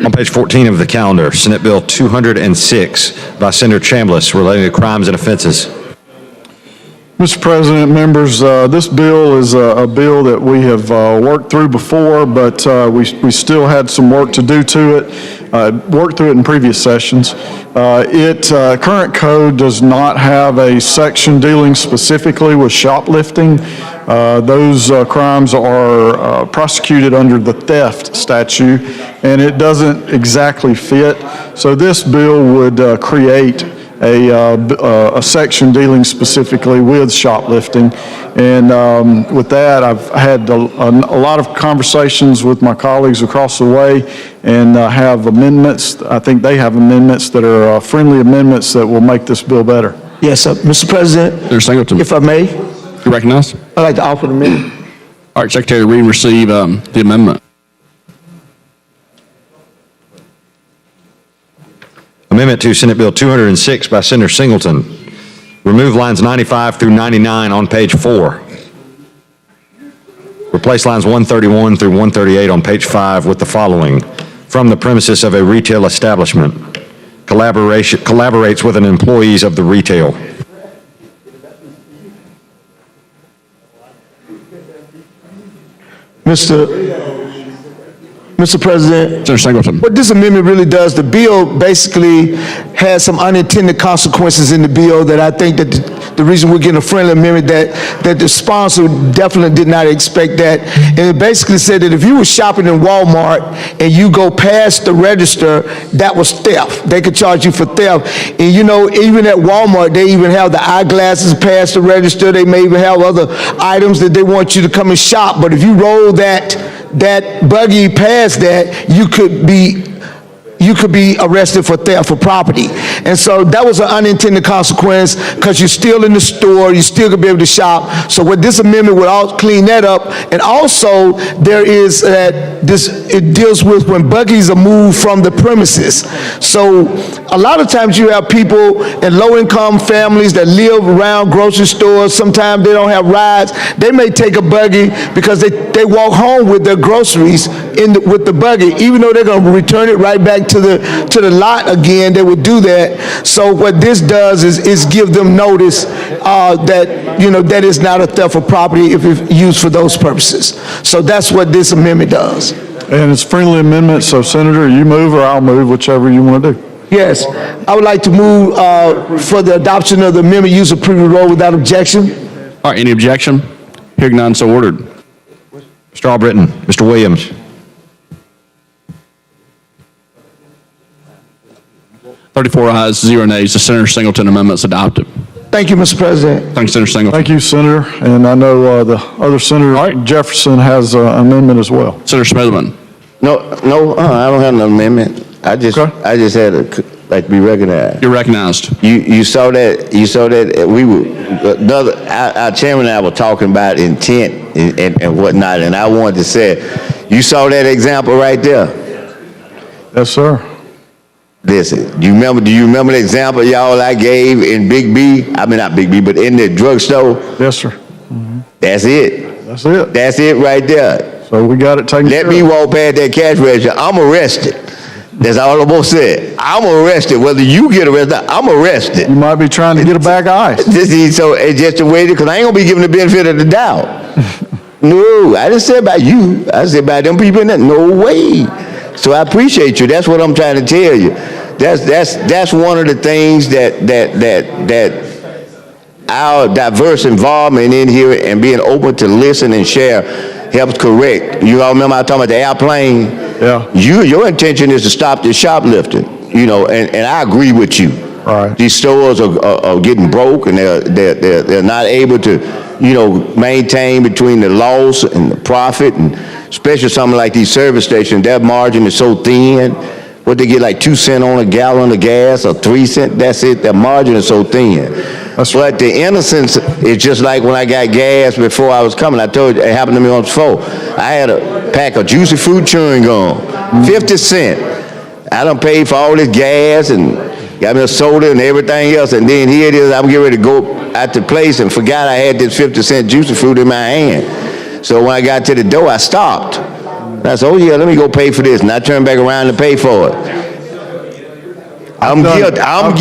On page 14 of the calendar, Senate Bill 206 by Senator Chambliss relating to crimes and offenses. Mr. President, members, this bill is a bill that we have worked through before, but we still had some work to do to it, worked through it in previous sessions. Current code does not have a section dealing specifically with shoplifting. Those crimes are prosecuted under the theft statute, and it doesn't exactly fit. So this bill would create a section dealing specifically with shoplifting. And with that, I've had a lot of conversations with my colleagues across the way and have amendments. I think they have amendments that are friendly amendments that will make this bill better. Yes, sir. Mr. President, if I may, You recognize? I'd like to offer an amendment. All right, Secretary Reed, receive the amendment. Amendment to Senate Bill 206 by Senator Singleton. Remove lines 95 through 99 on page 4. Replace lines 131 through 138 on page 5 with the following. From the premises of a retail establishment. Collaborates with an employees of the retail. Mr. President, Senator Singleton. what this amendment really does, the bill basically has some unintended consequences in the bill that I think that the reason we're getting a friendly amendment that the sponsor definitely did not expect that. And it basically said that if you were shopping in Walmart and you go past the register, that was theft. They could charge you for theft. And you know, even at Walmart, they even have the eyeglasses past the register. They may even have other items that they want you to come and shop. But if you roll that buggy past that, you could be arrested for theft for property. And so that was an unintended consequence because you're still in the store, you still could be able to shop. So what this amendment would all clean that up. And also there is it deals with when buggies are moved from the premises. So a lot of times you have people in low-income families that live around grocery stores. Sometimes they don't have rides. They may take a buggy because they walk home with their groceries with the buggy, even though they're going to return it right back to the lot again, they would do that. So what this does is give them notice that, you know, that is not a theft of property if it's used for those purposes. So that's what this amendment does. And it's a friendly amendment, so Senator, you move or I'll move, whichever you want to do. Yes, I would like to move for the adoption of the amendment, use of previous roll without objection. All right, any objection? Hearing none, so ordered. Mr. Albritton, Mr. Williams. 34 ayes, 0 nays. The Senator Singleton amendment is adopted. Thank you, Mr. President. Thanks, Senator Singleton. Thank you, Senator. And I know the other Senator Jefferson has an amendment as well. Senator Smithman. No, I don't have an amendment. I just had to like to be recognized. You're recognized. You saw that we were our chairman and I were talking about intent and whatnot, and I wanted to say, you saw that example right there. Yes, sir. Listen, do you remember the example y'all I gave in Big B? I mean not Big B, but in the drugstore. Yes, sir. That's it. That's it. That's it right there. So we got it taken care of. Let me walk past that cash register. I'm arrested. That's all I'm gonna say. I'm arrested. Whether you get arrested, I'm arrested. You might be trying to get a bag of ice. So it's just a way because I ain't gonna be given the benefit of the doubt. No, I didn't say about you. I said about them people in there. No way. So I appreciate you. That's what I'm trying to tell you. That's one of the things that our diverse involvement in here and being open to listen and share helps correct. You all remember I was talking about the airplane? Yeah. Your intention is to stop this shoplifting, you know, and I agree with you. Right. These stores are getting broke and they're not able to, you know, maintain between the loss and the profit, and especially something like these service stations, that margin is so thin. What they get like 2 cents on a gallon of gas or 3 cents, that's it. That margin is so thin. But the innocence is just like when I got gas before I was coming. I told you, it happened to me once before. I had a pack of juicy fruit chewing gum, 50 cents. I done paid for all this gas and got me a soda and everything else, and then here it is, I'm getting ready to go out the place and forgot I had this 50-cent juicy fruit in my hand. So when I got to the door, I stopped. And I said, oh yeah, let me go pay for this, and I turned back around to pay for it. I'm guilty. I've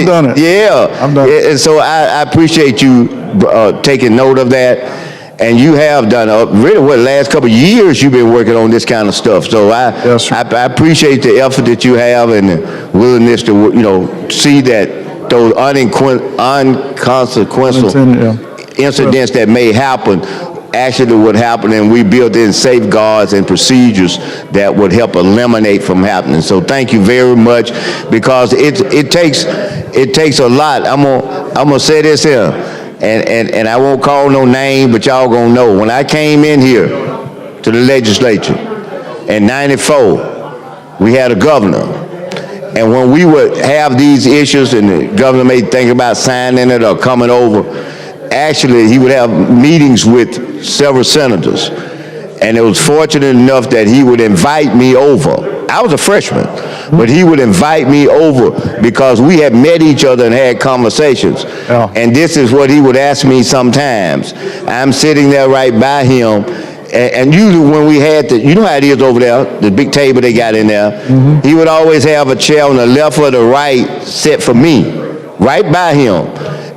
done it. Yeah. I've done it. And so I appreciate you taking note of that. And you have done, really, what, the last couple of years you've been working on this kind of stuff. So I appreciate the effort that you have and the willingness to, you know, see that those unconsequential incidents that may happen actually would happen, and we built in safeguards and procedures that would help eliminate from happening. So thank you very much, because it takes a lot. I'm gonna say this here. And I won't call no name, but y'all gonna know. When I came in here to the legislature in '94, we had a governor. And when we would have these issues and the governor may think about signing it or coming over, actually he would have meetings with several senators. And it was fortunate enough that he would invite me over. I was a freshman, but he would invite me over because we had met each other and had conversations. Yeah. And this is what he would ask me sometimes. I'm sitting there right by him, and usually when we had you know how it is over there, the big table they got in there, he would always have a chair on the left or the right set for me, right by him.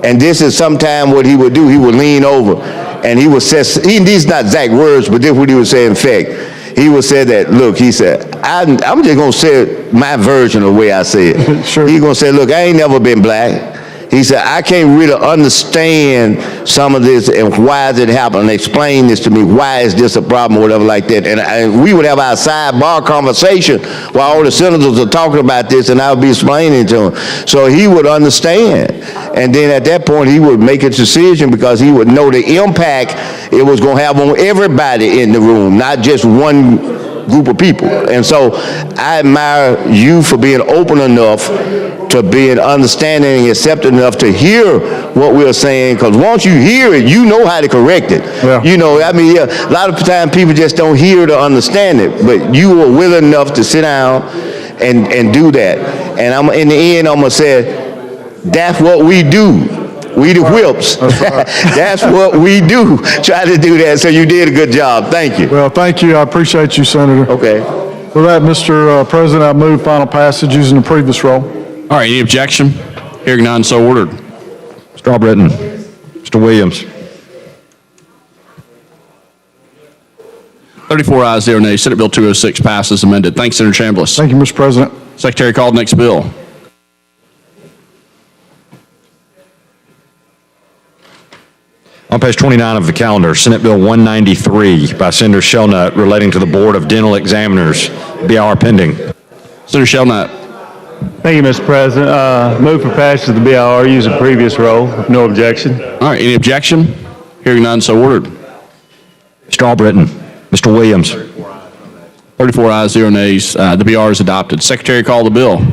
And this is sometimes what he would do. He would lean over and he would say, these not exact words, but this is what he would say in fact. He would say that, look, he said, I'm just going to say my version of the way I say it. Sure. He's going to say, look, I ain't never been black. He said, I can't really understand some of this and why is it happening. Explain this to me. Why is this a problem or whatever like that? And we would have our sidebar conversation while all the senators are talking about this, and I would be explaining to him. So he would understand. And then at that point, he would make a decision because he would know the impact it was going to have on everybody in the room, not just one group of people. And so I admire you for being open enough to being understanding and accepting enough to hear what we're saying, because once you hear it, you know how to correct it. Yeah. You know, I mean, a lot of times people just don't hear to understand it, but you were willing enough to sit down and do that. And in the end, I'm going to say, that's what we do. We the whips. That's what we do. Try to do that. So you did a good job. Thank you. Well, thank you. I appreciate you, Senator. Okay. With that, Mr. President, I move final passage using the previous roll. All right, any objection? Hearing none, so ordered. Mr. Albritton. Mr. Williams. 34 ayes, 0 nays. Senate Bill 206 passes amended. Thanks, Senator Chambliss. Thank you, Mr. President. Secretary called next bill. On page 29 of the calendar, Senate Bill 193 by Senator Shelnut relating to the Board of Dental Examiners. BR pending. Senator Shelnut. Thank you, Mr. President. Move for passage of the BIR using previous roll. No objection. All right, any objection? Hearing none, so ordered. Mr. Albritton. Mr. Williams. 34 ayes, 0 nays. The BR is adopted. Secretary call the bill.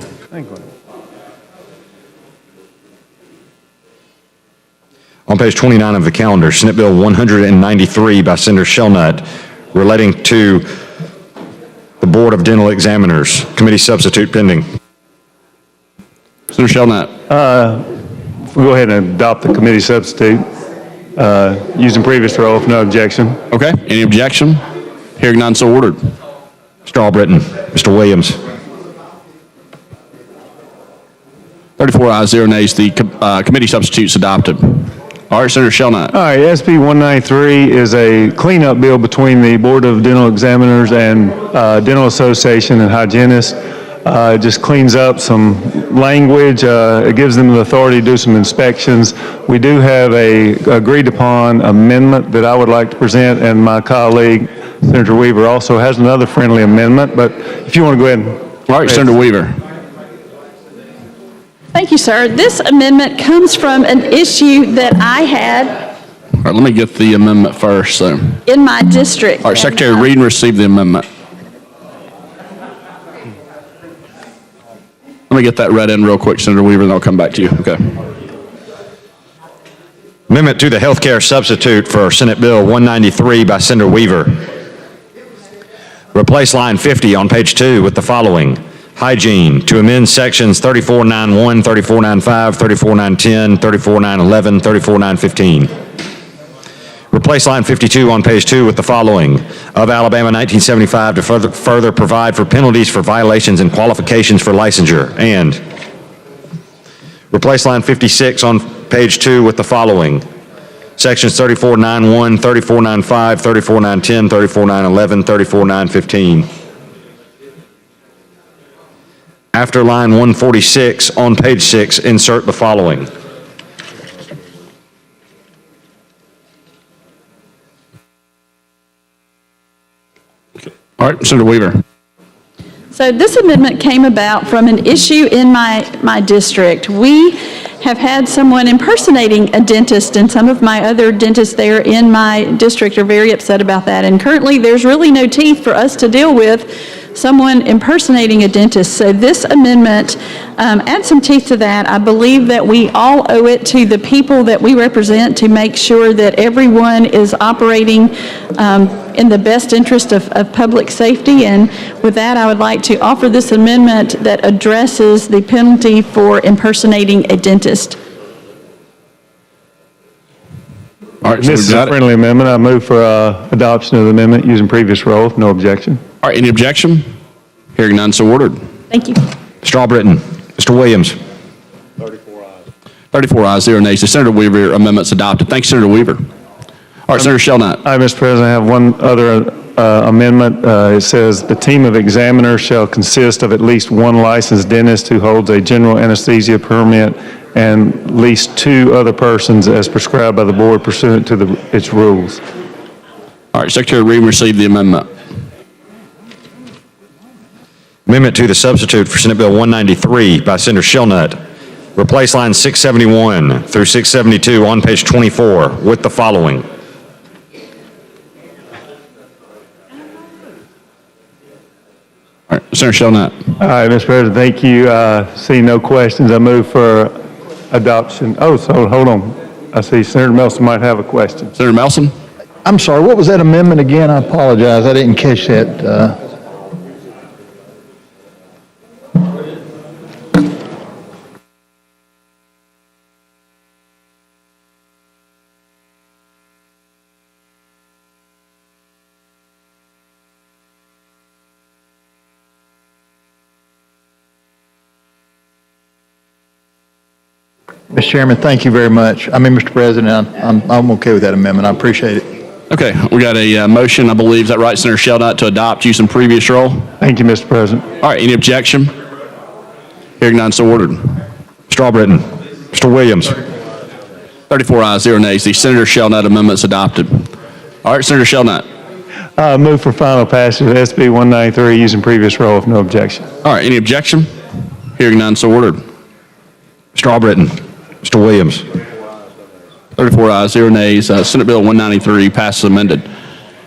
On page 29 of the calendar, Senate Bill 193 by Senator Shelnut relating to the Board of Dental Examiners. Committee substitute pending. Senator Shelnut. We'll go ahead and adopt the committee substitute using previous roll if no objection. Okay, any objection? Hearing none, so ordered. Mr. Albritton. Mr. Williams. 34 ayes, 0 nays. The committee substitute's adopted. All right, Senator Shelnut. All right, SB 193 is a cleanup bill between the Board of Dental Examiners and Dental Association and Hygienists. It just cleans up some language. It gives them the authority to do some inspections. We do have a agreed upon amendment that I would like to present, and my colleague, Senator Weaver, also has another friendly amendment, but if you want to go ahead and... All right, Senator Weaver. Thank you, sir. This amendment comes from an issue that I had All right, let me get the amendment first. So. in my district. All right, Secretary, read and receive the amendment. Let me get that read in real quick, Senator Weaver, and I'll come back to you. Okay. Amendment to the healthcare substitute for Senate Bill 193 by Senator Weaver. Replace line 50 on page 2 with the following. Hygiene, to amend sections 3491, 3495, 34910, 34911, 34915. Replace line 52 on page 2 with the following. Of Alabama 1975 to further provide for penalties for violations and qualifications for licensure. And replace line 56 on page 2 with the following. Sections 3491, 3495, 34910, 34911, 34915. After line 146 on page 6, insert the following. All right, Senator Weaver. So this amendment came about from an issue in my district. We have had someone impersonating a dentist, and some of my other dentists there in my district are very upset about that. And currently, there's really no teeth for us to deal with someone impersonating a dentist. So this amendment adds some teeth to that. I believe that we all owe it to the people that we represent to make sure that everyone is operating in the best interest of public safety. And with that, I would like to offer this amendment that addresses the penalty for impersonating a dentist. All right, This is a friendly amendment. I move for adoption of the amendment using previous roll, if no objection. All right, any objection? Hearing none, so ordered. Thank you. Mr. Albritton. Mr. Williams. 34 ayes, 0 nays. The Senator Weaver amendment's adopted. Thanks, Senator Weaver. All right, Senator Shelnut. All right, Mr. President, I have one other amendment. It says the team of examiners shall consist of at least one licensed dentist who holds a general anesthesia permit and at least 2 other persons as prescribed by the board pursuant to its rules. All right, Secretary, read and receive the amendment. Amendment to the substitute for Senate Bill 193 by Senator Shelnut. Replace lines 671 through 672 on page 24 with the following. All right, Senator Shelnut. All right, Mr. President, thank you. See no questions. I move for adoption. Oh, so hold on. I see Senator Melson might have a question. Senator Melson? I'm sorry, what was that amendment again? I apologize, I didn't catch that. Mr. Chairman, thank you very much. Mr. President, I'm okay with that amendment. I appreciate it. Okay, we got a motion, I believe, is that right, Senator Shelnut, to adopt using previous rule? Thank you, Mr. President. All right, any objection? Hearing none, so ordered. Mr. Albritton. Mr. Williams. 34 ayes, 0 nays. The Senator Shelnut amendment is adopted. All right, Senator Shelnut. Move for final passage of SB 193 using previous rule if no objection. All right, any objection? Hearing none, so ordered. Mr. Albritton. Mr. Williams. 34 ayes, 0 nays. Senate Bill 193 passes amended.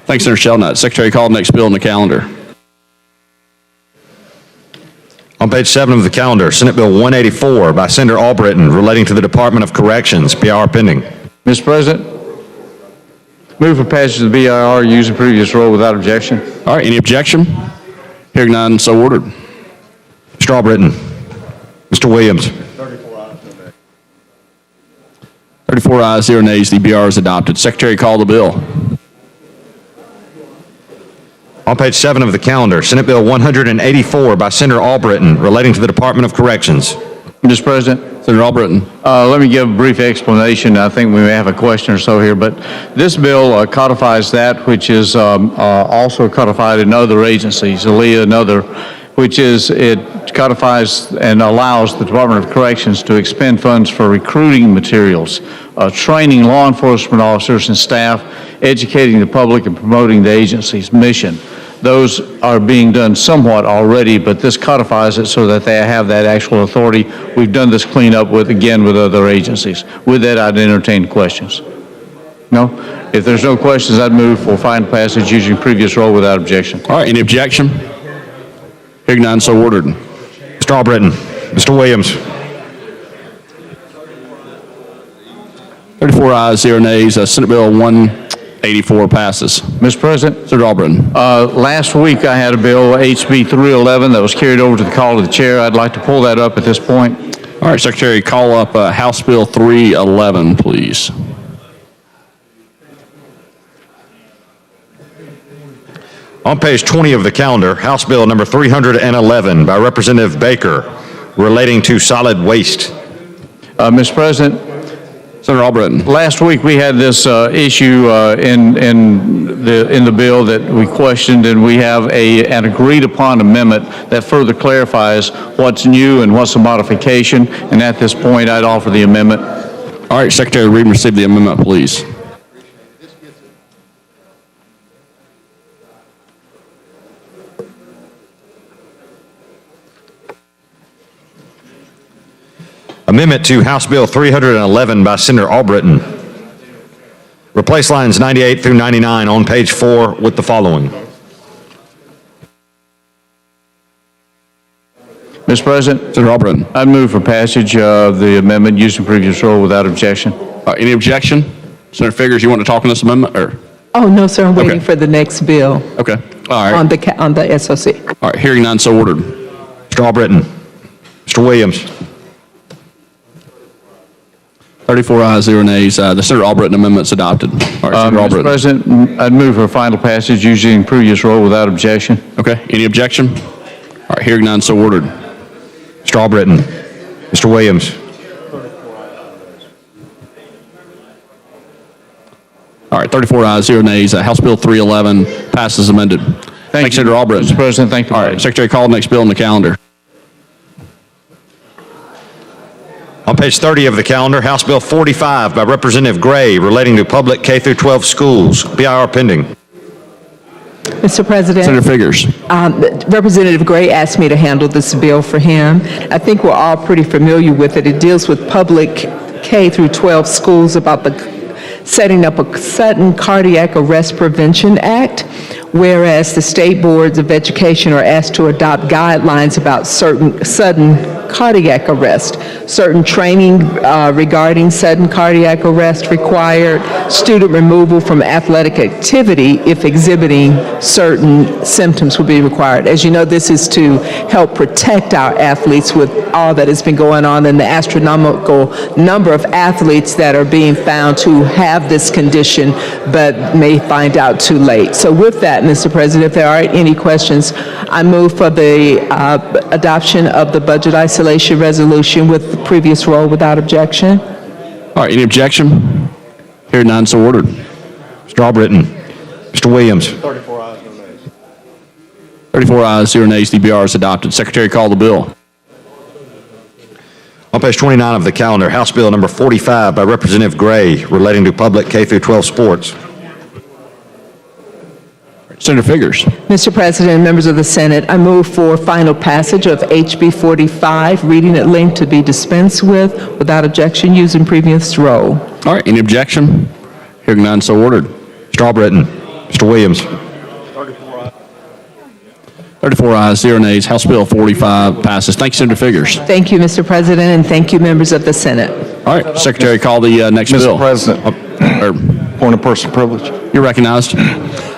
Thanks, Senator Shelnut. Secretary, call the next bill on the calendar. On page 7 of the calendar, Senate Bill 184 by Senator Albritton relating to the Department of Corrections. BIR pending. Mr. President, move for passage of the BIR using previous rule without objection. All right, any objection? Hearing none, so ordered. Mr. Albritton. Mr. Williams. 34 ayes, 0 nays. The BR is adopted. Secretary, call the bill. On page 7 of the calendar, Senate Bill 184 by Senator Albritton relating to the Department of Corrections. Mr. President. Senator Albritton. Let me give a brief explanation. I think we may have a question or so here, but this bill codifies that which is also codified in other agencies, ALEA and other, which is it codifies and allows the Department of Corrections to expend funds for recruiting materials, training law enforcement officers and staff, educating the public and promoting the agency's mission. Those are being done somewhat already, but this codifies it so that they have that actual authority. We've done this cleanup with other agencies. With that, I'd entertain questions. No? If there's no questions, I'd move for final passage using previous rule without objection. All right, any objection? Hearing none, so ordered. Mr. Albritton. Mr. Williams. 34 ayes, 0 nays. Senate Bill 184 passes. Mr. President. Senator Albritton. Last week I had a bill, HB 311, that was carried over to the call of the chair. I'd like to pull that up at this point. All right, Secretary, call up House Bill 311, please. On page 20 of the calendar, House Bill number 311 by Representative Baker relating to solid waste. Mr. President. Senator Albritton. Last week we had this issue in the bill that we questioned, and we have an agreed upon amendment that further clarifies what's new and what's a modification. And at this point, I'd offer the amendment. All right, Secretary, read and receive the amendment, please. Amendment to House Bill 311 by Senator Albritton. Replace lines 98 through 99 on page 4 with the following. Mr. President. Senator Albritton. I'd move for passage of the amendment using previous rule without objection. Any objection? Senator Figures, you want to talk on this amendment? Or? Oh, no, sir, I'm waiting for the next bill. Okay, all right. On the SOC. All right, hearing none, so ordered. Mr. Albritton. Mr. Williams. 34 ayes, 0 nays. The Senator Albritton amendment is adopted. All right, Senator Mr. Albritton. President, I'd move for final passage using previous rule without objection. Okay, any objection? All right, hearing none, so ordered. Mr. Albritton. Mr. Williams. All right, 34 ayes, 0 nays. House Bill 311 passes amended. Thanks, Senator Albritton. Mr. President, thank you. All right, Secretary, call the next bill on the calendar. On page 30 of the calendar, House Bill 45 by Representative Gray relating to public K-12 schools. BIR pending. Mr. President. Senator Figures. Representative Gray asked me to handle this bill for him. I think we're all pretty familiar with it. It deals with public K-12 schools about setting up a sudden cardiac arrest prevention act, whereas the state boards of education are asked to adopt guidelines about certain sudden cardiac arrest. Certain training regarding sudden cardiac arrest required, student removal from athletic activity if exhibiting certain symptoms would be required. As you know, this is to help protect our athletes with all that has been going on and the astronomical number of athletes that are being found to have this condition but may find out too late. So with that, that, Mr. President, if there aren't any questions, I move for the adoption of the budget isolation resolution with the previous roll without objection. All right, any objection? Hearing none, so ordered. Mr. Albritton. Mr. Williams. 34 ayes, 0 nays, the BR is adopted. Secretary, call the bill. On page 29 of the calendar, House Bill number 45 by Representative Gray relating to public K-12 sports. Senator Figurs. Mr. President and members of the Senate, I move for final passage of HB 45, reading at length to be dispensed with, without objection, using previous roll. All right, any objection? Hearing none, so ordered. Mr. Albritton. Mr. Williams. 34 ayes, 0 nays. House Bill 45 passes. Thank you, Senator Figurs. Thank you, Mr. President, and thank you, members of the Senate. All right, Secretary, call the next bill. Mr. President, point of personal privilege. You're recognized.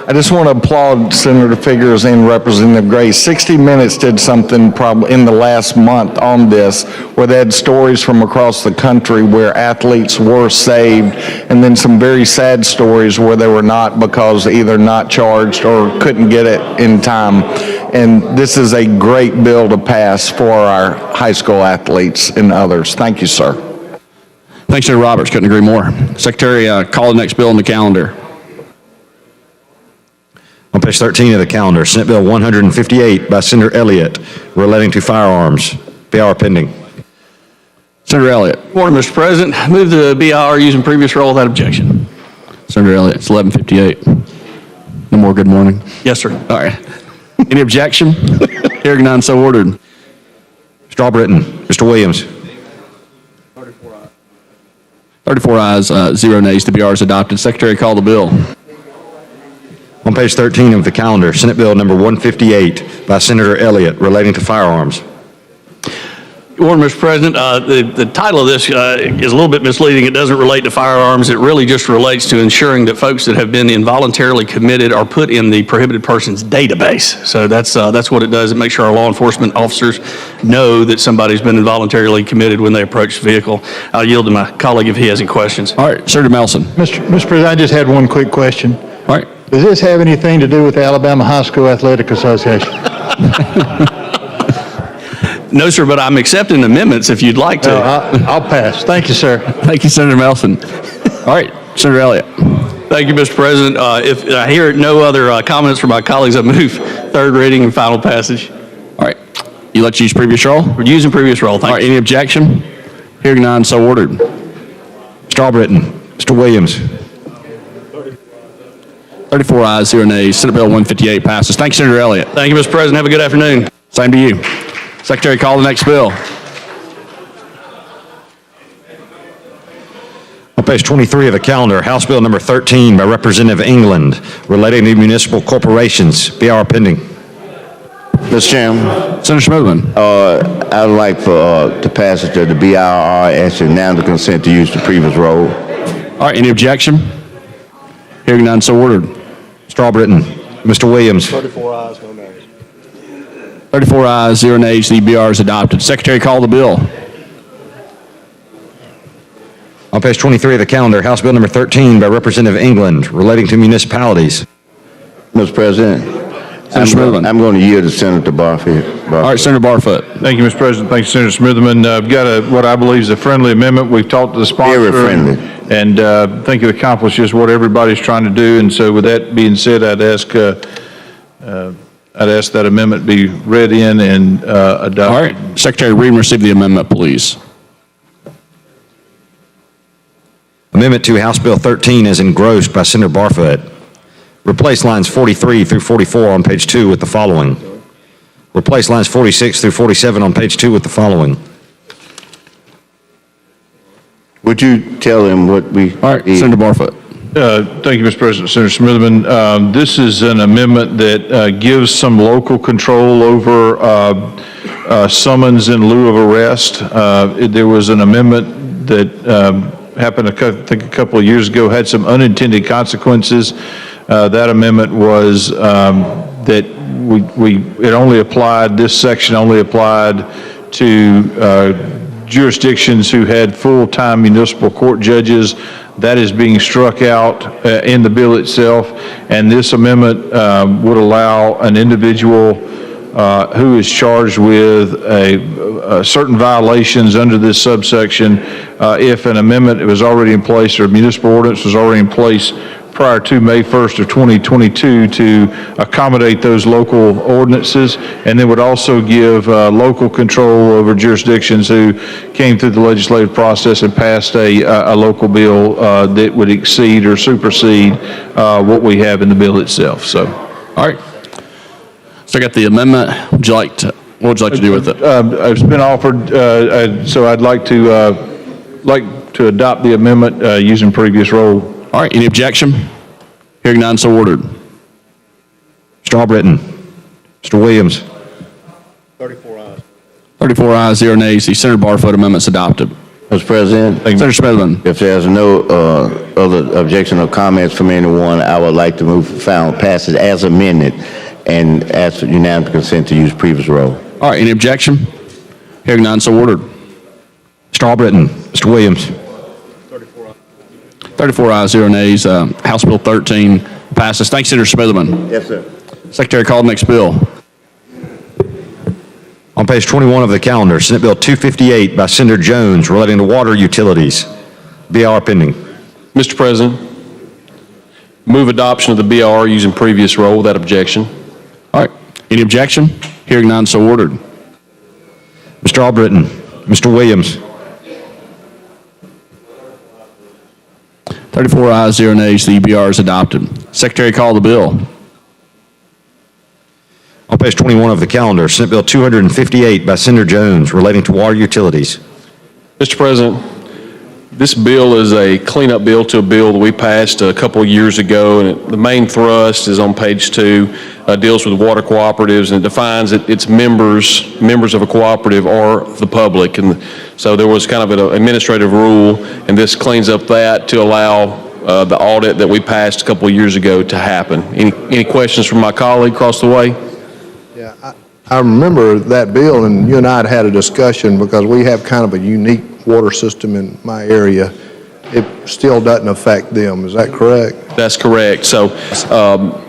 I just want to applaud Senator Figurs and Representative Gray. 60 Minutes did something probably in the last month on this, where they had stories from across the country where athletes were saved, and then some very sad stories where they were not because either not charged or couldn't get it in time. And this is a great bill to pass for our high school athletes and others. Thank you, sir. Thanks, Senator Roberts. Couldn't agree more. Secretary, call the next bill on the calendar. On page 13 of the calendar, Senate Bill 158 by Senator Elliott relating to firearms. BR pending. Senator Elliott. Morning, Mr. President. Move the BR using previous roll without objection. Senator Elliott, it's 11:58. No more good morning. Yes, sir. All right. Any objection? Hearing none, so ordered. Mr. Albritton. Mr. Williams. 34 ayes, 0 nays. The BR is adopted. Secretary, call the bill. On page 13 of the calendar, Senate Bill number 158 by Senator Elliott relating to firearms. Morning, Mr. President. The title of this is a little bit misleading. It doesn't relate to firearms. It really just relates to ensuring that folks that have been involuntarily committed are put in the prohibited persons database. So that's what it does. It makes sure our law enforcement officers know that somebody's been involuntarily committed when they approach the vehicle. I'll yield to my colleague if he has any questions. All right, Senator Melson. Mr. President, I just had one quick question. All right. Does this have anything to do with the Alabama High School Athletic Association? No, sir, but I'm accepting amendments if you'd like to. I'll pass. Thank you, sir. Thank you, Senator Melson. All right, Senator Elliott. Thank you, Mr. President. If I hear no other comments from my colleagues, I move third reading and final passage. All right. You let you use previous roll? We're using previous roll. Thank All right, you. any objection? Hearing none, so ordered. Mr. Albritton. Mr. Williams. 34 ayes, 0 nays. Senate Bill 158 passes. Thank you, Senator Elliott. Thank you, Mr. President. Have a good afternoon. Same to you. Secretary, call the next bill. On page 23 of the calendar, House Bill number 13 by Representative England relating to municipal corporations. BR pending. Mr. Chairman. Senator Smoothman. I would like to pass it to the BIR asking now the consent to use the previous roll. All right, any objection? Hearing none, so ordered. Mr. Albritton. Mr. Williams. 34 ayes, no nays. 34 ayes, 0 nays. The BR is adopted. Secretary, call the bill. On page 23 of the calendar, House Bill number 13 by Representative England relating to municipalities. Mr. President, I'm going to yield to Senator Barfoot. All right, Senator Barfoot. Thank you, Mr. President. Thank you, Senator Smithman. I've got what I believe is a friendly amendment. We've talked to the sponsor. Very friendly. And I think it accomplishes what everybody's trying to do. And so with that being said, I'd ask that amendment be read in and adopted. All right, Secretary, read and receive the amendment, please. Amendment to House Bill 13 is engrossed by Senator Barfoot. Replace lines 43 through 44 on page 2 with the following. Replace lines 46 through 47 on page 2 with the following. Would you tell him what we... All right, Senator Barfoot. Thank you, Mr. President. Senator Smithman, this is an amendment that gives some local control over summons in lieu of arrest. There was an amendment that happened, I think, a couple of years ago, had some unintended consequences. That amendment was that this section only applied to jurisdictions who had full-time municipal court judges. That is being struck out in the bill itself, and this amendment would allow an individual who is charged with certain violations under this subsection, if an amendment was already in place or a municipal ordinance was already in place prior to May 1st of 2022 to accommodate those local ordinances, and then would also give local control over jurisdictions who came through the legislative process and passed a local bill that would exceed or supersede what we have in the bill itself. So, all right. So I got the amendment. What would you like to do with it? It's been offered, so I'd like to adopt the amendment using previous roll. All right, any objection? Hearing none, so ordered. Mr. Albritton. Mr. Williams. 34 ayes, 0 nays. The Senator Barfoot amendment's adopted. Mr. President. Senator Smithman. If there's no other objection or comments from anyone, I would like to move for final passage as amended and ask for unanimous consent to use previous roll. All right, any objection? Hearing none, so ordered. Mr. Albritton. Mr. Williams. 34 ayes, 0 nays. House Bill 13 passes. Thanks, Senator Smithman. Yes, sir. Secretary, call the next bill. On page 21 of the calendar, Senate Bill 258 by Senator Jones relating to water utilities. BR pending. Mr. President, move adoption of the BR using previous roll without objection. All right, any objection? Hearing none, so ordered. Mr. Albritton. Mr. Williams. 34 ayes, 0 nays. The BR is adopted. Secretary, call the bill. On page 21 of the calendar, Senate Bill 258 by Senator Jones relating to water utilities. Mr. President, this bill is a cleanup bill to a bill that we passed a couple of years ago, and the main thrust is on page 2, deals with water cooperatives, and it defines that its members of a cooperative are the public. And so there was kind of an administrative rule, and this cleans up that to allow the audit that we passed a couple of years ago to happen. Any questions from my colleague across the way? Yeah, I remember that bill, and you and I had a discussion because we have kind of a unique water system in my area. It still doesn't affect them. Is that correct? That's correct. So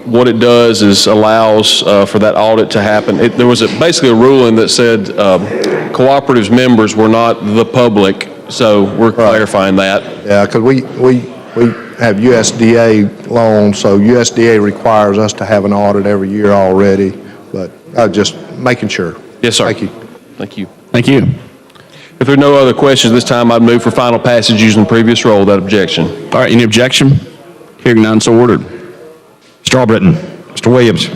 what it does is allows for that audit to happen. There was basically a ruling that said cooperatives members were not the public, so we're clarifying that. Yeah, because we have USDA loans, so USDA requires us to have an audit every year already, but just making sure. Yes, sir. Thank you. Thank you. Thank you. If there are no other questions this time, I'd move for final passage using the previous roll without objection. All right, any objection? Hearing none, so ordered. Mr. Albritton. Mr. Williams.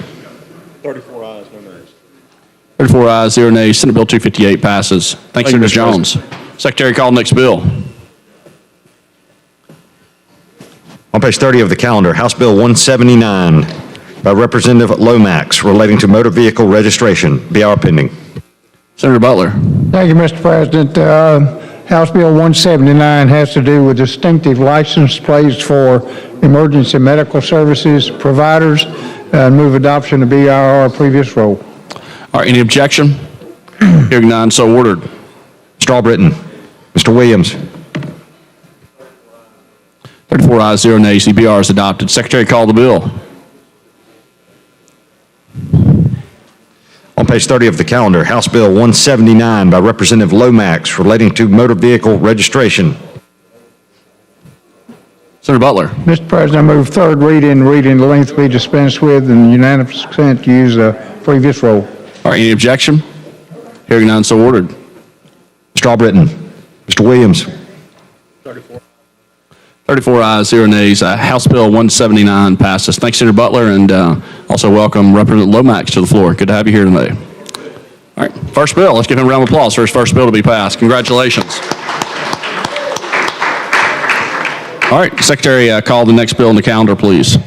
34 ayes, no nays. 34 ayes, 0 nays. Senate Bill 258 passes. Thanks, Senator Jones. Secretary, call the next bill. On page 30 of the calendar, House Bill 179 by Representative Lomax relating to motor vehicle registration. BR pending. Senator Butler. Thank you, Mr. President. House Bill 179 has to do with distinctive license plates for emergency medical services providers. Move adoption of BIR previous roll. All right, any objection? Hearing none, so ordered. Mr. Albritton. Mr. Williams. 34 ayes, 0 nays. The BR is adopted. Secretary, call the bill. On page 30 of the calendar, House Bill 179 by Representative Lomax relating to motor vehicle registration. Senator Butler. Mr. President, I move third reading the length be dispensed with and unanimous consent to use a previous roll. All right, any objection? Hearing none, so ordered. Mr. Albritton. Mr. Williams. 34 ayes, 0 nays. House Bill 179 passes. Thanks, Senator Butler, and also welcome Representative Lomax to the floor. Good to have you here today. All right, first bill. Let's give him a round of applause for his first bill to be passed. Congratulations. All right, Secretary, call the next bill on the calendar, please.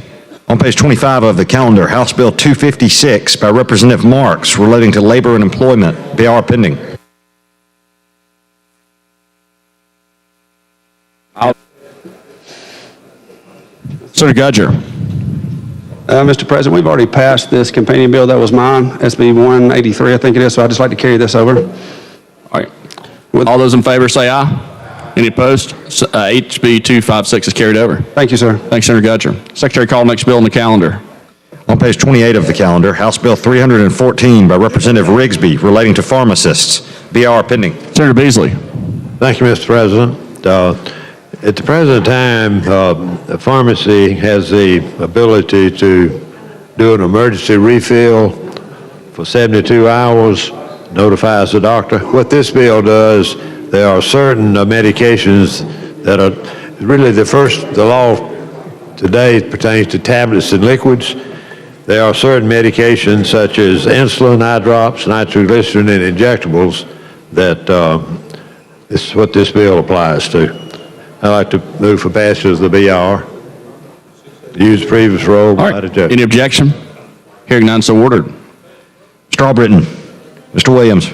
On page 25 of the calendar, House Bill 256 by Representative Marks relating to labor and employment. BR pending. Senator Gudger. Mr. President, we've already passed this companion bill. That was mine, SB 183, I think it is, so I'd just like to carry this over. All right. All those in favor say aye. Any opposed? HB 256 is carried over. Thank you, sir. Thanks, Senator Gutcher. Secretary, call next bill on the calendar. On page 28 of the calendar, House Bill 314 by Representative Rigsby relating to pharmacists. BR pending. Senator Beasley. Thank you, Mr. President. At the present time, the pharmacy has the ability to do an emergency refill for 72 hours, notifies the doctor. What this bill does, there are certain medications that are really the law today pertains to tablets and liquids. There are certain medications such as insulin, eye drops, nitroglycerin, and injectables that this is what this bill applies to. I'd like to move for passage of the BR. Use previous role without objection. Any objection? Hearing none, so ordered. Strawbridden. Mr. Williams.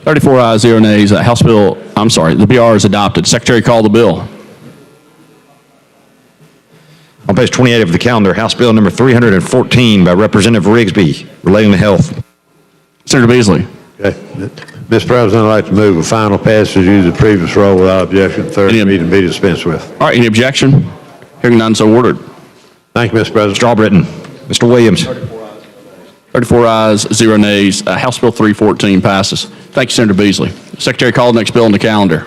34 ayes, 0 nays. The BR is adopted. Secretary, call the bill. On page 28 of the calendar, House Bill number 314 by Representative Rigsby relating to health. Senator Beasley. Okay. Mr. President, I'd like to move a final passage using the previous role without objection. Third reading be dispensed with. All right, any objection? Hearing none, so ordered. Thank you, Mr. President. Strawbridden. Mr. Williams. 34 ayes, 0 nays. House Bill 314 passes. Thank you, Senator Beasley. Secretary, call the next bill on the calendar.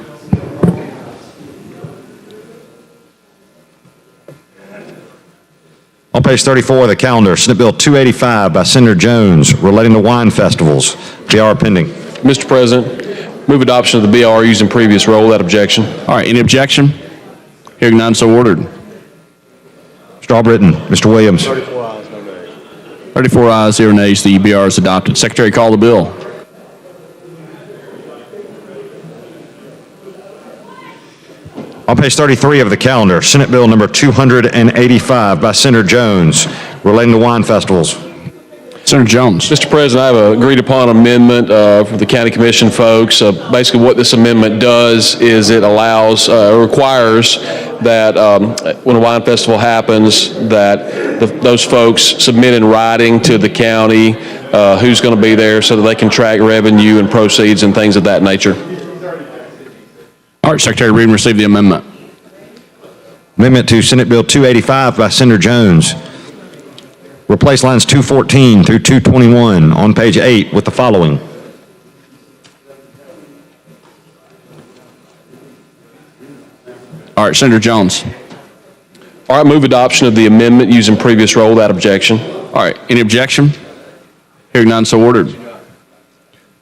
On page 34 of the calendar, Senate Bill 285 by Senator Jones relating to wine festivals. BR pending. Mr. President, move adoption of the BR using previous role without objection. All right, any objection? Hearing none, so ordered. Strawbridden. Mr. Williams. 34 ayes, 0 nays. The BR is adopted. Secretary, call the bill. On page 33 of the calendar, Senate Bill number 285 by Senator Jones relating to wine festivals. Senator Jones. Mr. President, I have an agreed upon amendment for the county commission folks. Basically what this amendment does is it allows, requires that when a wine festival happens, that those folks submit in writing to the county who's going to be there so that they can track revenue and proceeds and things of that nature. All right, Secretary, read and receive the amendment. Amendment to Senate Bill 285 by Senator Jones. Replace lines 214 through 221 on page 8 with the following. All right, Senator Jones. All right, move adoption of the amendment using previous role without objection. All right, any objection? Hearing none, so ordered.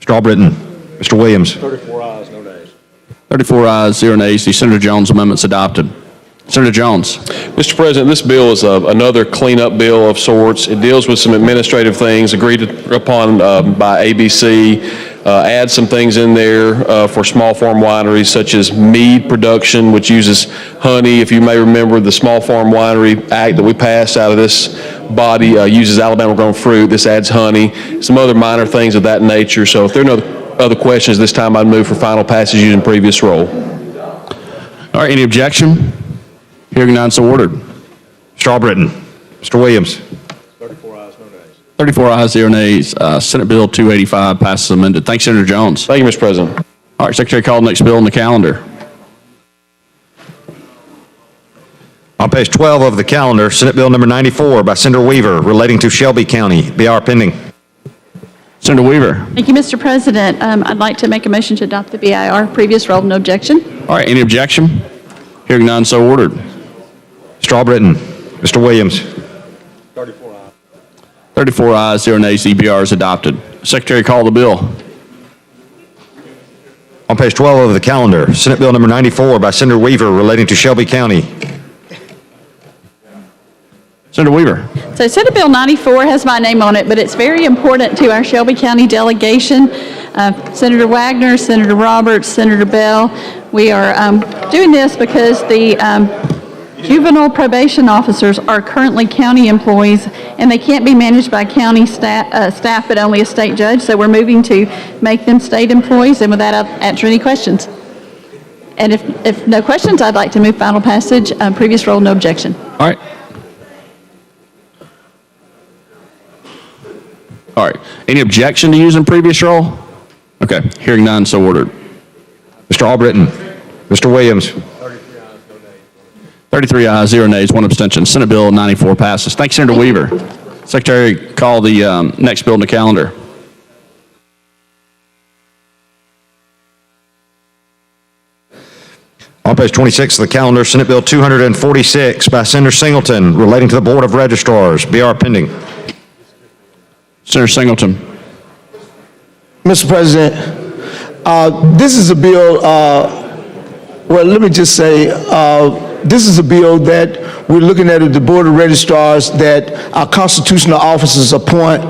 Strawbridden. Mr. Williams. 34 ayes, 0 nays. The Senator Jones amendment's adopted. Senator Jones. Mr. President, this bill is another cleanup bill of sorts. It deals with some administrative things agreed upon by ABC, adds some things in there for small farm wineries such as mead production, which uses honey. If you may remember, the Small Farm Winery Act that we passed out of this body uses Alabama-grown fruit. This adds honey, some other minor things of that nature. So if there are no other questions this time, I'd move for final passage using previous role. All right, any objection? Hearing none, so ordered. Strawbridden. Mr. Williams. 34 ayes, 0 nays. Senate Bill 285 passes amended. Thanks, Senator Jones. Thank you, Mr. President. All right, Secretary, call the next bill on the calendar. On page 12 of the calendar, Senate Bill number 94 by Senator Weaver relating to Shelby County. BR pending. Senator Weaver. Thank you, Mr. President. I'd like to make a motion to adopt the BIR. Previous role, no objection. All right, any objection? Hearing none, so ordered. Strawbridden. Mr. Williams. 34 ayes, 0 nays. The BR is adopted. Secretary, call the bill. On page 12 of the calendar, Senate Bill number 94 by Senator Weaver relating to Shelby County. Senator Weaver. So Senate Bill 94 has my name on it, but it's very important to our Shelby County delegation. Senator Wagner, Senator Roberts, Senator Bell. We are doing this because the juvenile probation officers are currently county employees, and they can't be managed by county staff, but only a state judge. So we're moving to make them state employees, and with that, I'll answer any questions. And if no questions, I'd like to move final passage. Previous role, no objection. All right. All right. Any objection to using previous role? Okay. Hearing none, so ordered. Mr. Albritton. Mr. Williams. 33 ayes, 0 nays, 1 abstention. Senate Bill 94 passes. Thank you, Senator Weaver. Secretary, call the next bill in the calendar. On page 26 of the calendar, Senate Bill 246 by Senator Singleton relating to the Board of Registrars. BR pending. Senator Singleton. Mr. President, this is a bill, well, let me just say, this is a bill that we're looking at the Board of Registrars, that our constitutional officers appoint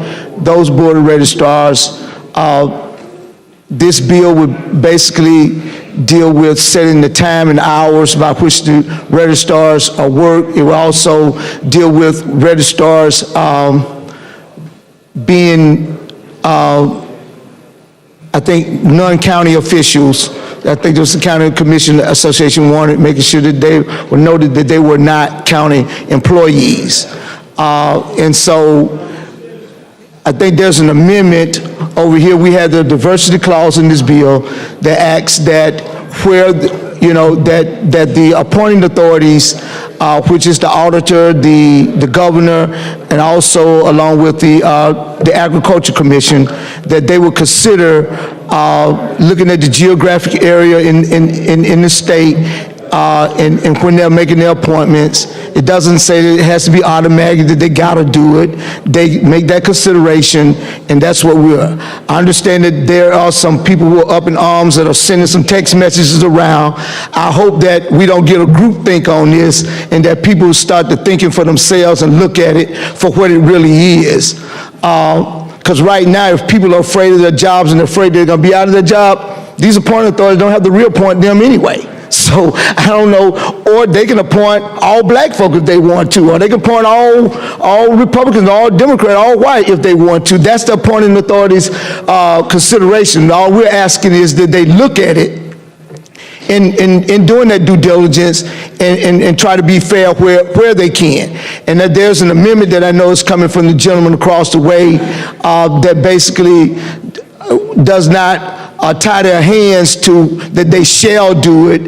those Board of Registrars. This bill would basically deal with setting the time and hours by which the registrars work. It will also deal with registrars being, I think, non-county officials. I think there was the County Commission Association wanted, making sure that they were noted that they were not county employees. And so I think there's an amendment over here. We have the diversity clause in this bill that asks that where, that the appointing authorities, which is the auditor, the governor, and also along with the Agriculture Commission, that they would consider looking at the geographic area in the state, and when they're making their appointments. It doesn't say that it has to be automatic, that they gotta do it. They make that consideration, and that's what I understand that there are some people who are up in arms that are sending some text messages around. I hope that we don't get a groupthink on this, and that people start to thinking for themselves and look at it for what it really is. Because right now, if people are afraid of their jobs and afraid they're gonna be out of their job, these appointing authorities don't have to reappoint them anyway. So I don't know, or they can appoint all black folk if they want to, or they can appoint all Republicans, all Democrats, all white if they want to. That's the appointing authorities' consideration. All we're asking is that they look at it in doing that due diligence and try to be fair where they can. And that there's an amendment that I know is coming from the gentleman across the way that basically does not tie their hands to that they shall do it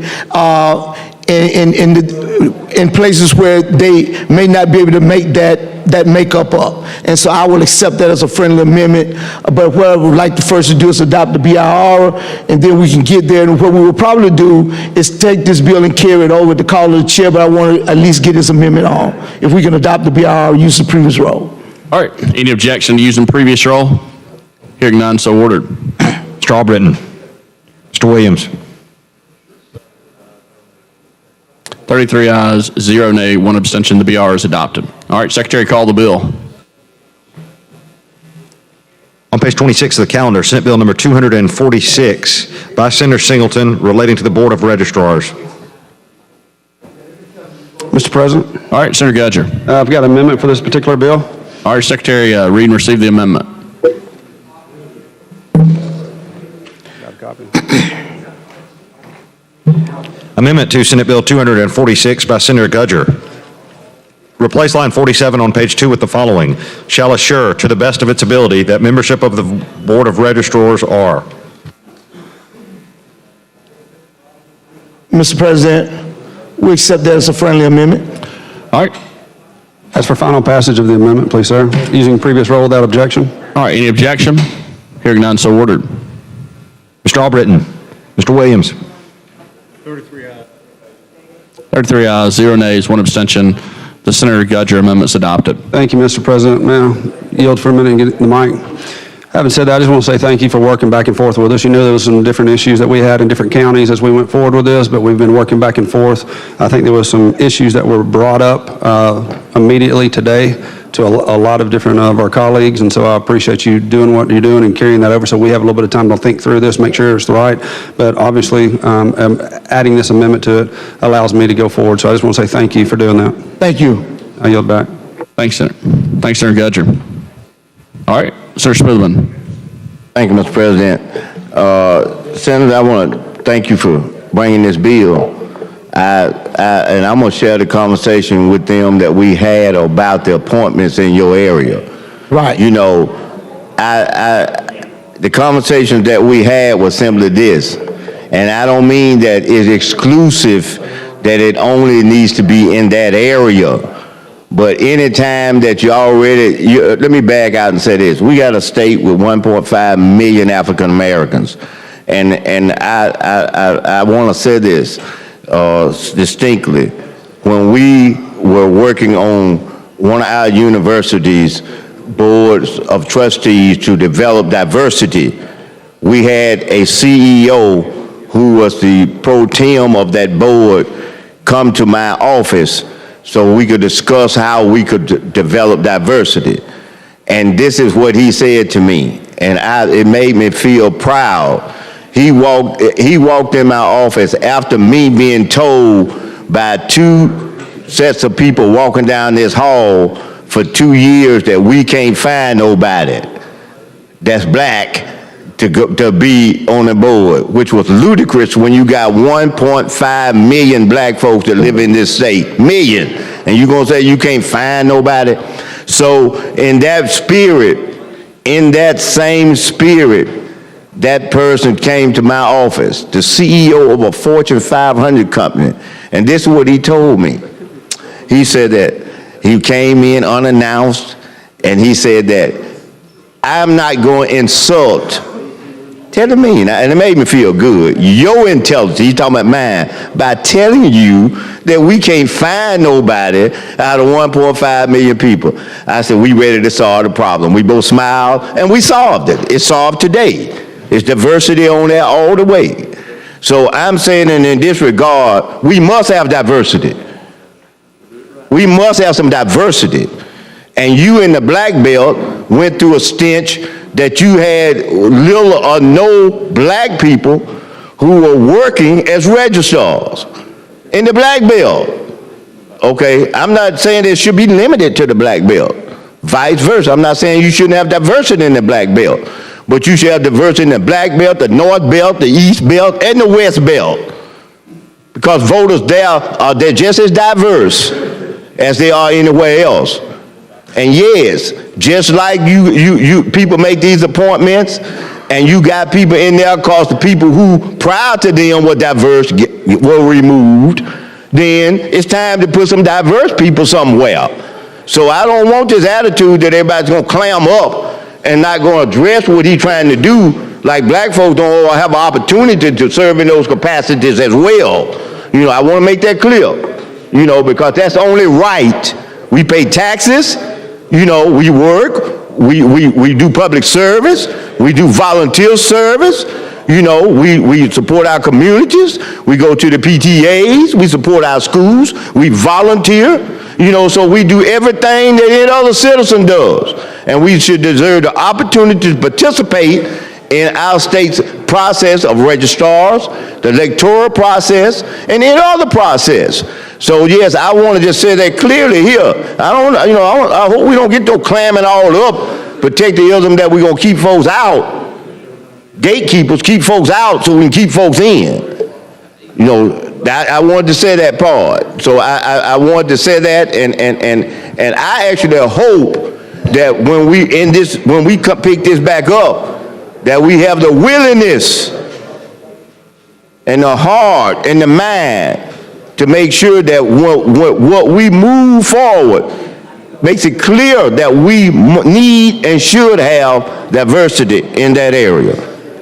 in places where they may not be able to make that makeup up. And so I will accept that as a friendly amendment. But what I would like to first do is adopt the BIR, and then we can get there. And what we will probably do is take this bill and carry it over to call of the chair, but I want to at least get this amendment on. If we can adopt the BIR, use the previous role. All right. Any objection to using previous role? Hearing none, so ordered. Mr. Albritton. Mr. Williams. 33 ayes, 0 nay, 1 abstention. The BR is adopted. All right, Secretary, call the bill. On page 26 of the calendar, Senate Bill number 246 by Senator Singleton relating to the Board of Registrars. Mr. President. All right, Senator Gudger. I've got an amendment for this particular bill. All right, Secretary, read and receive the amendment. Amendment to Senate Bill 246 by Senator Gudger. Replace line 47 on page 2 with the following: shall assure to the best of its ability that membership of the Board of Registrars are. Mr. President, we accept that as a friendly amendment. All right. As for final passage of the amendment, please, sir. Using previous role without objection. All right, any objection? Hearing none, so ordered. Mr. Albritton. Mr. Williams. 33 ayes, 0 nays, 1 abstention. The Senator Gudger amendment is adopted. Thank you, Mr. President. May I yield for a minute and get the mic? Having said that, I just want to say thank you for working back and forth with us. You know there was some different issues that we had in different counties as we went forward with this, but we've been working back and forth. I think there was some issues that were brought up immediately today to a lot of different of our colleagues, and so I appreciate you doing what you're doing and carrying that over so we have a little bit of time to think through this, make sure it's right. But obviously, adding this amendment to it allows me to go forward, so I just want to say thank you for doing that. Thank you. I yield back. Thanks, Senator. Thanks, Senator Gudger. All right, Senator Smithman. Thank you, Mr. President. Senator, I want to thank you for bringing this bill. And I'm going to share the conversation with them that we had about the appointments in your area. Right. You know, the conversation that we had was simply this. And I don't mean that it's exclusive, that it only needs to be in that area. But anytime that let me back out and say this. We got a state with 1.5 million African Americans. And I want to say this distinctly. When we were working on one of our universities' boards of trustees to develop diversity, we had a CEO who was the pro tem of that board come to my office so we could discuss how we could develop diversity. And this is what he said to me, and it made me feel proud. He walked in my office after me being told by 2 sets of people walking down this hall for 2 years that we can't find nobody that's black to be on the board, which was ludicrous when you got 1.5 million black folks that live in this state, million, and you're gonna say you can't find nobody? So in that spirit, in that same spirit, that person came to my office, the CEO of a Fortune 500 company, and this is what he told me. He said that he came in unannounced, and he said that I'm not going to insult, tell me, and it made me feel good, your intelligence, he's talking about mine, by telling you that we can't find nobody out of 1.5 million people. I said, we ready to solve the problem. We both smiled, and we solved it. It's solved today. It's diversity on there all the way. So I'm saying in this regard, we must have diversity. We must have some diversity. And you in the black belt went through a stench that you had little or no black people who were working as registrars in the black belt. Okay, I'm not saying it should be limited to the black belt. Vice versa, I'm not saying you shouldn't have diversity in the black belt. But you should have diversity in the black belt, the north belt, the east belt, and the west belt. Because voters there they're just as diverse as they are anywhere else. And yes, just like you people make these appointments, and you got people in there because the people who prior to them were diverse were removed, then it's time to put some diverse people somewhere. So I don't want this attitude that everybody's going to clam up and not going to address what he's trying to do, like black folks don't have an opportunity to serve in those capacities as well. You know, I want to make that clear, you know, because that's only right. We pay taxes, you know, we work, we do public service, we do volunteer service, you know, we support our communities, we go to the PTAs, we support our schools, we volunteer, you know, so we do everything that any other citizen does. And we should deserve the opportunity to participate in our state's process of registrars, the electoral process, and any other process. So yes, I want to just say that clearly here. I hope we don't get to clamming all up, protectionism that we're going to keep folks out. Gatekeepers keep folks out so we can keep folks in. You know, I wanted to say that part. So I wanted to say that, and I actually hope that when we pick this back up, that we have the willingness and the heart and the mind to make sure that what we move forward makes it clear that we need and should have diversity in that area.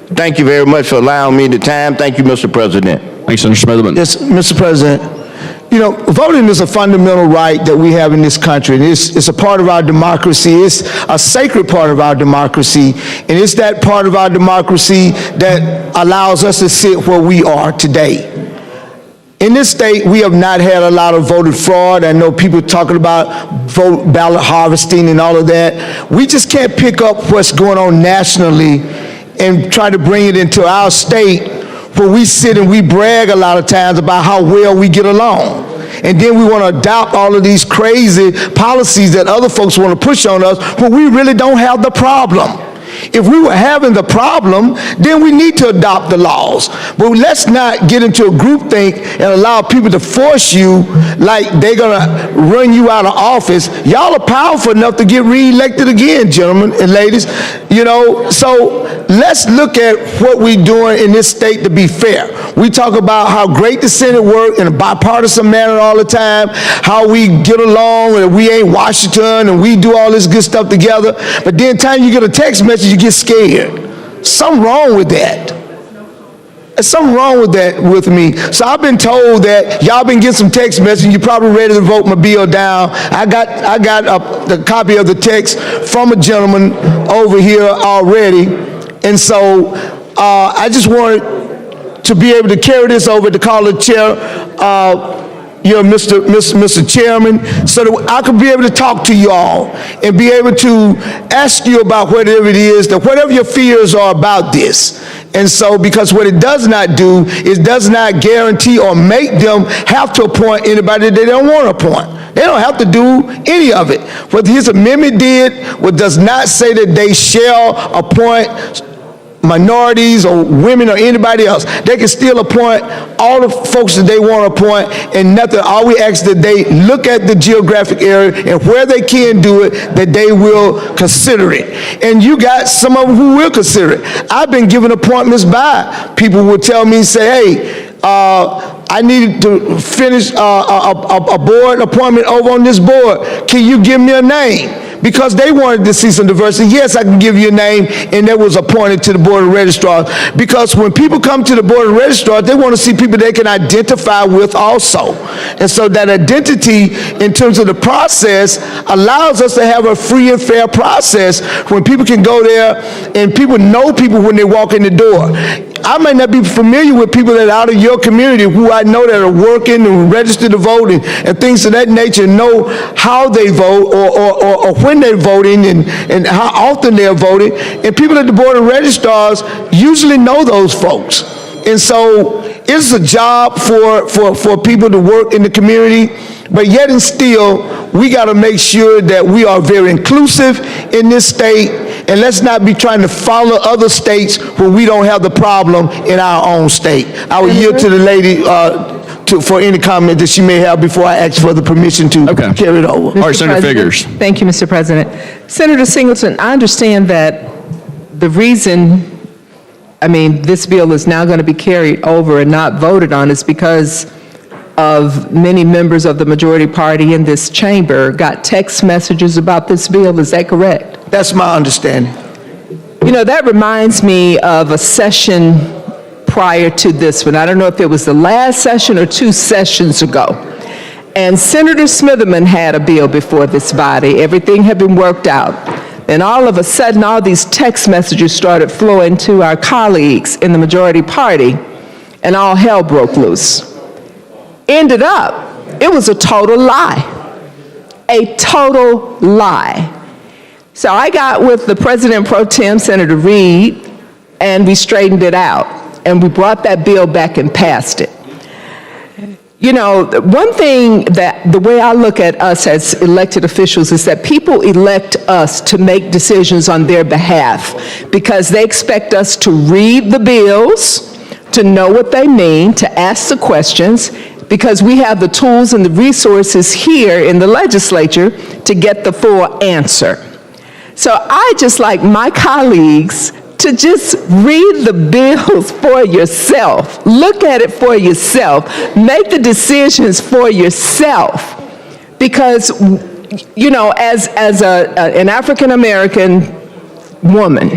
Thank you very much for allowing me the time. Thank you, Mr. President. Thanks, Senator Smotherman. Yes, Mr. President. You know, voting is a fundamental right that we have in this country, and it's a part of our democracy. It's a sacred part of our democracy, and it's that part of our democracy that allows us to sit where we are today. In this state, we have not had a lot of voter fraud. I know people talking about vote ballot harvesting and all of that. We just can't pick up what's going on nationally and try to bring it into our state, where we sit and we brag a lot of times about how well we get along. And then we want to adopt all of these crazy policies that other folks want to push on us, but we really don't have the problem. If we were having the problem, then we need to adopt the laws. But let's not get into a groupthink and allow people to force you like they're going to run you out of office. Y'all are powerful enough to get reelected again, gentlemen and ladies. You know, so let's look at what we're doing in this state to be fair. We talk about how great the Senate work in a bipartisan manner all the time, how we get along and we ain't Washington and we do all this good stuff together. But then time you get a text message, you get scared. Something wrong with that. There's something wrong with that with me. So I've been told that y'all been getting some text messages. You're probably ready to vote my bill down. I got the copy of the text from a gentleman over here already. And so I just wanted to be able to carry this over to call the chair, Mr. Chairman, so that I could be able to talk to you all and be able to ask you about whatever it is, that whatever your fears are about this. And so, because what it does not do is does not guarantee or make them have to appoint anybody that they don't want to appoint. They don't have to do any of it. What his amendment did does not say that they shall appoint minorities or women or anybody else. They can still appoint all the folks that they want to appoint and nothing. All we ask that they look at the geographic area and where they can do it, that they will consider it. And you got some of them who will consider it. I've been given appointments by people who will tell me, say, hey, I needed to finish a board appointment over on this board. Can you give me a name? Because they wanted to see some diversity. Yes, I can give you a name, and that was appointed to the Board of Registrars. Because when people come to the Board of Registrars, they want to see people they can identify with also. And so that identity in terms of the process allows us to have a free and fair process when people can go there and people know people when they walk in the door. I may not be familiar with people that are out of your community who I know that are working and registered to vote and things of that nature, know how they vote or when they're voting and how often they're voting. And people at the Board of Registrars usually know those folks. And so it's a job for people to work in the community, but yet and still, we got to make sure that we are very inclusive in this state, and let's not be trying to follow other states when we don't have the problem in our own state. I will yield to the lady for any comment that she may have before I ask for the permission to carry it over. All right, Senator Figures. Thank you, Mr. President. Senator Singleton, I understand that the reason this bill is now going to be carried over and not voted on is because of many members of the majority party in this chamber got text messages about this bill. Is that correct? That's my understanding. You know, that reminds me of a session prior to this one. I don't know if it was the last session or 2 sessions ago. And Senator Smitherman had a bill before this body. Everything had been worked out. And all of a sudden, all these text messages started flowing to our colleagues in the majority party, and all hell broke loose. Ended up, it was a total lie. A total lie. So I got with the President Pro Tem, Senator Reid, and we straightened it out. And we brought that bill back and passed it. You know, one thing that the way I look at us as elected officials is that people elect us to make decisions on their behalf because they expect us to read the bills, to know what they mean, to ask the questions, because we have the tools and the resources here in the legislature to get the full answer. So I just like my colleagues to just read the bills for yourself. Look at it for yourself. Make the decisions for yourself. Because, you know, as an African-American woman,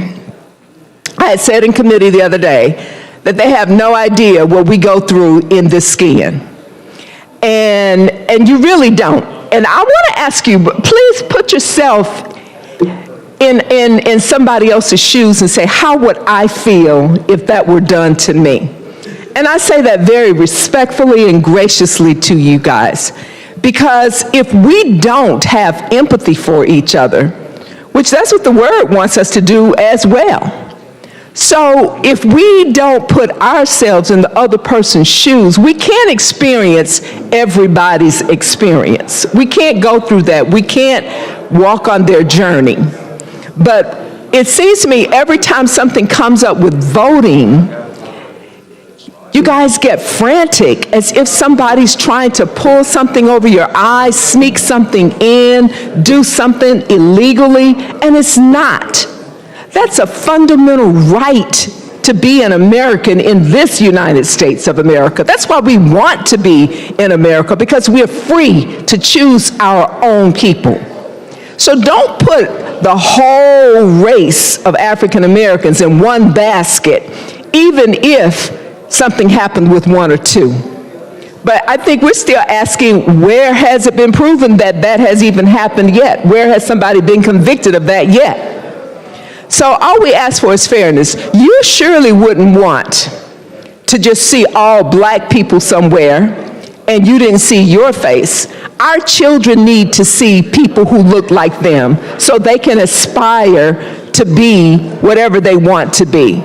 I had said in committee the other day that they have no idea what we go through in this skin. And you really don't. And I want to ask you, please put yourself in somebody else's shoes and say, how would I feel if that were done to me? And I say that very respectfully and graciously to you guys, because if we don't have empathy for each other, which that's what the word wants us to do as well. So if we don't put ourselves in the other person's shoes, we can't experience everybody's experience. We can't go through that. We can't walk on their journey. But it seems to me every time something comes up with voting, you guys get frantic as if somebody's trying to pull something over your eyes, sneak something in, do something illegally, and it's not. That's a fundamental right to be an American in this United States of America. That's why we want to be in America, because we're free to choose our own people. So don't put the whole race of African Americans in one basket, even if something happened with one or two. But I think we're still asking, where has it been proven that that has even happened yet? Where has somebody been convicted of that yet? So all we ask for is fairness. You surely wouldn't want to just see all black people somewhere and you didn't see your face. Our children need to see people who look like them so they can aspire to be whatever they want to be.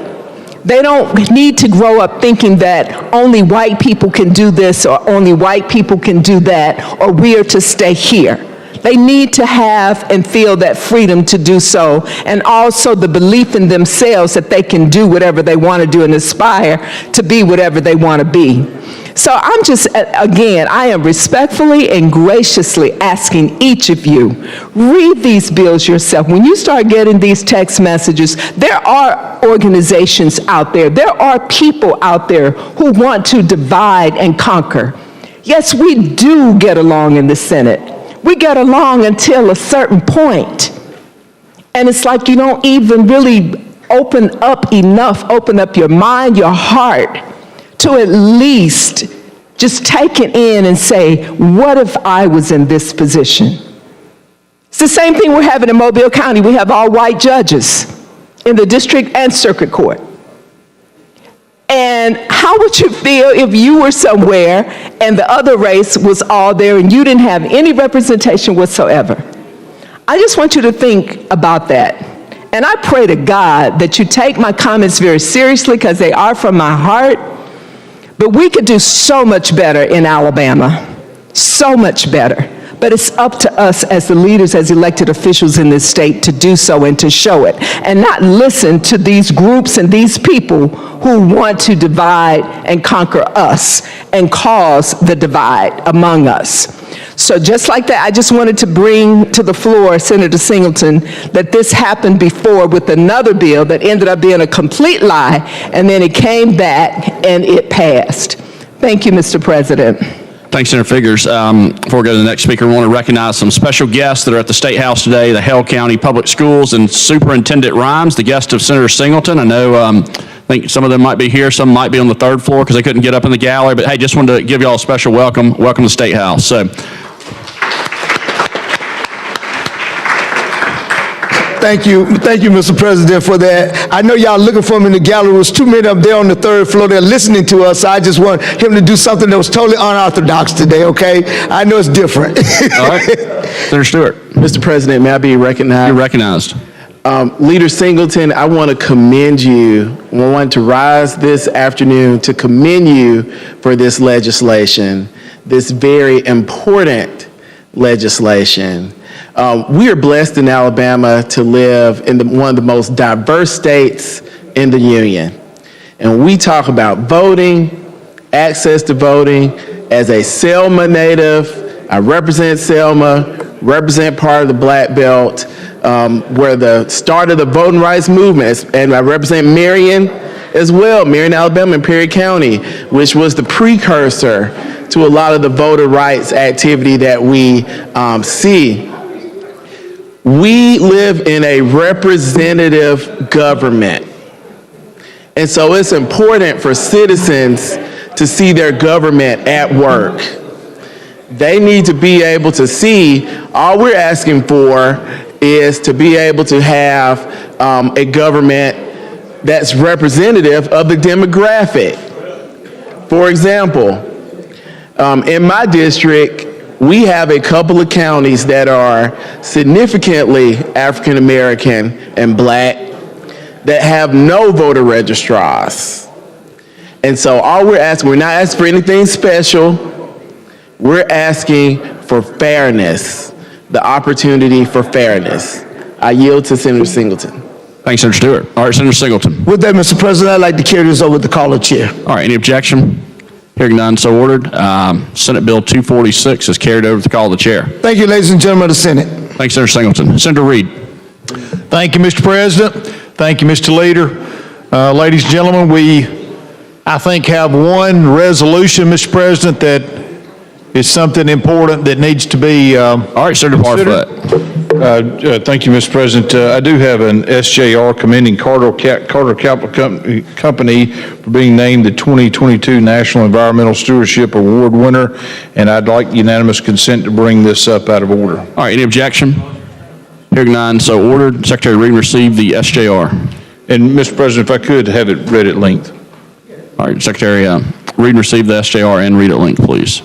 They don't need to grow up thinking that only white people can do this or only white people can do that, or we are to stay here. They need to have and feel that freedom to do so, and also the belief in themselves that they can do whatever they want to do and aspire to be whatever they want to be. So I'm just, again, I am respectfully and graciously asking each of you, read these bills yourself. When you start getting these text messages, there are organizations out there, there are people out there who want to divide and conquer. Yes, we do get along in the Senate. We get along until a certain point. And it's like you don't even really open up your mind, your heart, to at least just take it in and say, what if I was in this position? It's the same thing we're having in Mobile County. We have all white judges in the district and circuit court. And how would you feel if you were somewhere and the other race was all there and you didn't have any representation whatsoever? I just want you to think about that. And I pray to God that you take my comments very seriously, because they are from my heart. But we could do so much better in Alabama, so much better. But it's up to us as the leaders, as elected officials in this state, to do so and to show it, and not listen to these groups and these people who want to divide and conquer us and cause the divide among us. So just like that, I just wanted to bring to the floor, Senator Singleton, that this happened before with another bill that ended up being a complete lie, and then it came back and it passed. Thank you, Mr. President. Thanks, Senator Figures. Before we go to the next speaker, we want to recognize some special guests that are at the State House today, the Hale County Public Schools and Superintendent Rimes, the guest of Senator Singleton. I know, I think some of them might be here, some might be on the third floor because they couldn't get up in the gallery, but hey, just wanted to give you all a special welcome. Welcome to the State House. So, Thank you, Mr. President, for that. I know y'all looking for him in the gallery. There was too many up there on the third floor. They're listening to us. So I just want him to do something that was totally unorthodox today, okay? I know it's different. all right. Senator Stewart. Mr. President, may I be recognized? You're recognized. Leader Singleton, I want to commend you. I want to rise this afternoon to commend you for this legislation, this very important legislation. We are blessed in Alabama to live in one of the most diverse states in the Union. And we talk about voting, access to voting. As a Selma native, I represent Selma, represent part of the Black Belt, where the start of the voting rights movement is, and I represent Marion as well, Marion, Alabama, and Perry County, which was the precursor to a lot of the voter rights activity that we see. We live in a representative government. And so it's important for citizens to see their government at work. They need to be able to see, all we're asking for is to be able to have a government that's representative of the demographic. For example, in my district, we have a couple of counties that are significantly African American and Black that have no voter registrars. And so all we're asking, we're not asking for anything special. We're asking for fairness, the opportunity for fairness. I yield to Senator Singleton. Thanks, Senator Stewart. All right, Senator Singleton. With that, Mr. President, I'd like to carry this over to the caller chair. All right, any objection? Hearing none, so ordered. Senate Bill 246 is carried over to the call of the chair. Thank you, ladies and gentlemen of the Senate. Thanks, Senator Singleton. Senator Reed. Thank you, Mr. President. Thank you, Mr. Leader. Ladies and gentlemen, I think, have one resolution, Mr. President, that is something important that needs to be all right, Senator Barfoot. Thank you, Mr. President. I do have an SJR commending Carter Capital Company for being named the 2022 National Environmental Stewardship Award winner, and I'd like unanimous consent to bring this up out of order. All right, any objection? Hearing none, so ordered. Secretary Reed received the SJR. And Mr. President, if I could have it read at length. All right, Secretary Reed received the SJR and read at length, please.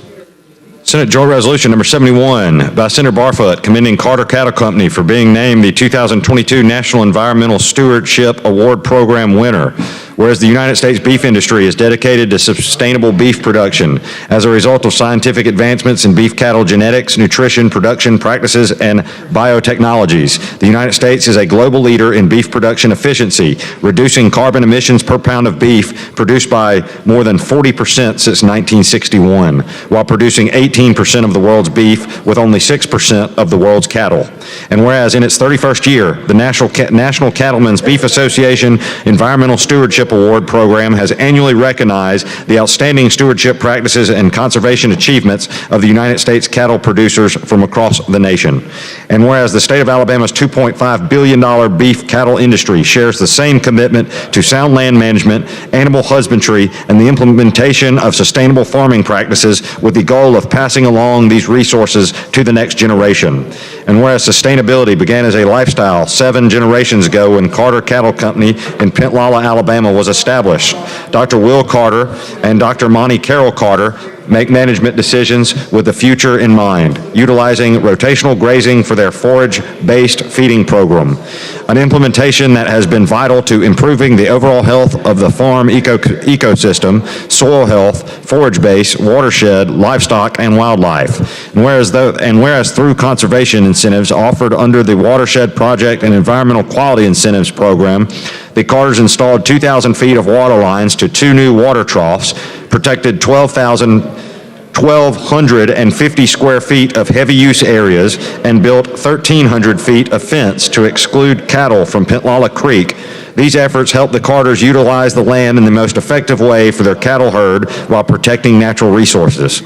Senate Joint Resolution number 71 by Senator Barfoot commending Carter Cattle Company for being named the 2022 National Environmental Stewardship Award Program winner. Whereas the United States beef industry is dedicated to sustainable beef production as a result of scientific advancements in beef cattle genetics, nutrition, production practices, and biotechnologies. The United States is a global leader in beef production efficiency, reducing carbon emissions per pound of beef produced by more than 40% since 1961, while producing 18% of the world's beef with only 6% of the world's cattle. And whereas in its 31st year, the National Cattlemen's Beef Association Environmental Stewardship Award Program has annually recognized the outstanding stewardship practices and conservation achievements of the United States cattle producers from across the nation. And whereas the state of Alabama's $2.5 billion beef cattle industry shares the same commitment to sound land management, animal husbandry, and the implementation of sustainable farming practices with the goal of passing along these resources to the next generation. And whereas sustainability began as a lifestyle 7 generations ago when Carter Cattle Company in Pentlala, Alabama was established, Dr. Will Carter and Dr. Monty Carroll Carter make management decisions with the future in mind, utilizing rotational grazing for their forage-based feeding program, an implementation that has been vital to improving the overall health of the farm ecosystem, soil health, forage base, watershed, livestock, and wildlife. And whereas through conservation incentives offered under the Watershed Project and Environmental Quality Incentives Program, the Carters installed 2,000 feet of water lines to 2 new water troughs, protected 1,250 square feet of heavy use areas, and built 1,300 feet of fence to exclude cattle from Pentlala Creek. These efforts help the Carters utilize the land in the most effective way for their cattle herd while protecting natural resources.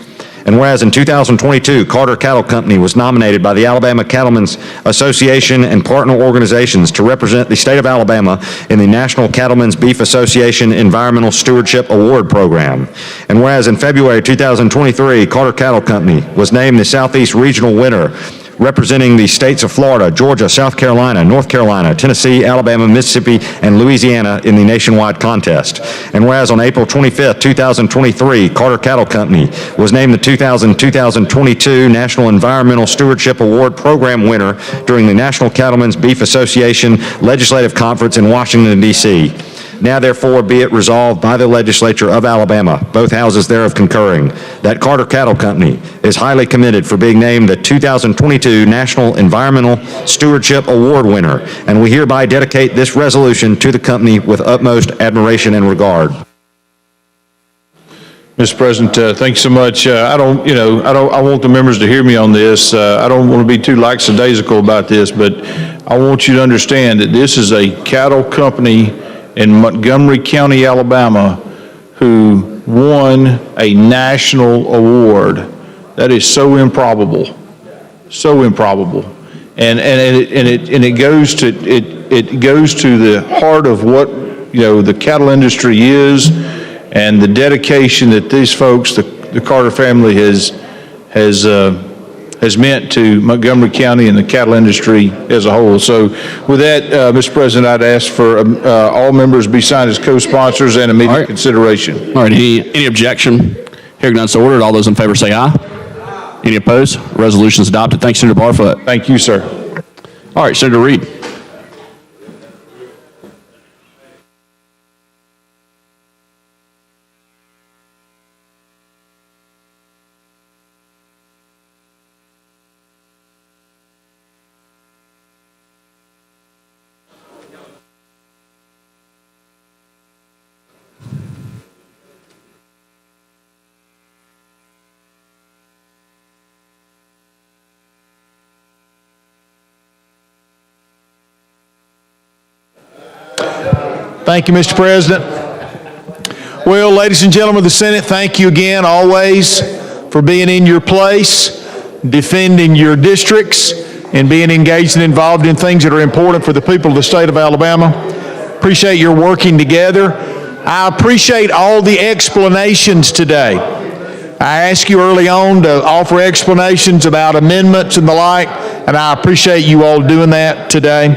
And whereas in 2022, Carter Cattle Company was nominated by the Alabama Cattlemen's Association and partner organizations to represent the state of Alabama in the National Cattlemen's Beef Association Environmental Stewardship Award Program. And whereas in February 2023, Carter Cattle Company was named the Southeast Regional winner, representing the states of Florida, Georgia, South Carolina, North Carolina, Tennessee, Alabama, Mississippi, and Louisiana in the nationwide contest. And whereas on April 25th, 2023, Carter Cattle Company was named the 2022 National Environmental Stewardship Award Program winner during the National Cattlemen's Beef Association Legislative Conference in Washington, D.C. Now therefore be it resolved by the legislature of Alabama, both houses thereof concurring, that Carter Cattle Company is highly commended for being named the 2022 National Environmental Stewardship Award winner, and we hereby dedicate this resolution to the company with utmost admiration and regard. Mr. President, thank you so much. I want the members to hear me on this. I don't want to be too lackadaisical about this, but I want you to understand that this is a cattle company in Montgomery County, Alabama, who won a national award. That is so improbable, and it goes to the heart of what the cattle industry is, and the dedication that these folks, the Carter family, has meant to Montgomery County and the cattle industry as a whole. So with that, Mr. President, I'd ask for all members be signed as co-sponsors and immediate consideration. All right, any objection? Hearing none, so ordered. All those in favor say aye. Any opposed? Resolution is adopted. Thanks, Senator Barfoot. Thank you, sir. All right, Senator Reed. Thank you, Mr. President. Well, ladies and gentlemen of the Senate, thank you again always for being in your place, defending your districts, and being engaged and involved in things that are important for the people of the state of Alabama. Appreciate your working together. I appreciate all the explanations today. I asked you early on to offer explanations about amendments and the like, and I appreciate you all doing that today.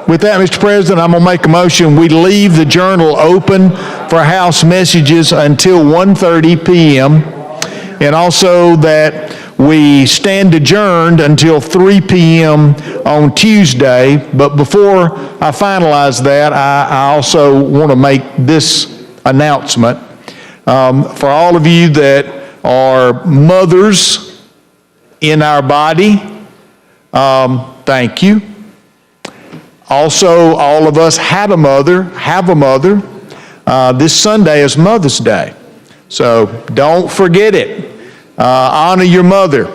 With that, Mr. President, I'm going to make a motion. We leave the Journal open for House messages until 1:30 p.m. and also that we stand adjourned until 3 p.m. on Tuesday. But before I finalize that, I also want to make this announcement. For all of you that are mothers in our body, thank you. Also, all of us have a mother. This Sunday is Mother's Day. So don't forget it. Honor your mother.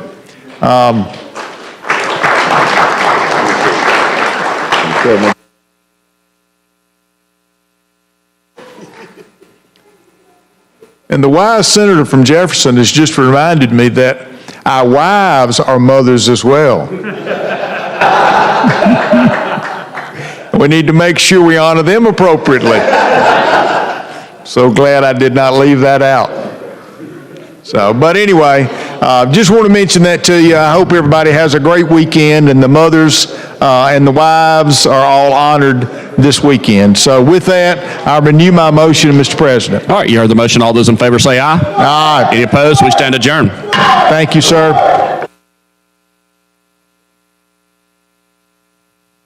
And the wise senator from Jefferson has just reminded me that our wives are mothers as well. We need to make sure we honor them appropriately. So glad I did not leave that out. But anyway, just want to mention that to you. I hope everybody has a great weekend, and the mothers and the wives are all honored this weekend. So with that, I renew my motion, Mr. President. All right, you heard the motion. All those in favor say aye. Aye. Any opposed? We stand adjourned. Thank you, sir.